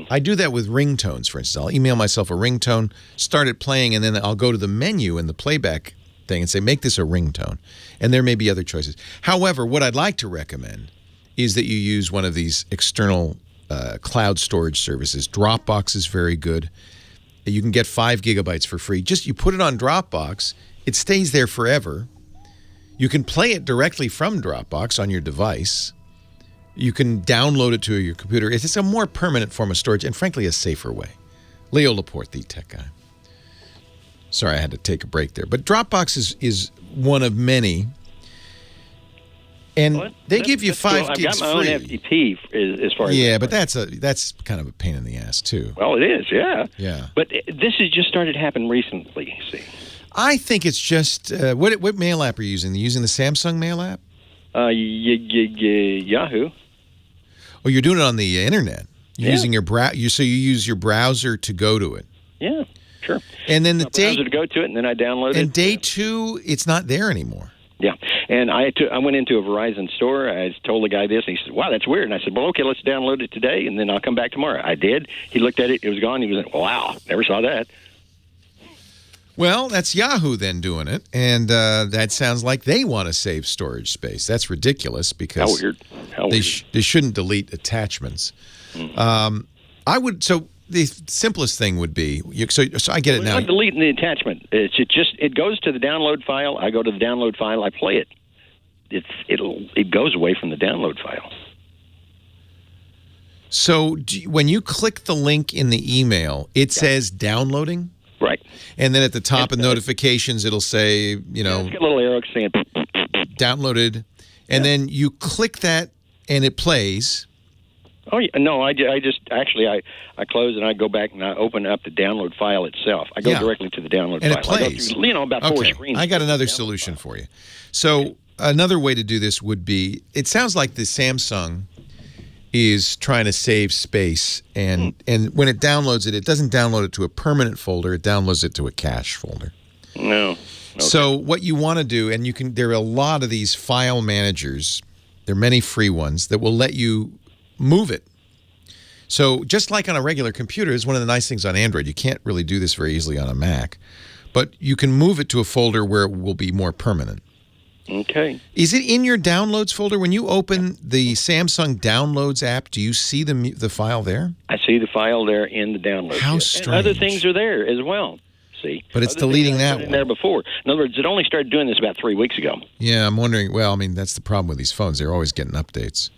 I do that with ringtones, for instance. I'll email myself a ringtone, start it playing, and then I'll go to the menu in the playback thing and say, make this a ringtone. And there may be other choices. However, what I'd like to recommend is that you use one of these external cloud storage services. Dropbox is very good. You can get 5 gigabytes for free. Just you put it on Dropbox, it stays there forever. You can play it directly from Dropbox on your device. You can download it to your computer. It's a more permanent form of storage and, frankly, a safer way. Leo Laporte, the tech guy. Sorry, I had to take a break there. But Dropbox is one of many. And they give you 5 gigs free. I've got my own FTP as far as... Yeah, but that's kind of a pain in the ass, too. Well, it is, yeah. Yeah. But this has just started happening recently, see. I think it's just... what mail app are you using? Are you using the Samsung mail app? Yahoo. Oh, you're doing it on the internet. You're using your so you use your browser to go to it. Yeah, sure. And then the browser to go to it, and then I download it. And day 2, it's not there anymore. Yeah, and I went into a Verizon store. I told the guy this, and he said, "Wow, that's weird." And I said, "Well, okay, let's download it today, and then I'll come back tomorrow." I did. He looked at it; it was gone. He was like, "Wow, never saw that." Well, that's Yahoo then doing it, and that sounds like they want to save storage space. That's ridiculous because they shouldn't delete attachments. I would so. The simplest thing would be so I get it now. It's not deleting the attachment. It goes to the download file. I go to the download file. I play it. It goes away from the download file. So when you click the link in the email, it says downloading. Right. And then at the top of notifications, it'll say it's got a little arrow saying downloaded, and then you click that and it plays. Oh, yeah. No, I just actually I close and I go back and I open up the download file itself. I go directly to the download file. And it plays. I go through, about 4 screens. I got another solution for you. So another way to do this would be, it sounds like the Samsung is trying to save space, and when it downloads it, it doesn't download it to a permanent folder. It downloads it to a cache folder. No. Okay. So what you want to do, and there are a lot of these file managers. There are many free ones that will let you move it. So just like on a regular computer, is one of the nice things on Android. You can't really do this very easily on a Mac, but you can move it to a folder where it will be more permanent. Okay. Is it in your downloads folder? When you open the Samsung Downloads app, do you see the file there? I see the file there in the downloads. How strange. And other things are there as well. See, but it's deleting that one. There before. In other words, it only started doing this about 3 weeks ago. Yeah, I'm wondering. Well, I mean, that's the problem with these phones. They're always getting updates.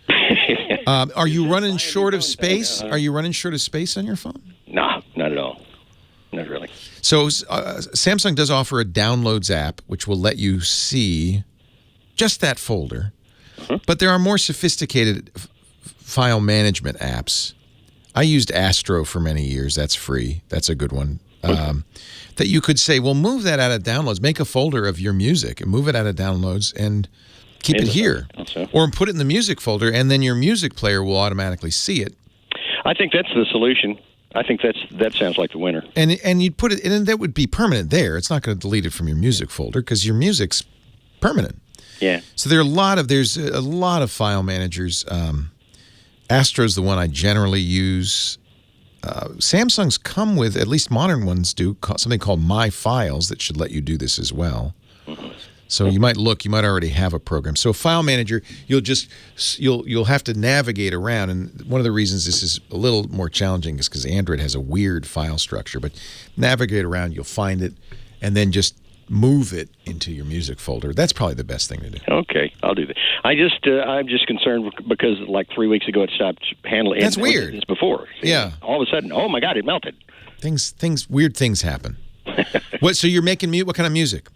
Are you running short of space? Are you running short of space on your phone? No, not at all. Not really. So Samsung does offer a Downloads app, which will let you see just that folder. But there are more sophisticated file management apps. I used Astro for many years. That's free. That's a good one. That you could say, well, move that out of downloads. Make a folder of your music and move it out of downloads and keep it here. Or put it in the music folder, and then your music player will automatically see it. I think that's the solution. I think that sounds like the winner. And you'd put it, and that would be permanent there. It's not going to delete it from your music folder because your music's permanent. Yeah. So there's a lot of file managers. Astro's the one I generally use. Samsung's come with, at least modern ones do, something called My Files that should let you do this as well. So you might already have a program. So a file manager, you'll have to navigate around, and one of the reasons this is a little more challenging is because Android has a weird file structure. But navigate around, you'll find it, and then just move it into your music folder. That's probably the best thing to do. Okay, I'll do that. I'm just concerned because like 3 weeks ago it stopped handling. That's weird. This before. Yeah. All of a sudden, oh my God, it melted. Weird things happen. So you're making what kind of music?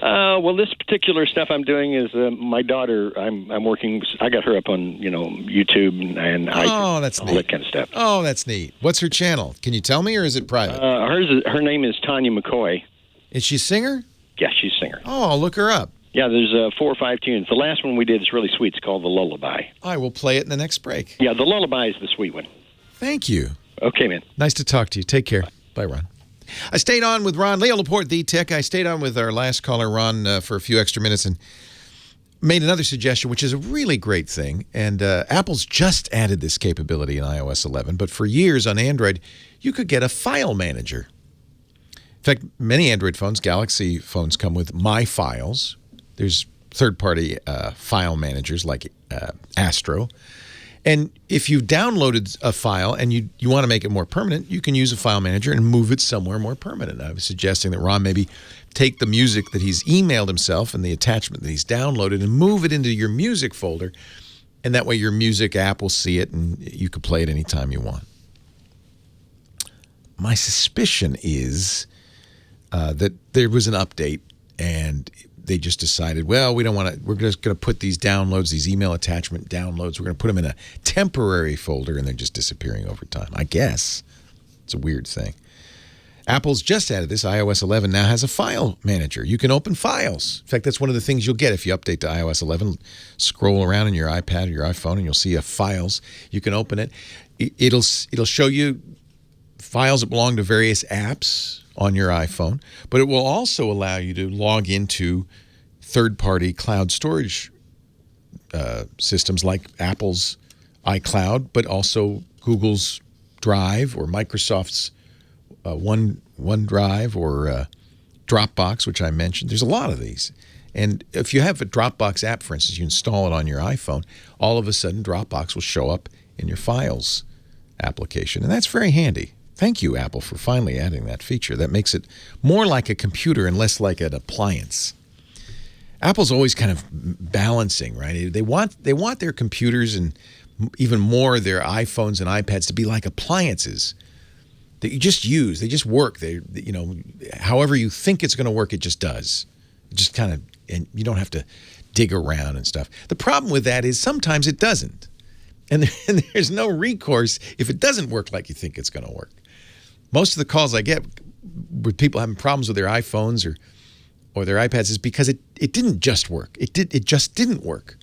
Well, this particular stuff I'm doing is my daughter. I'm working. I got her up on YouTube and all that kind of stuff. Oh, that's neat. What's her channel? Can you tell me, or is it private? Her name is Tanya McCoy. Is she a singer? Yeah, she's a singer. Oh, I'll look her up. Yeah, there's 4 or 5 tunes. The last one we did is really sweet. It's called The Lullaby. I will play it in the next break. Yeah, The Lullaby is the sweet one. Thank you. Okay, man. Nice to talk to you. Take care. Bye, Ron. I stayed on with Ron, Leo Laporte, the tech. I stayed on with our last caller, Ron, for a few extra minutes and made another suggestion, which is a really great thing. And Apple's just added this capability in iOS 11. But for years on Android, you could get a file manager. In fact, many Android phones, Galaxy phones, come with My Files. There's third-party file managers like Astro. And if you've downloaded a file and you want to make it more permanent, you can use a file manager and move it somewhere more permanent. I was suggesting that Ron maybe take the music that he's emailed himself and the attachment that he's downloaded and move it into your music folder. And that way your music app will see it and you can play it anytime you want. My suspicion is that there was an update and they just decided, well, we don't want to, we're just going to put these downloads, these email attachment downloads, we're going to put them in a temporary folder and they're just disappearing over time. I guess. It's a weird thing. Apple's just added this. iOS 11 now has a file manager. You can open files. In fact, that's one of the things you'll get if you update to iOS 11. Scroll around in your iPad or your iPhone and you'll see files. You can open it. It'll show you files that belong to various apps on your iPhone, but it will also allow you to log into third-party cloud storage systems like Apple's iCloud, but also Google's Drive or Microsoft's OneDrive or Dropbox, which I mentioned. There's a lot of these. And if you have a Dropbox app, for instance, you install it on your iPhone, all of a sudden Dropbox will show up in your Files application. And that's very handy. Thank you, Apple, for finally adding that feature. That makes it more like a computer and less like an appliance. Apple's always kind of balancing, right? They want their computers and even more their iPhones and iPads to be like appliances that you just use. They just work. However you think it's going to work, it just does. It just kind of, and you don't have to dig around and stuff. The problem with that is sometimes it doesn't. And there's no recourse if it doesn't work like you think it's going to work. Most of the calls I get with people having problems with their iPhones or their iPads is because it didn't just work. It just didn't work.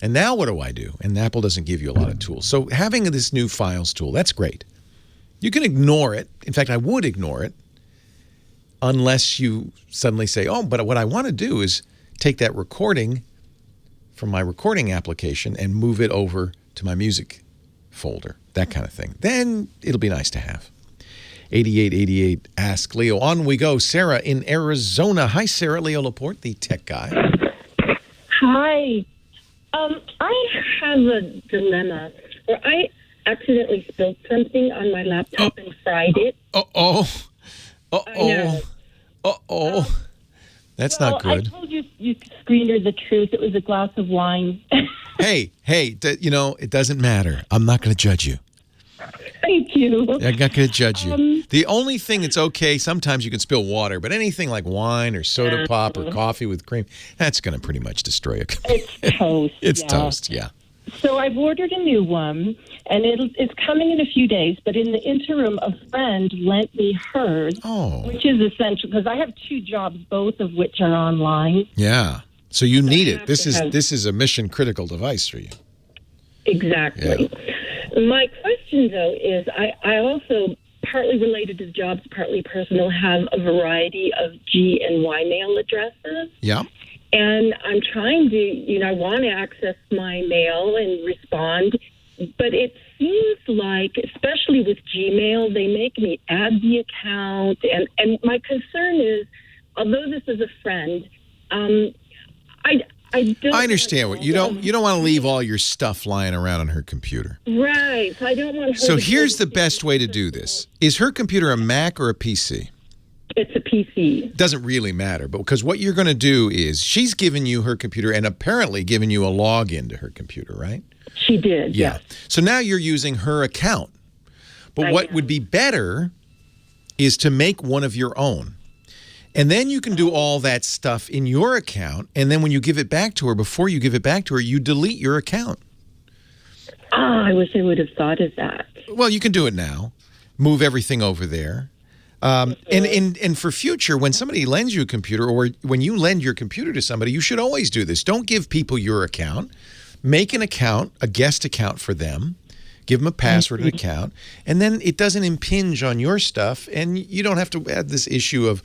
And now what do I do? And Apple doesn't give you a lot of tools. So having this new Files tool, that's great. You can ignore it. In fact, I would ignore it unless you suddenly say, oh, but what I want to do is take that recording from my recording application and move it over to my music folder, that kind of thing. Then it'll be nice to have. 8888 Ask Leo. On we go. Sarah in Arizona. Hi, Sarah. Leo Laporte, the tech guy. Hi. I have a dilemma where I accidentally spilled something on my laptop and fried it. That's not good. I told you screened her the truth. It was a glass of wine. Hey, it doesn't matter. I'm not going to judge you. Thank you. I'm not going to judge you. The only thing that's okay, sometimes you can spill water, but anything like wine or soda pop or coffee with cream, that's going to pretty much destroy a computer. It's toast. It's toast, yeah. So I've ordered a new one, and it's coming in a few days. But in the interim, a friend lent me hers, which is essential because I have two jobs, both of which are online. Yeah. So you need it. This is a mission critical device for you. Exactly. Yeah. My question, though, is I also, partly related to the jobs, partly personal, have a variety of G and Y mail addresses. Yeah. And I'm trying to, I want to access my mail and respond, but it seems like, especially with Gmail, they make me add the account. And my concern is, although this is a friend, I understand what you don't want to leave all your stuff lying around on her computer. Right. So I don't want her. So here's the best way to do this. Is her computer a Mac or a PC? It's a PC. Doesn't really matter, but because what you're going to do is she's given you her computer and apparently given you a login to her computer, right? She did. Yeah. So now you're using her account. But what would be better is to make one of your own. And then you can do all that stuff in your account. And then when you give it back to her, before you give it back to her, you delete your account. I wish I would have thought of that. Well, you can do it now. Move everything over there. And for future, when somebody lends you a computer or when you lend your computer to somebody, you should always do this. Don't give people your account. Make an account, a guest account for them. Give them a password and account. And then it doesn't impinge on your stuff. And you don't have to add this issue of,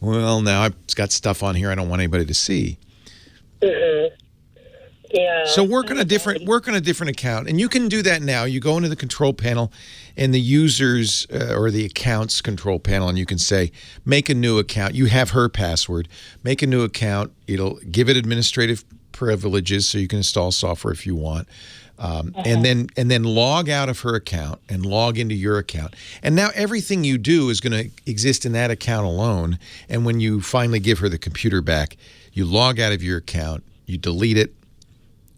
well, now I've got stuff on here I don't want anybody to see. Yeah. So work on a different account, and you can do that now. You go into the control panel, and the users or the accounts control panel, and you can say, make a new account. You have her password. Make a new account. It'll give it administrative privileges, so you can install software if you want, and then log out of her account and log into your account. And now everything you do is going to exist in that account alone. And when you finally give her the computer back, you log out of your account, you delete it.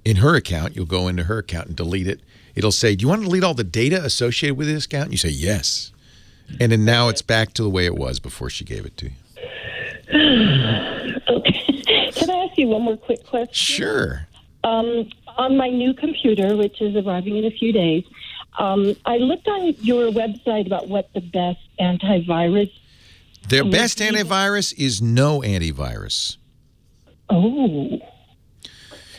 In her account, you'll go into her account and delete it. It'll say, do you want to delete all the data associated with this account? And you say, yes. And then now it's back to the way it was before she gave it to you. Okay. Can I ask you one more quick question? Sure. On my new computer, which is arriving in a few days, I looked on your website about what the best antivirus. The best antivirus is no antivirus. Oh.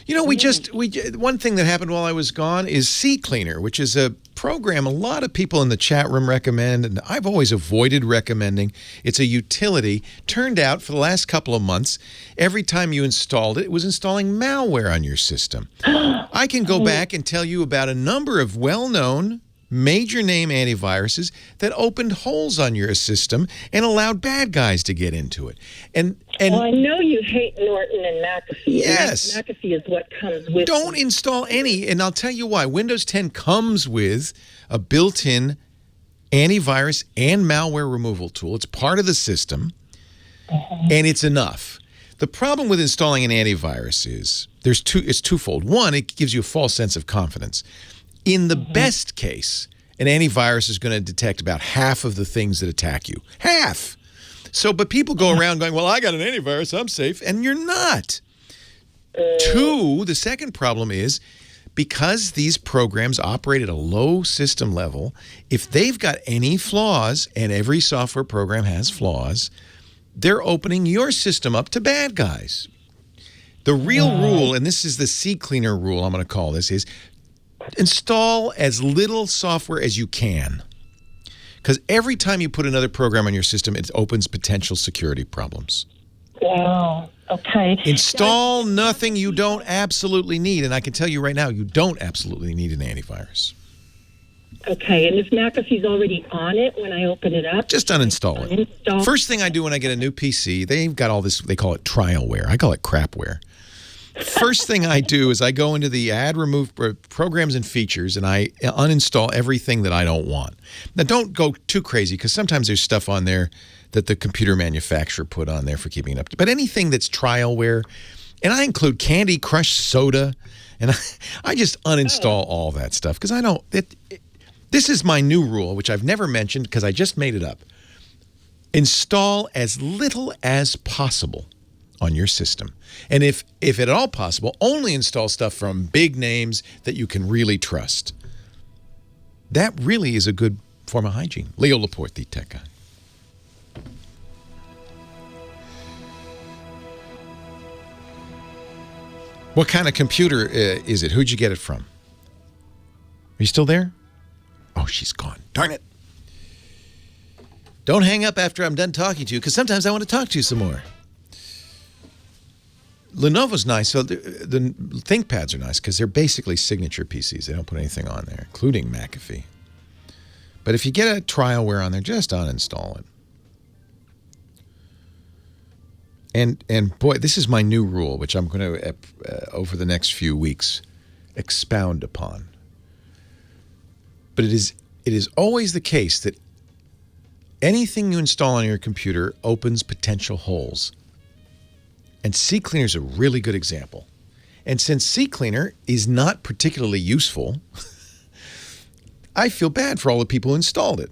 You know, one thing that happened while I was gone is CCleaner, which is a program a lot of people in the chat room recommend, and I've always avoided recommending. It's a utility. Turned out for the last couple of months, every time you installed it, it was installing malware on your system. I can go back and tell you about a number of well-known major name antiviruses that opened holes on your system and allowed bad guys to get into it. And well, I know you hate Norton and McAfee. Yes. And McAfee is what comes with. Don't install any, and I'll tell you why. Windows 10 comes with a built-in antivirus and malware removal tool. It's part of the system, and it's enough. The problem with installing an antivirus is it's twofold. One, it gives you a false sense of confidence. In the best case, an antivirus is going to detect about half of the things that attack you. Half! But people go around going, well, I got an antivirus, I'm safe, and you're not. Two, the second problem is, because these programs operate at a low system level, if they've got any flaws, and every software program has flaws, they're opening your system up to bad guys. The real rule, and this is the CCleaner rule I'm going to call this, is install as little software as you can. Because every time you put another program on your system, it opens potential security problems. Wow. Okay. Install nothing you don't absolutely need. And I can tell you right now, you don't absolutely need an antivirus. Okay. And if McAfee's already on it when I open it up? Just uninstall it. First thing I do when I get a new PC, they've got all this, they call it trialware. I call it crapware. First thing I do is I go into the add, remove programs and features, and I uninstall everything that I don't want. Now, don't go too crazy, because sometimes there's stuff on there that the computer manufacturer put on there for keeping it up. But anything that's trialware, and I include Candy Crush Soda, and I just uninstall all that stuff, because I don't. This is my new rule, which I've never mentioned because I just made it up. Install as little as possible on your system. And if at all possible, only install stuff from big names that you can really trust. That really is a good form of hygiene. Leo Laporte, the Tech Guy. What kind of computer is it? Who'd you get it from? Are you still there? Oh, she's gone. Darn it. Don't hang up after I'm done talking to you, because sometimes I want to talk to you some more. Lenovo's nice. So the ThinkPads are nice because they're basically signature PCs. They don't put anything on there, including McAfee. But if you get a trialware on there, just uninstall it. And boy, this is my new rule, which I'm going to, over the next few weeks, expound upon. But it is always the case that anything you install on your computer opens potential holes. And CCleaner is a really good example. And since CCleaner is not particularly useful, I feel bad for all the people who installed it.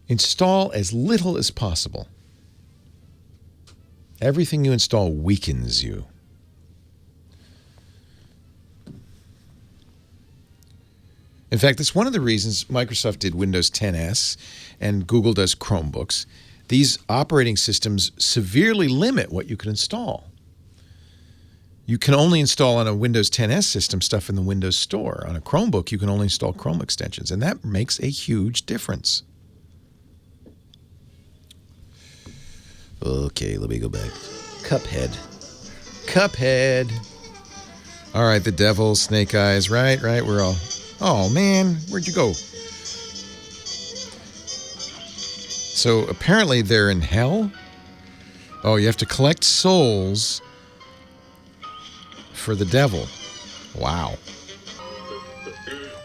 Install as little as possible. Everything you install weakens you. In fact, that's one of the reasons Microsoft did Windows 10S and Google does Chromebooks. These operating systems severely limit what you can install. You can only install on a Windows 10S system stuff in the Windows Store. On a Chromebook, you can only install Chrome extensions, and that makes a huge difference. Okay, let me go back. Cuphead. Cuphead. All right, the devil, Snake Eyes. Right. We're all... Oh, man. Where'd you go? So apparently they're in hell? Oh, you have to collect souls for the devil. Wow.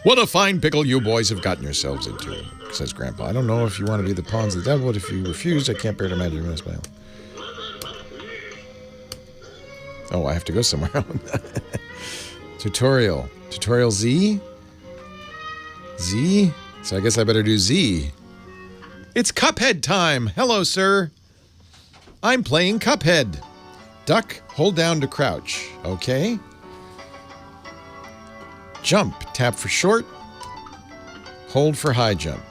What a fine pickle you boys have gotten yourselves into, says Grandpa. I don't know if you want to be the pawns of the devil, but if you refuse, I can't bear to imagine this man. Oh, I have to go somewhere. Tutorial. Tutorial Z? Z? So I guess I better do Z. It's Cuphead time. Hello, sir. I'm playing Cuphead. Duck, hold down to crouch. Okay. Jump. Tap for short. Hold for high jump.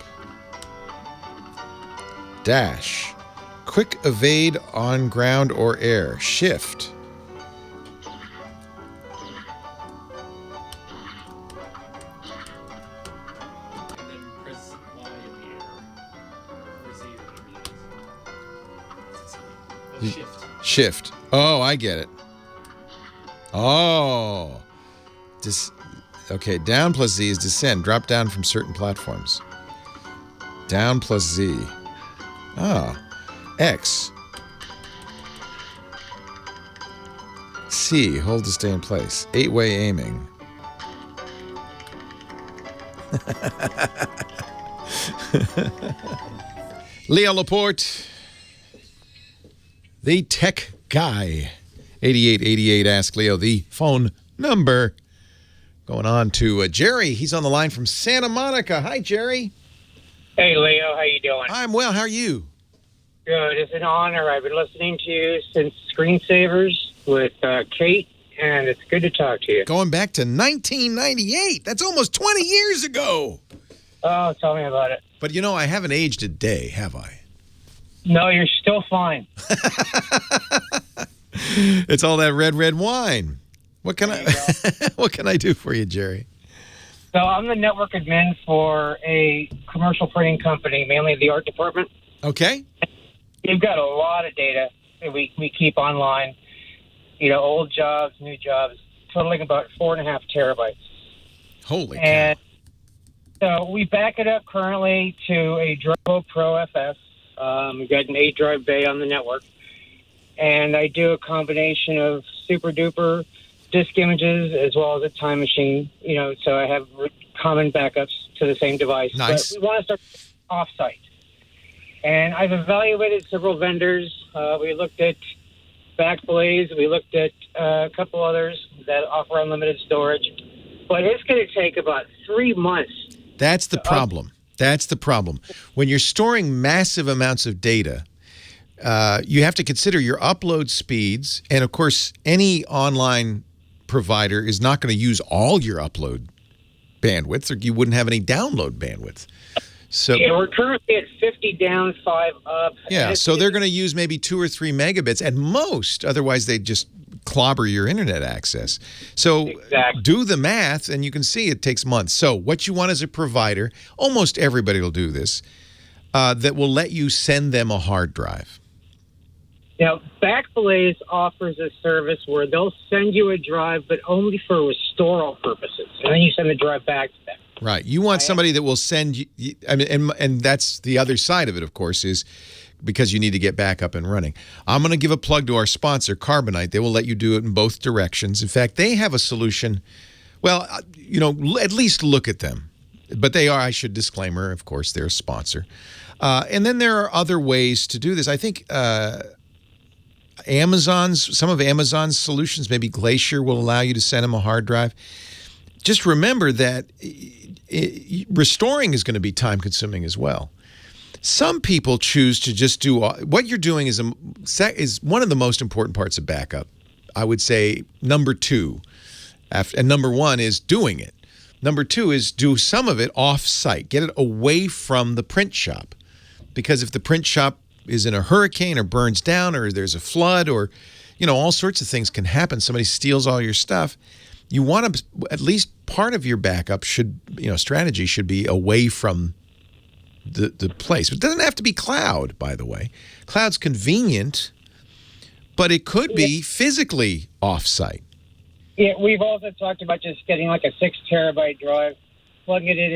Dash. Quick evade on ground or air. Shift. Shift. Oh, I get it. Oh. Okay, down plus Z is descend. Drop down from certain platforms. Down plus Z. Ah. X. C. Hold to stay in place. 8-way aiming. Leo Laporte, the tech guy. 8888 Ask Leo, the phone number. Going on to Jerry. He's on the line from Santa Monica. Hi, Jerry. Hey, Leo. How you doing? I'm well. How are you? Good. It's an honor. I've been listening to you since Screensavers with Kate, and it's good to talk to you. Going back to 1998. That's almost 20 years ago. Oh, tell me about it. But, you know, I haven't aged a day, have I? No, you're still fine. It's all that red wine. What can I do for you, Jerry? So I'm the network admin for a commercial printing company, mainly the art department. Okay. We've got a lot of data that we keep online. You know, old jobs, new jobs, totaling about 4.5 terabytes. Holy cow. And so we back it up currently to a Drobo Pro FS. We've got an 8-drive bay on the network. And I do a combination of super duper disk images as well as a time machine, you know, so I have common backups to the same device. Nice. But we want to start off-site. And I've evaluated several vendors. We looked at Backblaze. We looked at a couple others that offer unlimited storage. But it's going to take about 3 months. That's the problem. That's the problem. When you're storing massive amounts of data, you have to consider your upload speeds. And, of course, any online provider is not going to use all your upload bandwidth, or you wouldn't have any download bandwidth. So yeah, we're currently at 50 down, 5 up. Yeah, so they're going to use maybe 2 or 3 megabits at most. Otherwise, they'd just clobber your internet access. So do the math, and you can see it takes months. So what you want as a provider, almost everybody will do this, that will let you send them a hard drive. Now, Backblaze offers a service where they'll send you a drive, but only for restoral purposes, and then you send the drive back to them. Right. You want somebody that will send you, I mean, and that's the other side of it, of course, is because you need to get back up and running. I'm going to give a plug to our sponsor, Carbonite. They will let you do it in both directions. In fact, they have a solution. Well, you know, at least look at them. But they are, I should disclaimer, of course, they're a sponsor. And then there are other ways to do this. I think some of Amazon's solutions, maybe Glacier, will allow you to send them a hard drive. Just remember that restoring is going to be time-consuming as well. Some people choose to just do what you're doing is one of the most important parts of backup. I would say number 2, and number 1 is doing it. Number 2 is do some of it off-site. Get it away from the print shop, because if the print shop is in a hurricane or burns down or there's a flood or, you know, all sorts of things can happen. Somebody steals all your stuff. You want to, at least part of your backup should, you know, strategy should be away from the place. It doesn't have to be cloud, by the way. Cloud's convenient, but it could be physically off-site. Yeah, we've also talked about just getting like a 6 terabyte drive, plugging it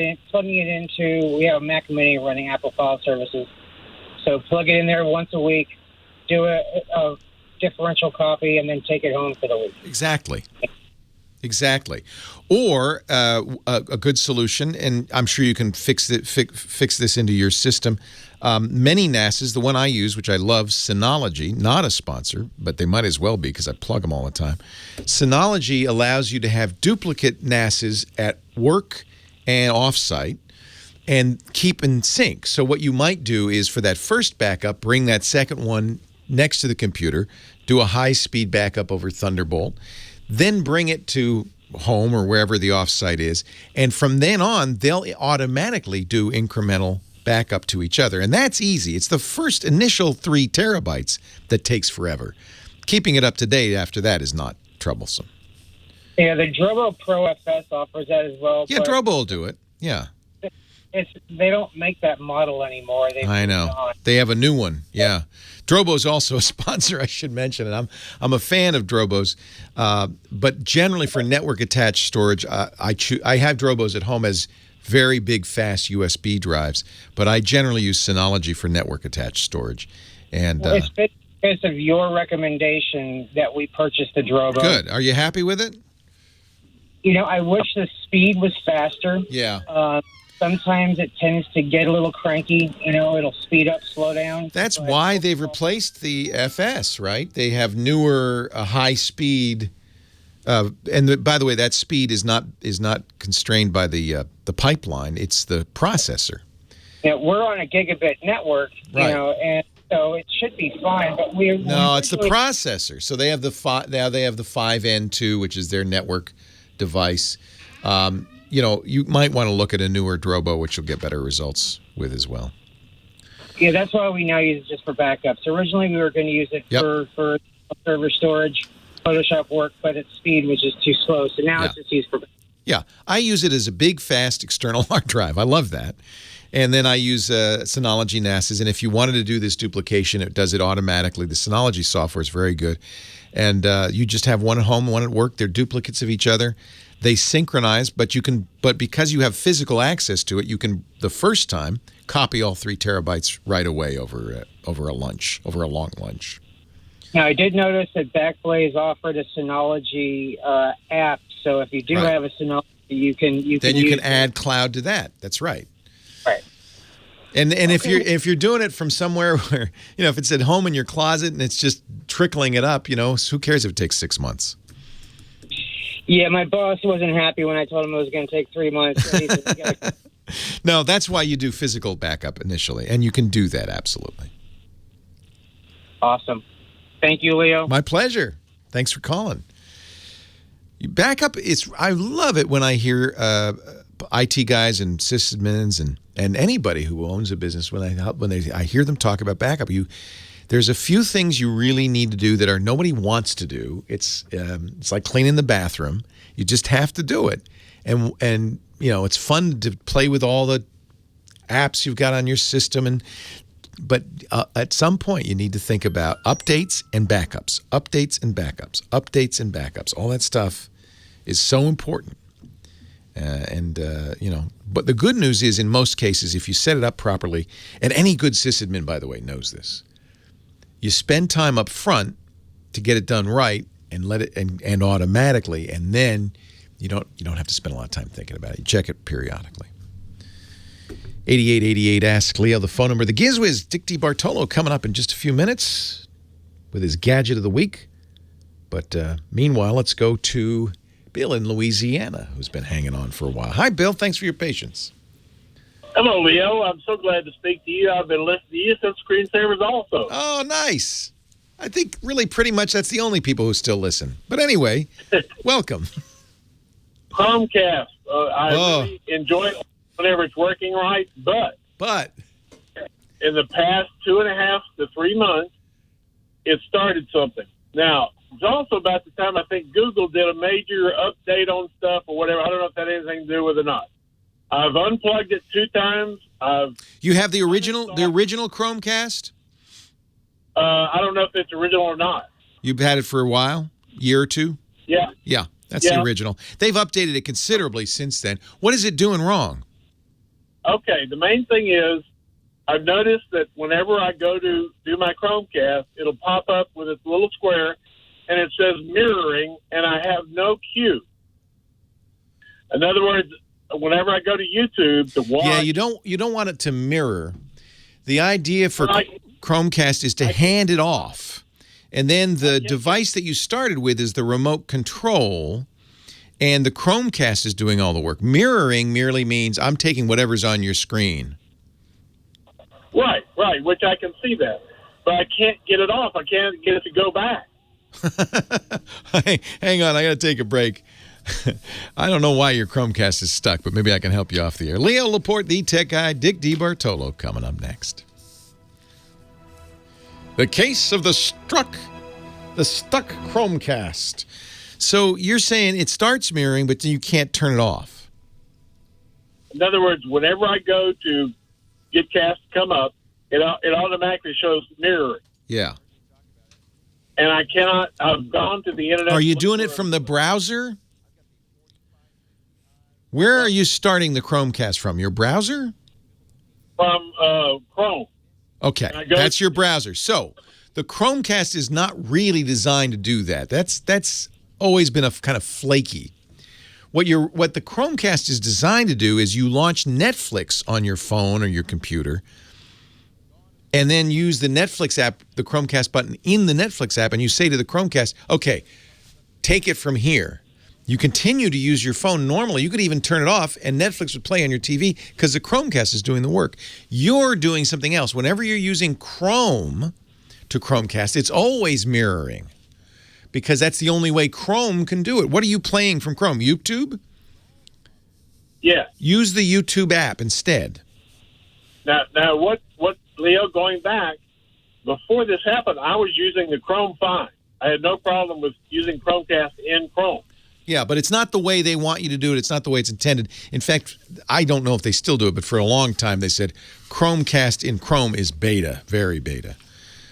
into. We have a Mac Mini running Apple File Services, so plug it in there once a week, do a differential copy, and then take it home for the week. Exactly. Or a good solution, and I'm sure you can fix this into your system. Many NASs, the one I use, which I love, Synology, not a sponsor, but they might as well be because I plug them all the time. Synology allows you to have duplicate NASs at work and offsite and keep in sync. So what you might do is for that first backup, bring that second one next to the computer, do a high-speed backup over Thunderbolt, then bring it to home or wherever the offsite is, and from then on, they'll automatically do incremental backup to each other. And that's easy. It's the first initial 3 terabytes that takes forever. Keeping it up to date after that is not troublesome. Yeah, the Drobo Pro FS offers that as well. Yeah, Drobo will do it. Yeah. They don't make that model anymore. I know. They have a new one. Yeah. Drobo's also a sponsor, I should mention, and I'm a fan of Drobo's. But generally for network attached storage, I have Drobo's at home as very big, fast USB drives, but I generally use Synology for network attached storage. And it's because of your recommendation that we purchased the Drobo. Good. Are you happy with it? I wish the speed was faster. Yeah. Sometimes it tends to get a little cranky. It'll speed up, slow down. That's why they've replaced the FS, right? They have newer, high speed. And by the way, that speed is not constrained by the pipeline. It's the processor. Yeah, we're on a gigabit network, right. And so it should be fine. But it's the processor. So they have the 5N2, which is their network device. You might want to look at a newer Drobo, which you'll get better results with as well. Yeah, that's why we now use it just for backups. Originally, we were going to use it for server storage, Photoshop work, but its speed was just too slow. So now it's just used for backups. Yeah, I use it as a big, fast external hard drive. I love that. And then I use Synology NASs. And if you wanted to do this duplication, it does it automatically. The Synology software is very good. And you just have one at home, one at work. They're duplicates of each other. They synchronize, but because you have physical access to it, you can the first time copy all 3 terabytes right away over a long lunch. Now I did notice that Backblaze offered a Synology app, so if you do have a Synology, you can add cloud to that. That's right. Right. And if you're doing it from somewhere where if it's at home in your closet and it's just trickling it up, who cares if it takes 6 months? Yeah, my boss wasn't happy when I told him it was going to take 3 months. No, that's why you do physical backup initially, and you can do that, absolutely. Awesome. Thank you, Leo. My pleasure. Thanks for calling. Backup, I love it when I hear IT guys and sysadmins and anybody who owns a business, when I hear them talk about backup, there's a few things you really need to do that nobody wants to do. It's like cleaning the bathroom. You just have to do it. And it's fun to play with all the apps you've got on your system. But at some point, you need to think about updates and backups. Updates and backups. Updates and backups. All that stuff is so important. But the good news is, in most cases, if you set it up properly, and any good sysadmin, by the way, knows this, you spend time up front to get it done right and let it and automatically, and then you don't have to spend a lot of time thinking about it. You check it periodically. 8888 Ask Leo, the phone number. The GizWiz, Dick DiBartolo, coming up in just a few minutes with his gadget of the week. But meanwhile, let's go to Bill in Louisiana, who's been hanging on for a while. Hi, Bill. Thanks for your patience. Hello, Leo. I'm so glad to speak to you. I've been listening to you since Screensavers also. Oh, nice. I think really pretty much that's the only people who still listen. But anyway, welcome. Chromecast. I really enjoy it whenever it's working right, but in the past 2.5 to 3 months, it started something. Now, it's also about the time I think Google did a major update on stuff or whatever. I don't know if that had anything to do with it or not. I've unplugged it 2 times. You have the original Chromecast? I don't know if it's original or not. You've had it for a while? Year or two? Yeah. Yeah, that's the original. They've updated it considerably since then. What is it doing wrong? Okay, the main thing is I've noticed that whenever I go to do my Chromecast, it'll pop up with its little square, and it says mirroring, and I have no cue. In other words, whenever I go to YouTube to watch... Yeah, you don't want it to mirror. The idea for Chromecast is to hand it off. And then the device that you started with is the remote control, and the Chromecast is doing all the work. Mirroring merely means I'm taking whatever's on your screen. Right, which I can see that. But I can't get it off. I can't get it to go back. Hang on, I got to take a break. I don't know why your Chromecast is stuck, but maybe I can help you off the air. Leo Laporte, the Tech Guy, Dick DiBartolo coming up next. The case of the stuck Chromecast. So you're saying it starts mirroring, but you can't turn it off. In other words, whenever I go to get cast to come up, it automatically shows mirroring. Yeah. And I cannot, I've gone to the internet. Are you doing it from the browser? Where are you starting the Chromecast from? Your browser? From Chrome. Okay, that's your browser. So the Chromecast is not really designed to do that. That's always been a kind of flaky. What the Chromecast is designed to do is you launch Netflix on your phone or your computer, and then use the Netflix app, the Chromecast button in the Netflix app, and you say to the Chromecast, okay, take it from here. You continue to use your phone normally. You could even turn it off, and Netflix would play on your TV because the Chromecast is doing the work. You're doing something else. Whenever you're using Chrome to Chromecast, it's always mirroring because that's the only way Chrome can do it. What are you playing from Chrome? YouTube? Yeah. Use the YouTube app instead. Now what, Leo, going back, before this happened, I was using the Chrome fine. I had no problem with using Chromecast in Chrome. Yeah, but it's not the way they want you to do it. It's not the way it's intended. In fact, I don't know if they still do it, but for a long time they said Chromecast in Chrome is beta, very beta.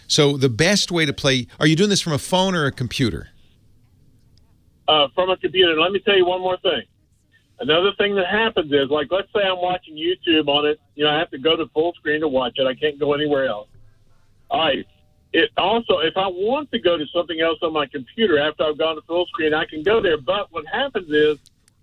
So the best way to play, are you doing this from a phone or a computer? From a computer. And let me tell you one more thing. Another thing that happens is, like, let's say I'm watching YouTube on it. You know, I have to go to full screen to watch it. I can't go anywhere else. All right. It also, if I want to go to something else on my computer after I've gone to full screen, I can go there. But what happens is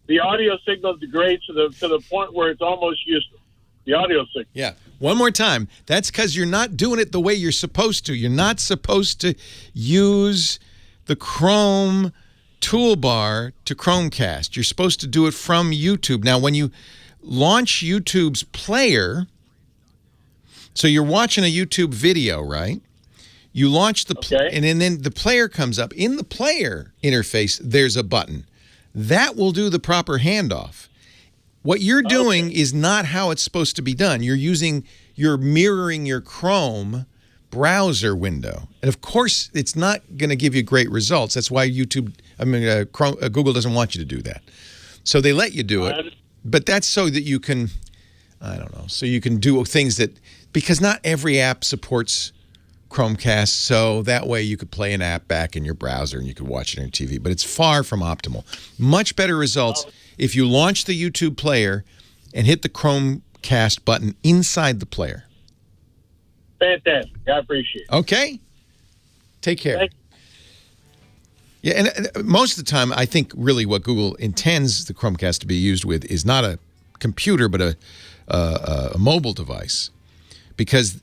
the audio signal degrades to the point where it's almost useless. The audio signal. Yeah. One more time. That's because you're not doing it the way you're supposed to. You're not supposed to use the Chrome toolbar to Chromecast. You're supposed to do it from YouTube. Now, when you launch YouTube's player, so you're watching a YouTube video, right? You launch the and then the player comes up. In the player interface, there's a button. That will do the proper handoff. What you're doing is not how it's supposed to be done. You're mirroring your Chrome browser window. And of course, it's not going to give you great results. That's why Google doesn't want you to do that. So they let you do it. But that's so that you can, so you can do things that, because not every app supports Chromecast, so that way you could play an app back in your browser and you could watch it on your TV, but it's far from optimal. Much better results if you launch the YouTube player and hit the Chromecast button inside the player. Fantastic. I appreciate it. Okay? Take care. Thank you. Yeah, and most of the time, I think really what Google intends the Chromecast to be used with is not a computer, but a mobile device, because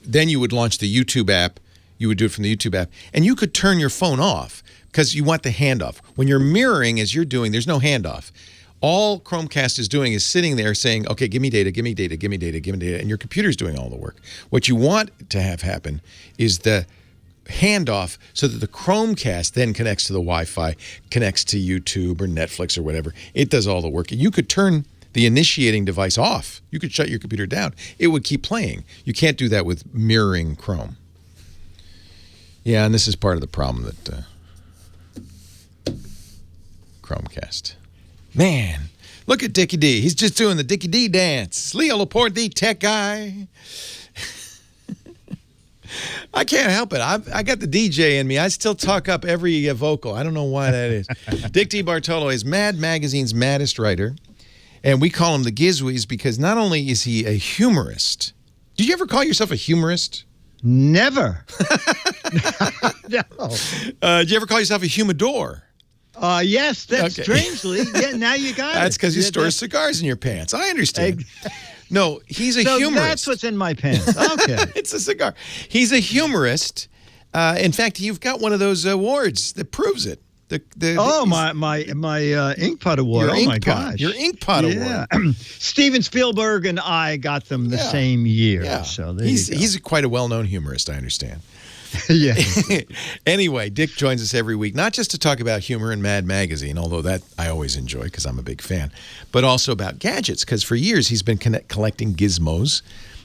then you would launch the YouTube app. You would do it from the YouTube app. And you could turn your phone off because you want the handoff. When you're mirroring, as you're doing, there's no handoff. All Chromecast is doing is sitting there saying, okay, give me data, give me data, give me data, give me data. And your computer's doing all the work. What you want to have happen is the handoff so that the Chromecast then connects to the Wi-Fi, connects to YouTube or Netflix or whatever. It does all the work. And you could turn the initiating device off. You could shut your computer down. It would keep playing. You can't do that with mirroring Chrome. Yeah, and this is part of the problem that Chromecast. Man, look at Dickie D. He's just doing the Dickie D dance. Leo Laporte, the Tech Guy. I can't help it. I got the DJ in me. I still talk up every vocal. I don't know why that is. Dick DeBartolo is Mad Magazine's maddest writer, and we call him the Gizwiz because not only is he a humorist. Did you ever call yourself a humorist? Never. No. Did you ever call yourself a humidor? Yes, that's strangely. Yeah, now you got it. That's because you store cigars in your pants. I understand. No, he's a humorist. That's what's in my pants. Okay. It's a cigar. He's a humorist. In fact, you've got one of those awards that proves it. My ink pot award. Your oh my ink pot. gosh. Your ink pot award. Steven Spielberg and I got them the same year. Yeah. So there he's quite a well-known humorist, I understand. Yeah. Anyway, Dick joins us every week, not just to talk about humor in Mad Magazine, although that I always enjoy because I'm a big fan, but also about gadgets because for years he's been collecting gizmos,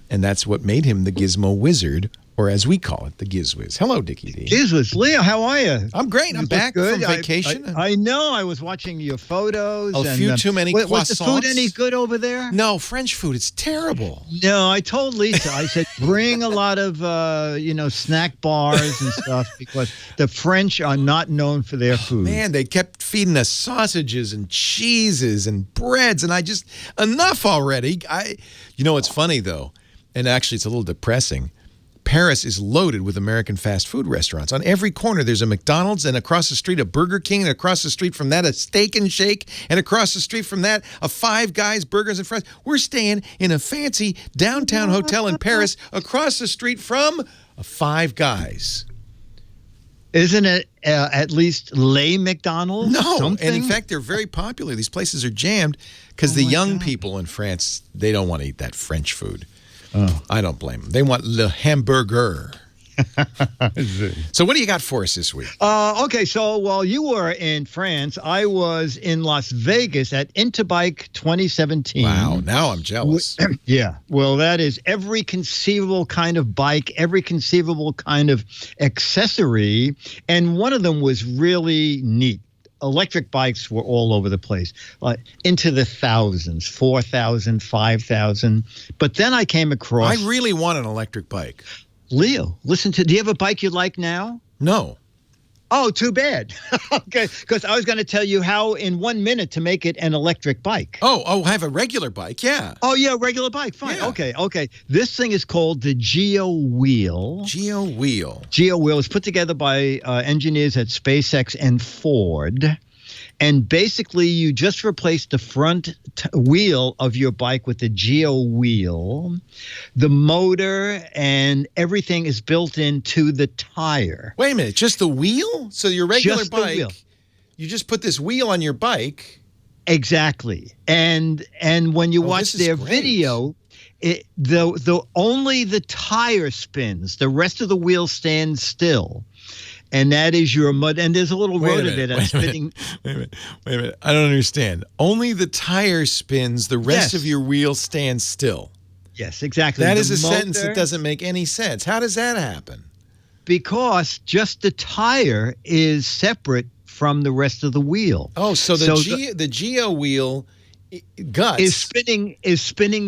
and that's what made him the Gizmo Wizard, or as we call it, the Gizwiz. Hello, Dickie D. Gizwiz. Leo, how are you? I'm great. I'm back from vacation. I know. I was watching your photos. A few too many croissants. Was the food any good over there? No, French food. It's terrible. No, I told Lisa, I said, bring a lot of, snack bars and stuff because the French are not known for their food. Man, they kept feeding us sausages and cheeses and breads, and enough already. It's funny, though, and actually it's a little depressing. Paris is loaded with American fast food restaurants. On every corner, there's a McDonald's, and across the street, a Burger King, and across the street from that, a Steak and Shake, and across the street from that, a Five Guys Burgers and Fries. We're staying in a fancy downtown hotel in Paris across the street from a Five Guys. Isn't it at least Les McDonald's? No, something? And in fact, they're very popular. These places are jammed because the young people in France, they don't want to eat that French food. Oh. I don't blame them. They want le hamburger. So what do you got for us this week? Okay, so while you were in France, I was in Las Vegas at Interbike 2017. Wow, now I'm jealous. Yeah, well, that is every conceivable kind of bike, every conceivable kind of accessory, and one of them was really neat. Electric bikes were all over the place, into the thousands, 4,000, 5,000. But then I came across... I really want an electric bike. Leo, do you have a bike you like now? No. Oh, too bad. Okay, because I was going to tell you how in 1 minute to make it an electric bike. Oh, I have a regular bike, yeah. Oh, yeah, regular bike, fine. Yeah. Okay. This thing is called the Geo Wheel. Geo Wheel. Geo Wheel is put together by engineers at SpaceX and Ford. And basically, you just replace the front wheel of your bike with the Geo Wheel. The motor and everything is built into the tire. Wait a minute, just the wheel? So your regular just bike, the wheel. You just put this wheel on your bike. Exactly. And when you watch their video, only the tire spins. The rest of the wheel stands still. And that is your mud. And there's a little rotor there that's spinning. Wait a minute. I don't understand. Only the tire spins. The rest of your wheel stands still. Yes, exactly. That is a sentence that doesn't make any sense. How does that happen? Because just the tire is separate from the rest of the wheel. Oh, so the Geo Wheel guts is spinning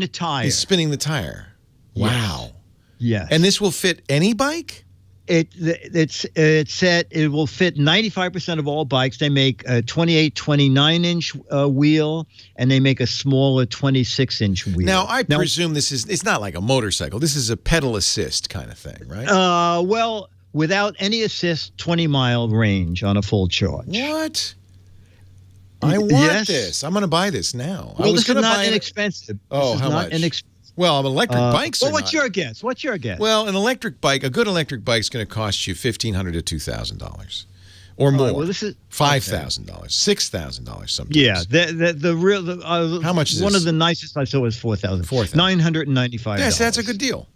the tire. Is spinning the tire. Wow. Yes. And this will fit any bike? It's set. It will fit 95% of all bikes. They make a 28, 29-inch wheel, and they make a smaller 26-inch wheel. Now, I presume it's not like a motorcycle. This is a pedal assist kind of thing, right? Well, without any assist, 20-mile range on a full charge. What? I want this. I'm going to buy this now. Well, this is not inexpensive. Oh, how much? Well, electric bikes are Well, what's your guess? Well, an electric bike, a good electric bike is going to cost you $1,500 to $2,000 or more. Well, this is $5,000, $6,000 sometimes. Yeah, the real. How much is one this? of the nicest I saw was $4,000. $995. Yes, that's a good deal.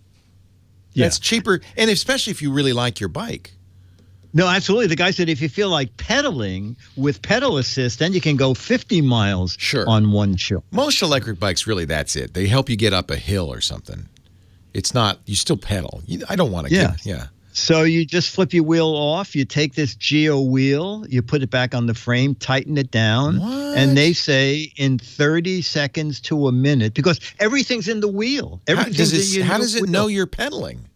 That's cheaper, and especially if you really like your bike. No, absolutely. The guy said if you feel like pedaling with pedal assist, then you can go 50 miles on one trip. Most electric bikes, really, that's it. They help you get up a hill or something. It's not, you still pedal. I don't want to So you just flip your wheel off. You take this Geo Wheel, you put it back on the frame, tighten it down. What? And they say in 30 seconds to a minute, because everything's in the wheel. How does it know you're pedaling?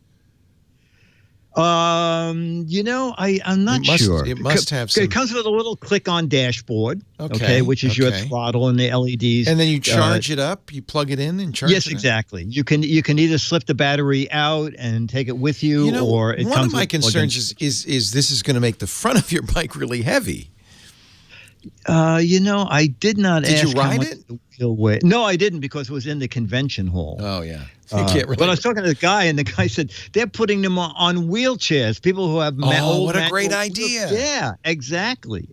I'm not sure. It must have some. It comes with a little click-on dashboard, Okay, which is your okay. throttle and the LEDs. And then you charge it up. You plug it in and charge it. Yes, exactly. You can either slip the battery out and take it with you, or it one comes of my with concerns is this is going to make the front of your bike really heavy. I did not Did ask you ride how much it? the wheel weighed. No, I didn't, because it was in the convention hall. Oh, yeah. You can't really. But I was talking to the guy, and the guy said they're putting them on wheelchairs. People who have old what a great manual idea. wheels. Yeah, exactly.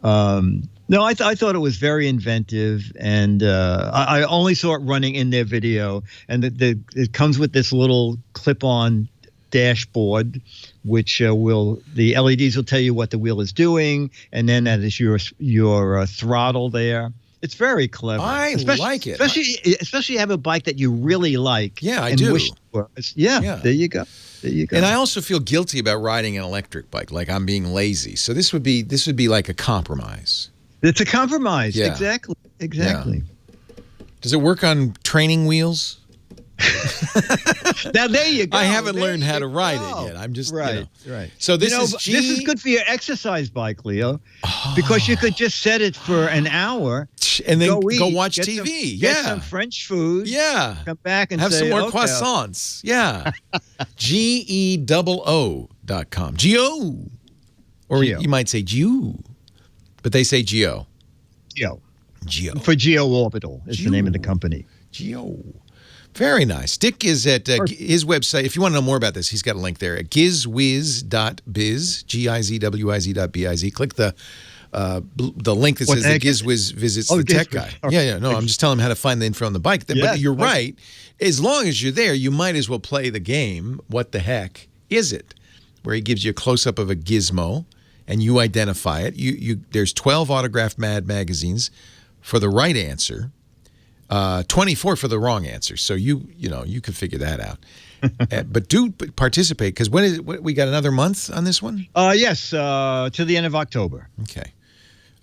No, I thought it was very inventive, and I only saw it running in their video. And it comes with this little clip-on dashboard, which the LEDs will tell you what the wheel is doing, and then that is your throttle there. It's very clever. I like it. Especially you have a bike that you really like. Yeah, I do. Yeah, there you go. And I also feel guilty about riding an electric bike, like I'm being lazy. So this would be like a compromise. It's a compromise. Yeah. Exactly. Yeah. Does it work on training wheels? Now there you go. I haven't learned how to ride it yet. I'm just right. So this this is good for your exercise bike, Leo, because you could just set it for an hour and then go eat, watch get TV. Get some French food. Yeah. Come back and have say, some more okay. croissants. Yeah. GEOO.com. Geo. Or you might say Geo, but they say Geo. Geo. For Geo Orbital is the name of the company. Geo. Very nice. Dick is at his website. If you want to know more about this, he's got a link there at gizwiz.biz, GIZWIZ.biz. Click the link that says that Gizwiz visits the tech guy. Yeah. No, I'm just telling him how to find the info on the bike. But you're right. As long as you're there, you might as well play the game. What the heck is it? Where he gives you a close-up of a gizmo, and you identify it. There's 12 autographed Mad magazines for the right answer. 24 for the wrong answer. So you can figure that out. But do participate, because we got another month on this one? Yes, to the end of October. Okay.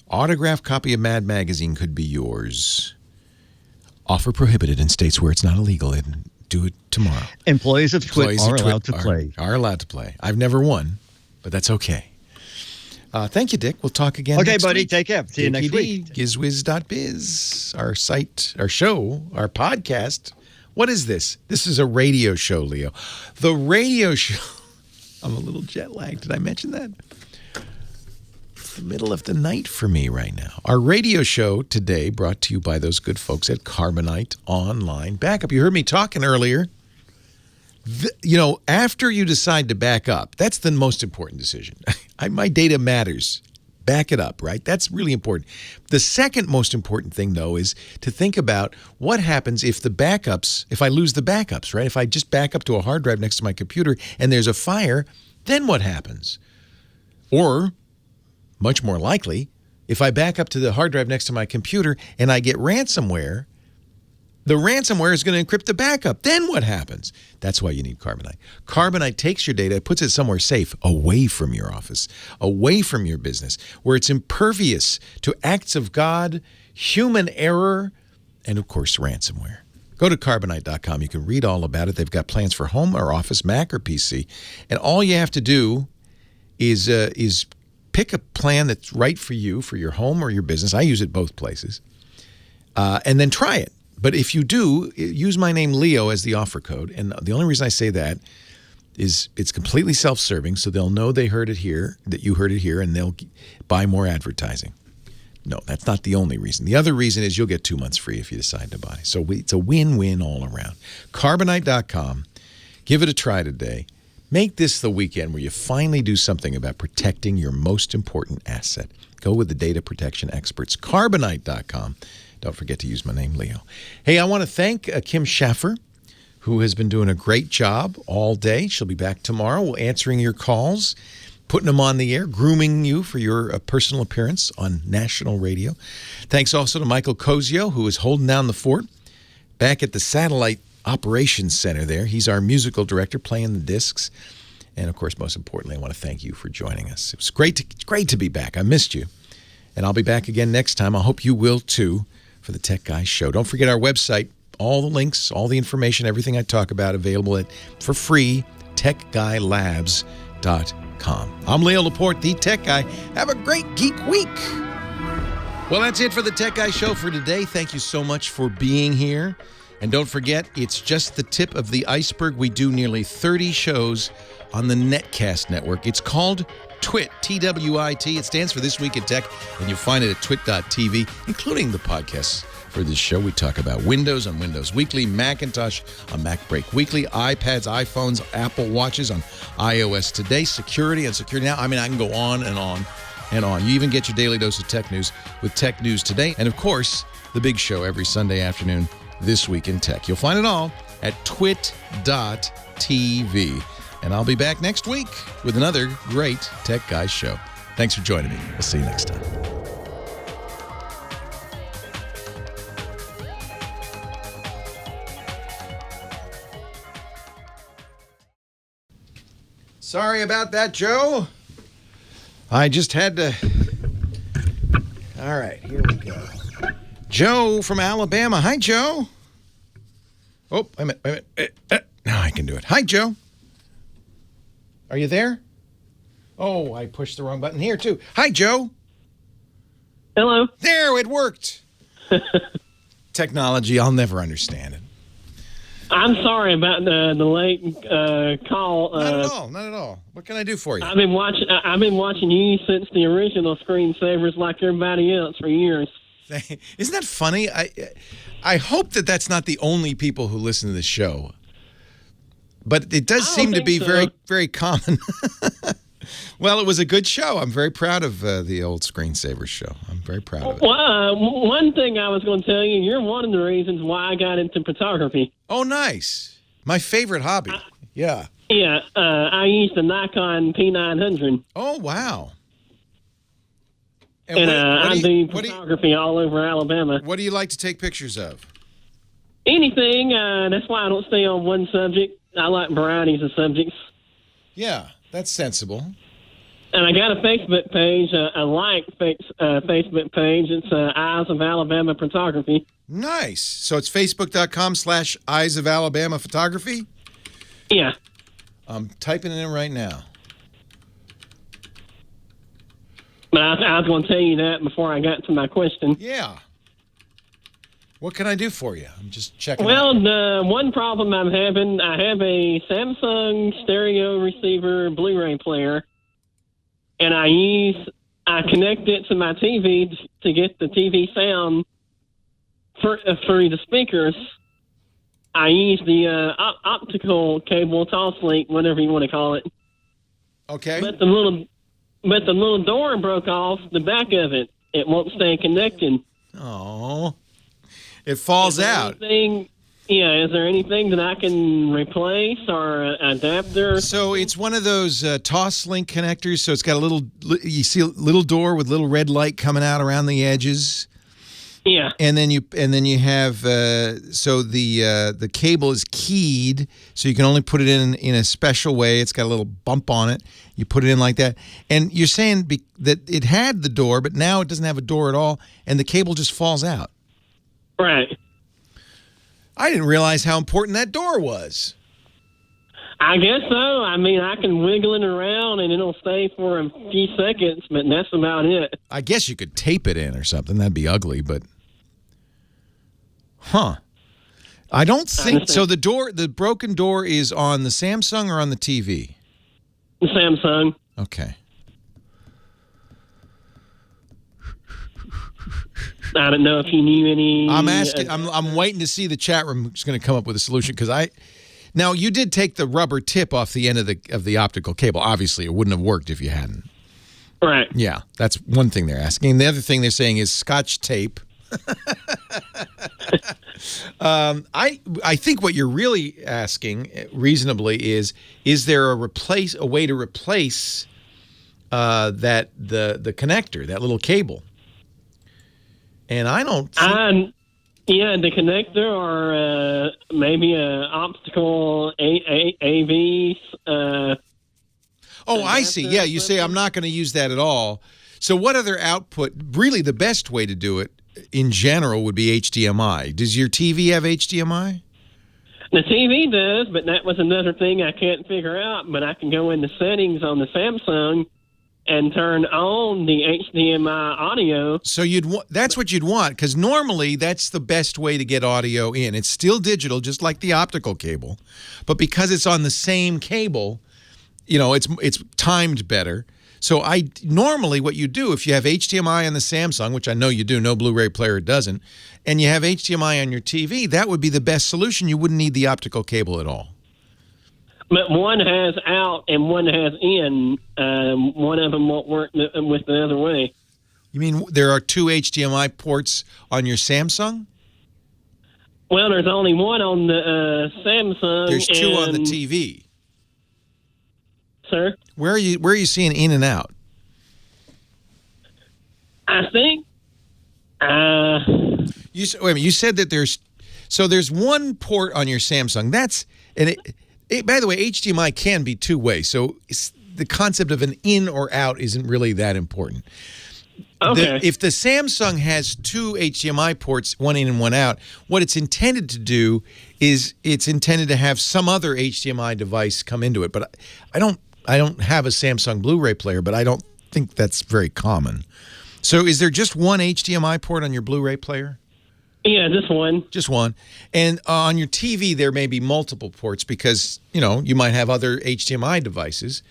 Autographed copy of Mad Magazine could be yours. Offer prohibited in states where it's not illegal. And do it tomorrow. Employees of Twit are allowed to play. Are allowed to play. I've never won, but that's okay. Thank you, Dick. We'll talk again next buddy. week. Take care. See you next week. Gizwiz.biz, our site, our show, our podcast. What is this? This is a radio show, Leo. The radio show. I'm a little jet lagged. Did I mention that? It's the middle of the night for me right now. Our radio show today brought to you by those good folks at Carbonite Online Backup. You heard me talking earlier. After you decide to back up, that's the most important decision. My data matters. Back it up, right? That's really important. The second most important thing, though, is to think about what happens if I lose the backups, right? If I just back up to a hard drive next to my computer and there's a fire, then what happens? Or, much more likely, if I back up to the hard drive next to my computer and I get ransomware, the ransomware is going to encrypt the backup. Then what happens? That's why you need Carbonite. Carbonite takes your data, puts it somewhere safe, away from your office, away from your business, where it's impervious to acts of God, human error, and, of course, ransomware. Go to Carbonite.com. You can read all about it. They've got plans for home or office, Mac or PC. And all you have to do is pick a plan that's right for you, for your home or your business. I use it both places. And then try it. But if you do, use my name, Leo, as the offer code. And the only reason I say that is it's completely self-serving, so they'll know they heard it here, that you heard it here, and they'll buy more advertising. No, that's not the only reason. The other reason is you'll get 2 months free if you decide to buy. So it's a win-win all around. Carbonite.com. Give it a try today. Make this the weekend where you finally do something about protecting your most important asset. Go with the data protection experts. Carbonite.com. Don't forget to use my name, Leo. Hey, I want to thank Kim Schaffer, who has been doing a great job all day. She'll be back tomorrow answering your calls, putting them on the air, grooming you for your personal appearance on national radio. Thanks also to Michael Cozio, who is holding down the fort back at the Satellite Operations Center there. He's our musical director, playing the discs. And, of course, most importantly, I want to thank you for joining us. It was great to be back. I missed you. And I'll be back again next time. I hope you will, too, for the Tech Guy Show. Don't forget our website, all the links, all the information, everything I talk about available for free techguylabs.com. I'm Leo Laporte, the Tech Guy. Have a great Geek Week. Well, that's it for the Tech Guy Show for today. Thank you so much for being here. And don't forget, it's just the tip of the iceberg. We do nearly 30 shows on the Netcast network. It's called TWIT, T-W-I-T. It stands for This Week in Tech, and you'll find it at twit.tv, including the podcasts for this show. We talk about Windows on Windows Weekly, Macintosh on Mac Break Weekly, iPads, iPhones, Apple Watches on iOS Today, security on Security Now. I mean, I can go on and on and on. You even get your daily dose of tech news with Tech News Today. And, of course, the big show every Sunday afternoon, This Week in Tech. You'll find it all at twit.tv. And I'll be back next week with another great Tech Guy show. Thanks for joining me. We'll see you next time. Sorry about that, Joe. I just had to... All right, here we go. Joe from Alabama. Hi, Joe. Oh, wait a minute. Now I can do it. Hi, Joe. Are you there? Oh, I pushed the wrong button here, too. Hi, Joe. Hello. There, it worked. Technology, I'll never understand it. I'm sorry about the late call. Not at all. What can I do for you? I've been watching you since the original Screensavers, like everybody else, for years. Isn't that funny? I hope that that's not the only people who listen to this show. But it does seem to be very, very common. Well, it was a good show. I'm very proud of the old Screensavers show. I'm very proud of it. Well, one thing I was going to tell you, you're one of the reasons why I got into photography. Oh, nice. My favorite hobby. Yeah. Yeah, I used a Nikon P900. Oh, wow. And I do photography all over Alabama. What do you like to take pictures of? Anything. That's why I don't stay on one subject. I like varieties of subjects. Yeah, that's sensible. And I got a Facebook page, Facebook page. It's Eyes of Alabama Photography. Nice. So it's facebook.com/Eyes of Alabama Photography? Yeah. I'm typing it in right now. But I was going to tell you that before I got to my question. Yeah. What can I do for you? I'm just checking. Well, the one problem I'm having, I have a Samsung stereo receiver Blu-ray player, and I connect it to my TV to get the TV sound for the speakers. I use the optical cable, Toslink, whatever you want to call it. Okay. But the little door broke off the back of it. It won't stay connected. Oh. It falls out. Is there anything that I can replace or adapter? So it's one of those Toslink connectors. So it's got you see a little door with little red light coming out around the edges. Yeah. And then you have so the cable is keyed, so you can only put it in a special way. It's got a little bump on it. You put it in like that. And you're saying that it had the door, but now it doesn't have a door at all, and the cable just falls out. Right. I didn't realize how important that door was. I guess so. I mean, I can wiggle it around and it'll stay for a few seconds, but that's about it. I guess you could tape it in or something. That'd be ugly, but... Huh. I don't think... So the broken door is on the Samsung or on the TV? The Samsung. Okay. I don't know if you knew any... I'm asking. I'm waiting to see the chat room who's going to come up with a solution, because now you did take the rubber tip off the end of the optical cable. Obviously, it wouldn't have worked if you hadn't. Right. Yeah, that's one thing they're asking. The other thing they're saying is Scotch tape. I think what you're really asking reasonably is there a way to replace that the connector, that little cable? And I don't think... Yeah, the connector or maybe an optical AV. I see. Yeah, you say I'm not going to use that at all. So what other output? Really, the best way to do it in general would be HDMI. Does your TV have HDMI? The TV does, but that was another thing I can't figure out. But I can go into settings on the Samsung and turn on the HDMI audio. So that's what you'd want, because normally that's the best way to get audio in. It's still digital, just like the optical cable, but because it's on the same cable, it's timed better. So normally what you do, if you have HDMI on the Samsung, which I know you do, no Blu-ray player doesn't, and you have HDMI on your TV, that would be the best solution. You wouldn't need the optical cable at all. But one has out and one has in. One of them won't work with the other way. You mean there are 2 HDMI ports on your Samsung? Well, there's only one on the Samsung. There's 2 on the TV. Sir? Where are you seeing in and out? I think. Wait a minute, you said that there's one port on your Samsung. By the way, HDMI can be two-way, so the concept of an in or out isn't really that important. Okay. If the Samsung has 2 HDMI ports, one in and one out, what it's intended to do is it's intended to have some other HDMI device come into it. But I don't have a Samsung Blu-ray player, but I don't think that's very common. So is there just one HDMI port on your Blu-ray player? Yeah, just one. Just one. And on your TV, there may be multiple ports because, you might have other HDMI devices.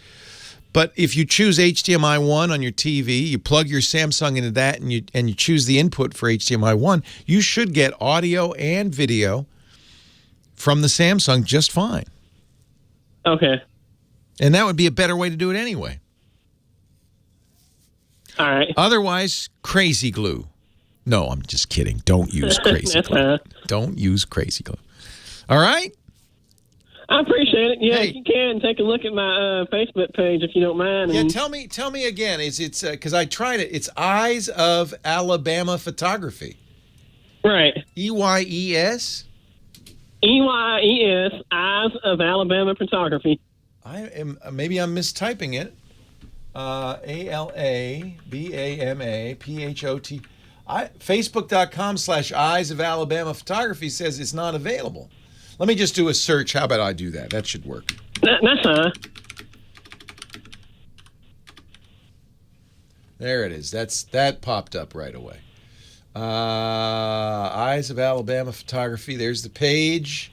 But if you choose HDMI 1 on your TV, you plug your Samsung into that and you choose the input for HDMI 1, you should get audio and video from the Samsung just fine. Okay. And that would be a better way to do it anyway. All right. Otherwise, crazy glue. No, I'm just kidding. Don't use crazy glue. Don't use crazy glue. All right? I appreciate it. Yeah, if you can, take a look at my Facebook page if you don't mind. Yeah, tell me again. It's because I tried it. It's Eyes of Alabama Photography. Right. EYES? EYES, Eyes of Alabama Photography. Maybe I'm mistyping it. ALABAMAPHOT. Facebook.com/Eyes of Alabama Photography says it's not available. Let me just do a search. How about I do that? That should work. That's fine. There it is. That popped up right away. Eyes of Alabama Photography. There's the page.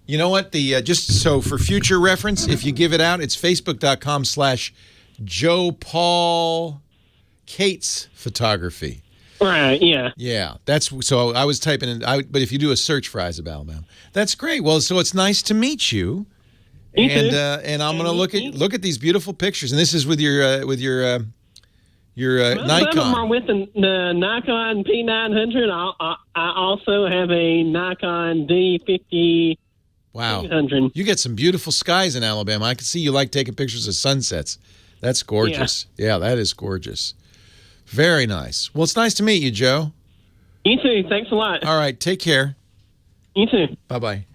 You know what? Just so for future reference, if you give it out, it's Facebook.com/Joe Paul Cates Photography. Right, yeah. Yeah, so I was typing in, but if you do a search for Eyes of Alabama, that's great. Well, so it's nice to meet you. And I'm going to look at these beautiful pictures. And this is with your Nikon. Some of them are with the Nikon P900. I also have a Nikon D50. Wow. You get some beautiful skies in Alabama. I can see you like taking pictures of sunsets. That's gorgeous. Yeah, that is gorgeous. Very nice. Well, it's nice to meet you, Joe. You too. Thanks a lot. All right. Take care. You too. Bye-bye.